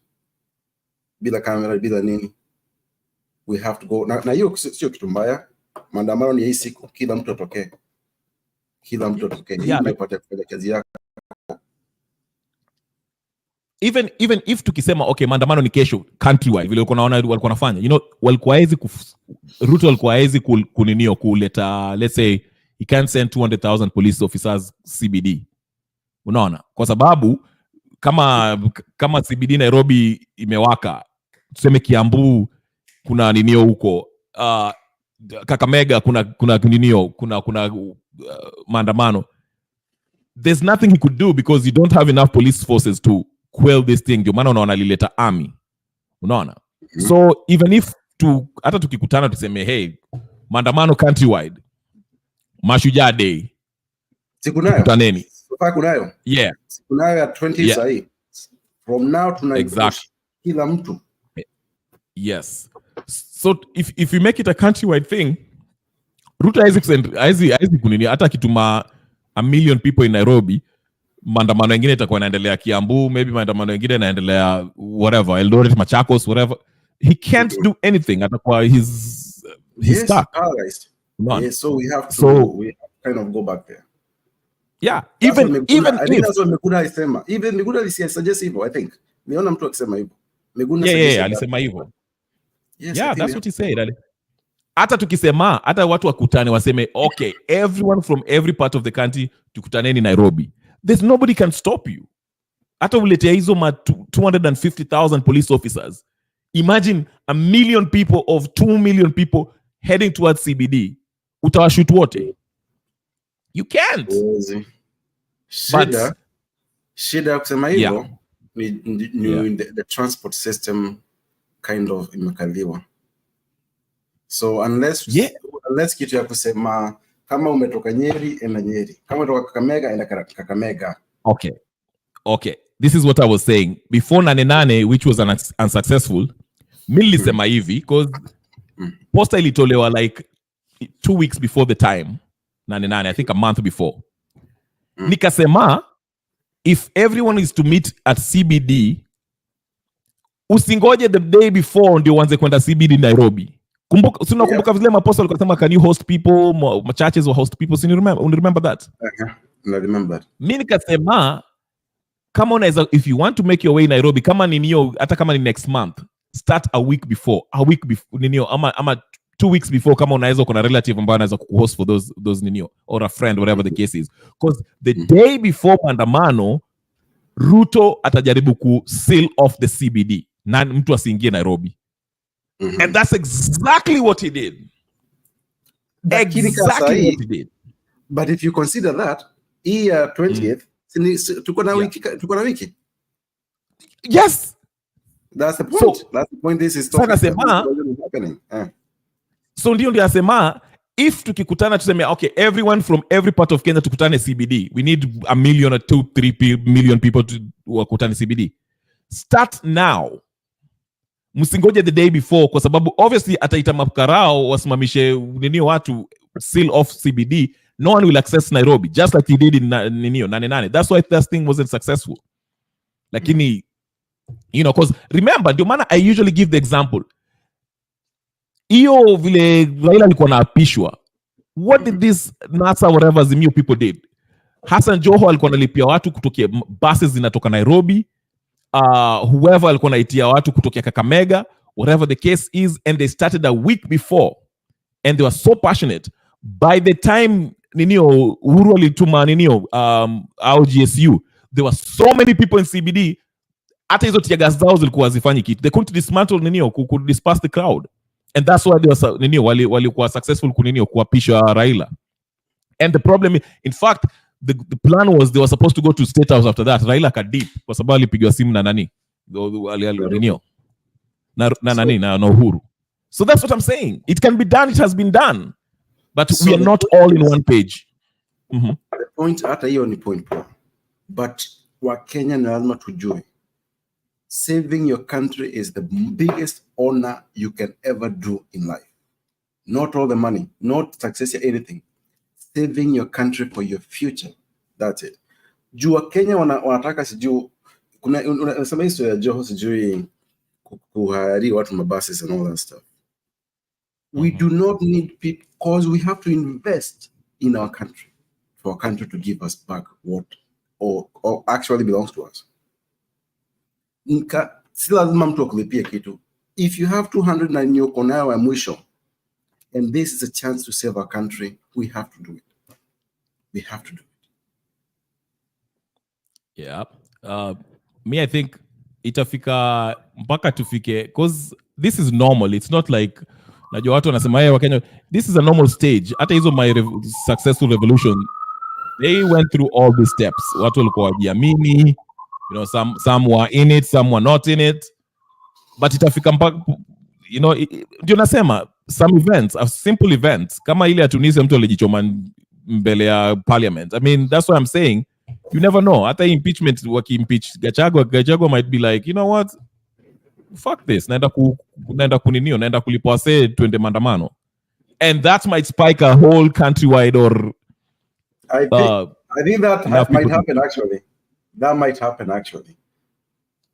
Bila kamera, bila nini. We have to go. Na hiyo sio kitu mbaya. Maandamano ni hii siku, kila mtu atokee. Kila mtu atokee. Yeah, ili upate kufanya kazi yako. Even if tukisema okay, maandamano ni kesho countrywide vile uko naona walikuwa wanafanya, you know, Ruto walikuwa hawezi kuninio kuleta, let's say he can't send 200,000 police officers CBD, unaona, kwa sababu kama CBD Nairobi imewaka, tuseme Kiambu kuna ninio huko, Kakamega kuna ninio kuna maandamano, there's nothing he could do because you don't have enough police forces to quell this thing. Ndio maana unaona lileta army, unaona. So even if hata tukikutana tuseme hey, maandamano countrywide, Mashujaa Day, sikunayo kunayo, yeah, sikunayo ya 20 sahi, from now to exactly, kila mtu. Yes. So if you make it a countrywide thing, Ruto haizi kunini, hata kituma 1 million people in Nairobi, maandamano mengine itakuwa inaendelea Kiambu, maybe maandamano mengine inaendelea whatever, Eldoret, Machakos, whatever. He can't do anything. Atakuwa he's stuck. Yes, so we have to kind of go back there. Yeah, even that's what Miguna alisema. Even Miguna suggest hivyo, I think. Niona mtu akisema hivyo. Miguna alisema hivyo. Yes, yeah, that's what he said. Hata tukisema, hata watu wakutane waseme, okay, everyone from every part of the country tukutaneni Nairobi. There's nobody can stop you. Hata uletea hizo 250,000 police officers. Imagine 1 million people of 2 million people heading towards CBD. Utawashoot wote. You can't. Shida kusema hivyo ni the transport system kind of imekaliwa. So unless kitu ya kusema kama umetoka Nyeri enda Nyeri, kama umetoka Kakamega enda Kakamega. Okay. This is what I was saying. Before 98, which was unsuccessful, nilisema hivi because posta ilitolewa like 2 weeks before the time, 98, I think a month before. Nikasema, if everyone is to meet at CBD, usingoje the day before ndio uanze kwenda CBD Nairobi. Kumbuka vile maposta walikuwa sema can you host people, churches will host people, so you remember that? I remember. Mimi nikasema kama unaweza, if you want to make your way Nairobi, kama ni niyo, hata kama ni next month, start a week before ninio, ama 2 weeks before, kama unaweza kuna relative ambaye anaweza kuhost for those ninio, or a friend, whatever the case is, because the day before maandamano Ruto atajaribu ku seal off the CBD na mtu asiingie Nairobi. And that's exactly what he did. Exactly what he did. But if you consider that, 20th, tuko na wiki. Yes. That's the point. So, that's the point this is talking happening. So ndio asema, if tukikutana tuseme okay, everyone from every part of Kenya tukutane CBD, we need 1 million or 2-3 million people to wakutane CBD. Start now. Msingoje the day before, kwa sababu obviously ataita makarao wasimamishe nini watu seal off CBD. No one will access Nairobi, just like he did in 99. That's why that thing wasn't successful. Lakini, you know, because remember, ndio maana I usually give the example. Iyo vile Raila alikuwa naapishwa, what did this NASA whatever Azimio people did? Hassan Joho alikuwa analipia watu kutokea buses zinatoka Nairobi, whoever alikuwa naitia watu kutokea Kakamega, whatever the case is, and they started a week before, and they were so passionate. By the time Uhuru alituma au GSU, there were so many people in CBD, hata hizo tiagas zao zilikuwa hazifanyi kitu. They couldn't dismantle could disperse the crowd. And that's why they were successful kuapisha Raila. And the problem, in fact, the plan was they were supposed to go to State House after that. Raila kadip kwa sababu alipigwa simu na nani? Na Uhuru. So that's what I'm saying. It can be done, it has been done. But so we are not all in one page. The point, hata hiyo ni point poa. But Wakenya ni lazima tujue. Saving your country is the biggest honor you can ever do in life. Not all the money, not success or anything. Saving your country for your future. That's it. Juu Wakenya wanataka sijuu, unasema hizo ya Joho sijui kuhari watu mabuses and all that stuff. We do not need people because we have to invest in our country for our country to give us back what or actually belongs to us. Si lazima mtu akulipia kitu. If you have 200 na nyoko nayo ya mwisho, and this is a chance to save our country, we have to do it. We have to do it. Yeah. Me, I think itafika mpaka tufike, because this is normal. It's not like najua watu wanasema yeye Wakenya, this is a normal stage. Hata hizo successful revolution, they went through all these steps. Watu walikuwa wajiamini, some were in it, some were not in it. But itafika mpaka, ndio nasema some events, simple events, kama ile ya Tunisia mtu alijichoma mbele ya parliament. I mean, that's what I'm saying. You never know. Hata impeachment waki-impeach Gachagua might be like, you know what? Fuck this. Naenda kuninio, naenda kulipwa say twende maandamano. And that might spike a whole countrywide or I think that might happen actually. That might happen actually.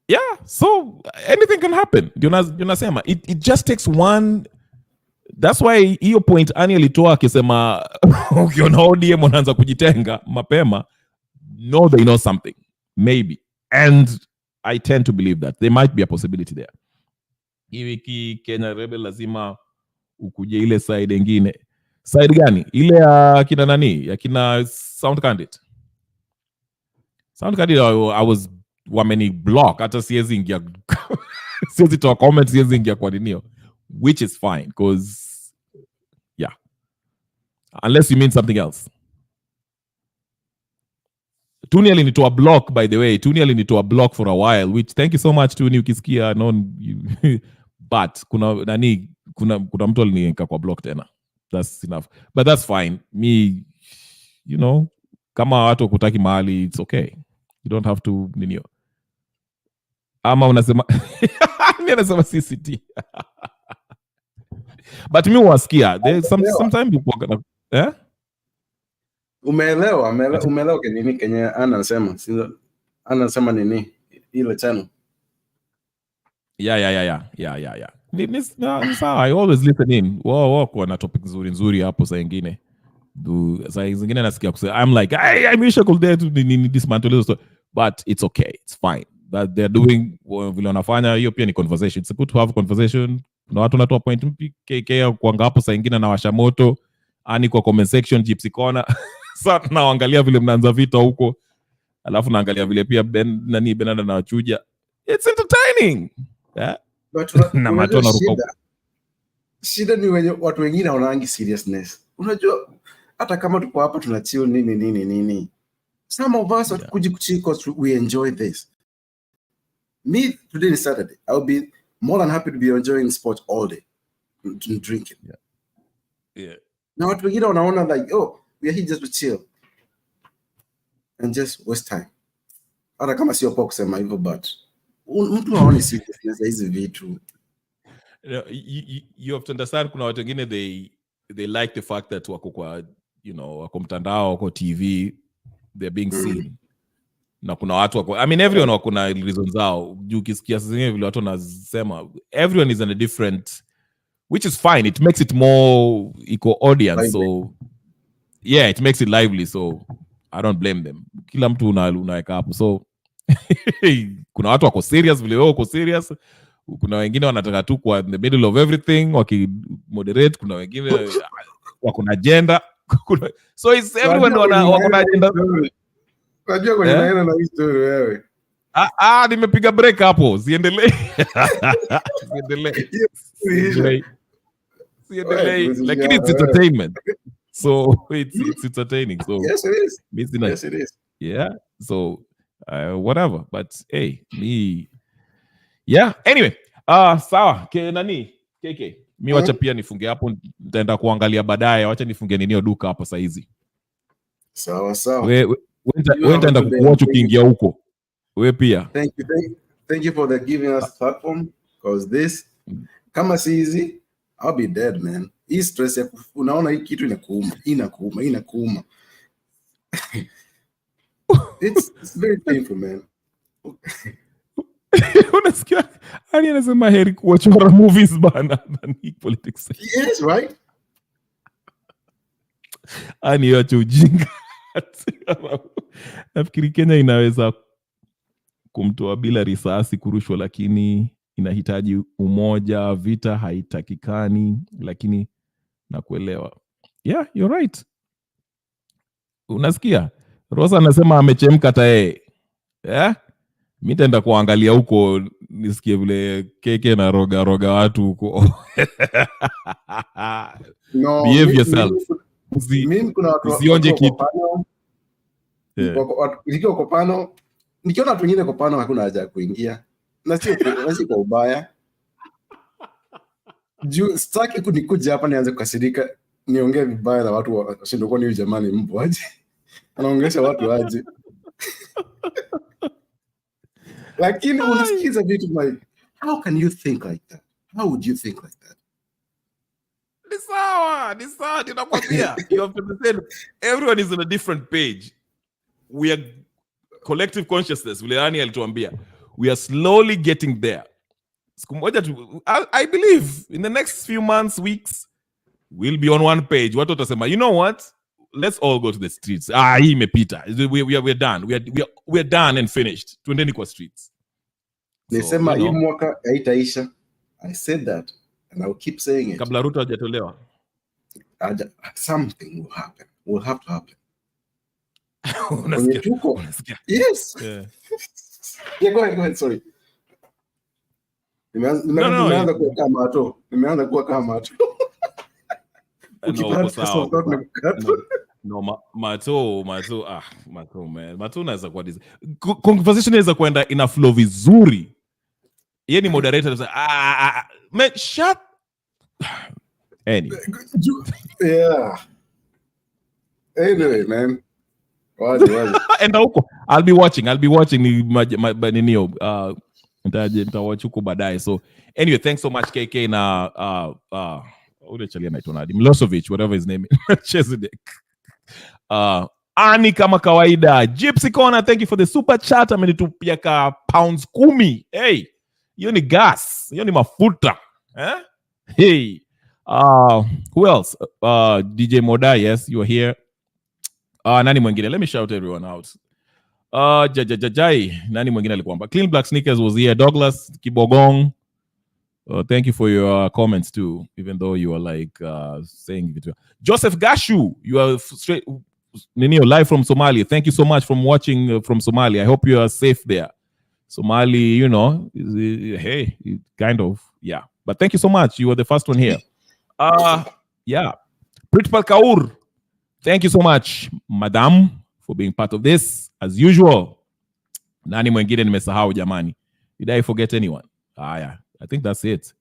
Yeah, so anything can happen. Junasema it just takes one. That's why hiyo point Ani alitoa akisema ukiona ODM wanaanza kujitenga mapema, no, they know something, maybe, and I tend to believe that there might be a possibility there. Hii wiki Kenya Rebel lazima ukuje ile side nyingine. Side gani? Ile ya kina nani? Ya kina Sound Candidate. Sound Candidate I was wameni block hata siwezi ingia siwezi toa comments, siwezi ingia kwa ninio, which is fine because yeah, unless you mean something else. Tuni alinitoa block, by the way. Tuni alinitoa block for a while, which thank you so much Tuni ukisikia but kuna mtu aliniweka kwa block tena. That's enough, but that's fine. Me, kama watu kutaki mahali, it's okay. You don't have to ninio. Ama unasema mimi nasema CCT. But me wasikia sometimes people umeelewa nini Kenya anasema nini ile channel. Yeah. I always listen in. Wow, kuna topic nzuri hapo saa nyingine. Saa zingine nasikia kusema I'm like I wish I could there to dismantle this, but it's okay, it's fine. That they're doing vile wanafanya, hiyo pia ni conversation. It's good to have a conversation. Na watu natoa point KK kuanga hapo saa nyingine na washa moto Ani kwa comment section Gypsy Corner. Sasa tunaangalia vile mnaanza vita huko, alafu naangalia vile pia Benada na wachuja. It's entertaining. Yeah. But na matona ruka. Shida ni watu wengine wanaangi seriousness. Unajua hata kama tuko hapa tuna chill nini. Some of us kuji kuchill because we enjoy this. Me, today is Saturday. I'll be more than happy to be enjoying sports all day, drinking. Yeah. Now, what we get on like, oh, we are here just to chill and just waste time. Hata kama sio poa kusema hivyo, but mtu haoni seriousness hizi vitu. You have to understand, kuna watu wengine they like the fact that wako kwa, wako mtandao, wako TV, they're being seen. Na kuna watu wako, I mean everyone wako na reasons zao. Juu kisikia zingine vile watu wanasema everyone is in a different, which is fine. It makes it more equal audience. Lively. So yeah, it makes it lively. So I don't blame them. Kila mtu unaweka hapo. So kuna watu wako serious vile wewe uko serious. Kuna wengine wanataka tu kwa in the middle of everything wakimoderate. Kuna wengine wako na agenda. So it's everyone wako na agenda. Unajua kwenye naenda na history wewe. Nimepiga break hapo. Siendelee. Like it's entertainment. So it's entertaining. So yes, it is. Yes, it is. Yeah. So whatever. But hey, me. Yeah. Anyway, sawa. Nani? KK. Mi wacha pia nifunge hapo, nitaenda kuangalia baadaye. Wacha nifunge ninio duka hapa saa hizi. Sawa sawa. Wewe nitaenda kuwatch ukiingia huko. Wewe pia. Thank you for giving us platform, because this kama si easy, I'll be dead, man. Hii stress ya unaona hii kitu inakuuma. It's very painful, man. Unasikia? Ani anasema heri kuwatch horror movies bana than politics. Yes, right? Ani wacha ujinga. Nafikiri Kenya inaweza kumtoa bila risasi kurushwa, lakini inahitaji umoja. Vita haitakikani, lakini nakuelewa. Yeah, you're right. Unasikia? Rosa anasema amechemka tae. Yeah? Mimi nitaenda kuangalia huko nisikie vile keke na roga watu huko. No, behave yourself. Mimi kuna watu usionje kitu. Nikiwa kopano, nikiona watu wengine kopano hakuna haja ya kuingia. Na sio kwa ubaya. Sitaki kunikuja hapa nianze kukasirika, niongee vibaya na watu washindo kwa ni jamani mpo aje. Anaongelesha watu aje. Lakini unasikiza vitu like, how can you think like that? How would you think like that? Ni sawa, ninakwambia. You have to understand, everyone is on a different page. We are collective consciousness. Vile yani alituambia. We are slowly getting there. I believe in the next few months, weeks, we'll be on one page. Watu watasema, you know what? Let's all go to the streets. Hii imepita. We're done. We're done and finished. Tuendeni kwa streets. Nisema hii mwaka haitaisha. I said that and I will keep saying it. Kabla Ruto hajatolewa. Something will happen. Will have to happen. Unasikia? Yes. Yeah, go ahead, sorry. Nimeanza kuwa kama mato. Mato, man. Mato naweza kuwa conversation inaweza kwenda ina flow vizuri. Yeye ni moderator. Man, shut. Anyway. Yeah. Anyway, man. Wazi. And huko I'll be watching ninio nitawatch huko baadaye. So anyway, thanks so much KK na ule chalia naitwa nani, Milosevic, whatever his name is. Chesedek. Ani kama kawaida, Gypsy Corner, thank you for the super chat. Amenitupia ka pounds 10. Hey, hiyo ni gas, hiyo ni mafuta. Hey, who else? DJ Moda, yes, you are here. Nani mwingine? Let me shout everyone out. Jai. Nani mwingine alikuwa? Clean Black Sneakers was here. Douglas Kibogong. Thank you for your comments too, even though you are like saying it. Joseph Gashu, you are straight live from Somalia. Thank you so much from watching from Somalia. I hope you are safe there. Somali, you know, hey, kind of, yeah. But thank you so much. You were the first one here. Yeah. Pritpal Kaur. Thank you so much, madam, for being part of this, as usual. Nani mwingine nimesahau jamani? Did I forget anyone? Yeah, I think that's it.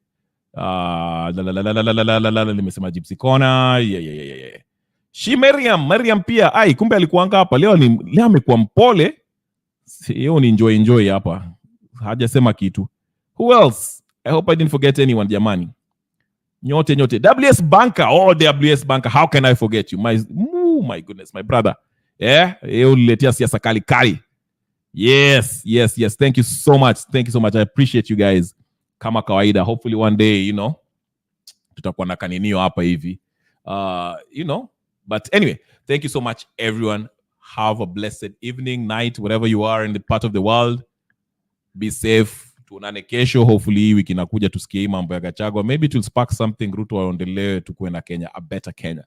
Nimesema Gypsy Corner. Yeah. Mariam pia. Kumbe alikuanga hapa. Leo amekuwa mpole. Yeo ni enjoy hapa. Hajasema kitu. Who else? I hope I didn't forget anyone jamani. Nyote. WS Banker. WS Banker. How can I forget you? My goodness, my brother. Yeah? Uliletea siasa kali. Yes. Thank you so much. I appreciate you guys. Kama kawaida. Hopefully one day, you know, tutakuwa na kaninio hapa hivi. You know. But anyway, thank you so much, everyone. Have a blessed evening, night, wherever you are in the part of the world. Be safe. Tuonane kesho. Hopefully wiki inakuja tusikie mambo ya Gachagua. Maybe it will spark something. Ruto aondelee tukuwe na Kenya, a better Kenya.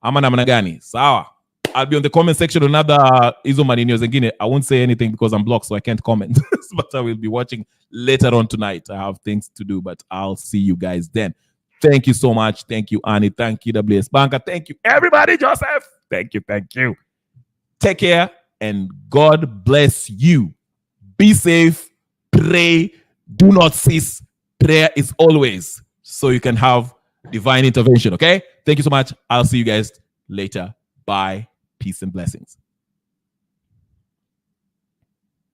Ama namna gani? Sawa. I'll be on the comment section on another hizo maninio zingine. I won't say anything because I'm blocked, so I can't comment. But I will be watching later on tonight. I have things to do, but I'll see you guys then. Thank you so much. Thank you, Annie. Thank you, WS Banker. Thank you, everybody. Joseph. Thank you. Thank you. Take care and God bless you. Be safe. Pray. Do not cease. Prayer is always so you can have divine intervention. Okay? Thank you so much. I'll see you guys later. Bye. Peace and blessings.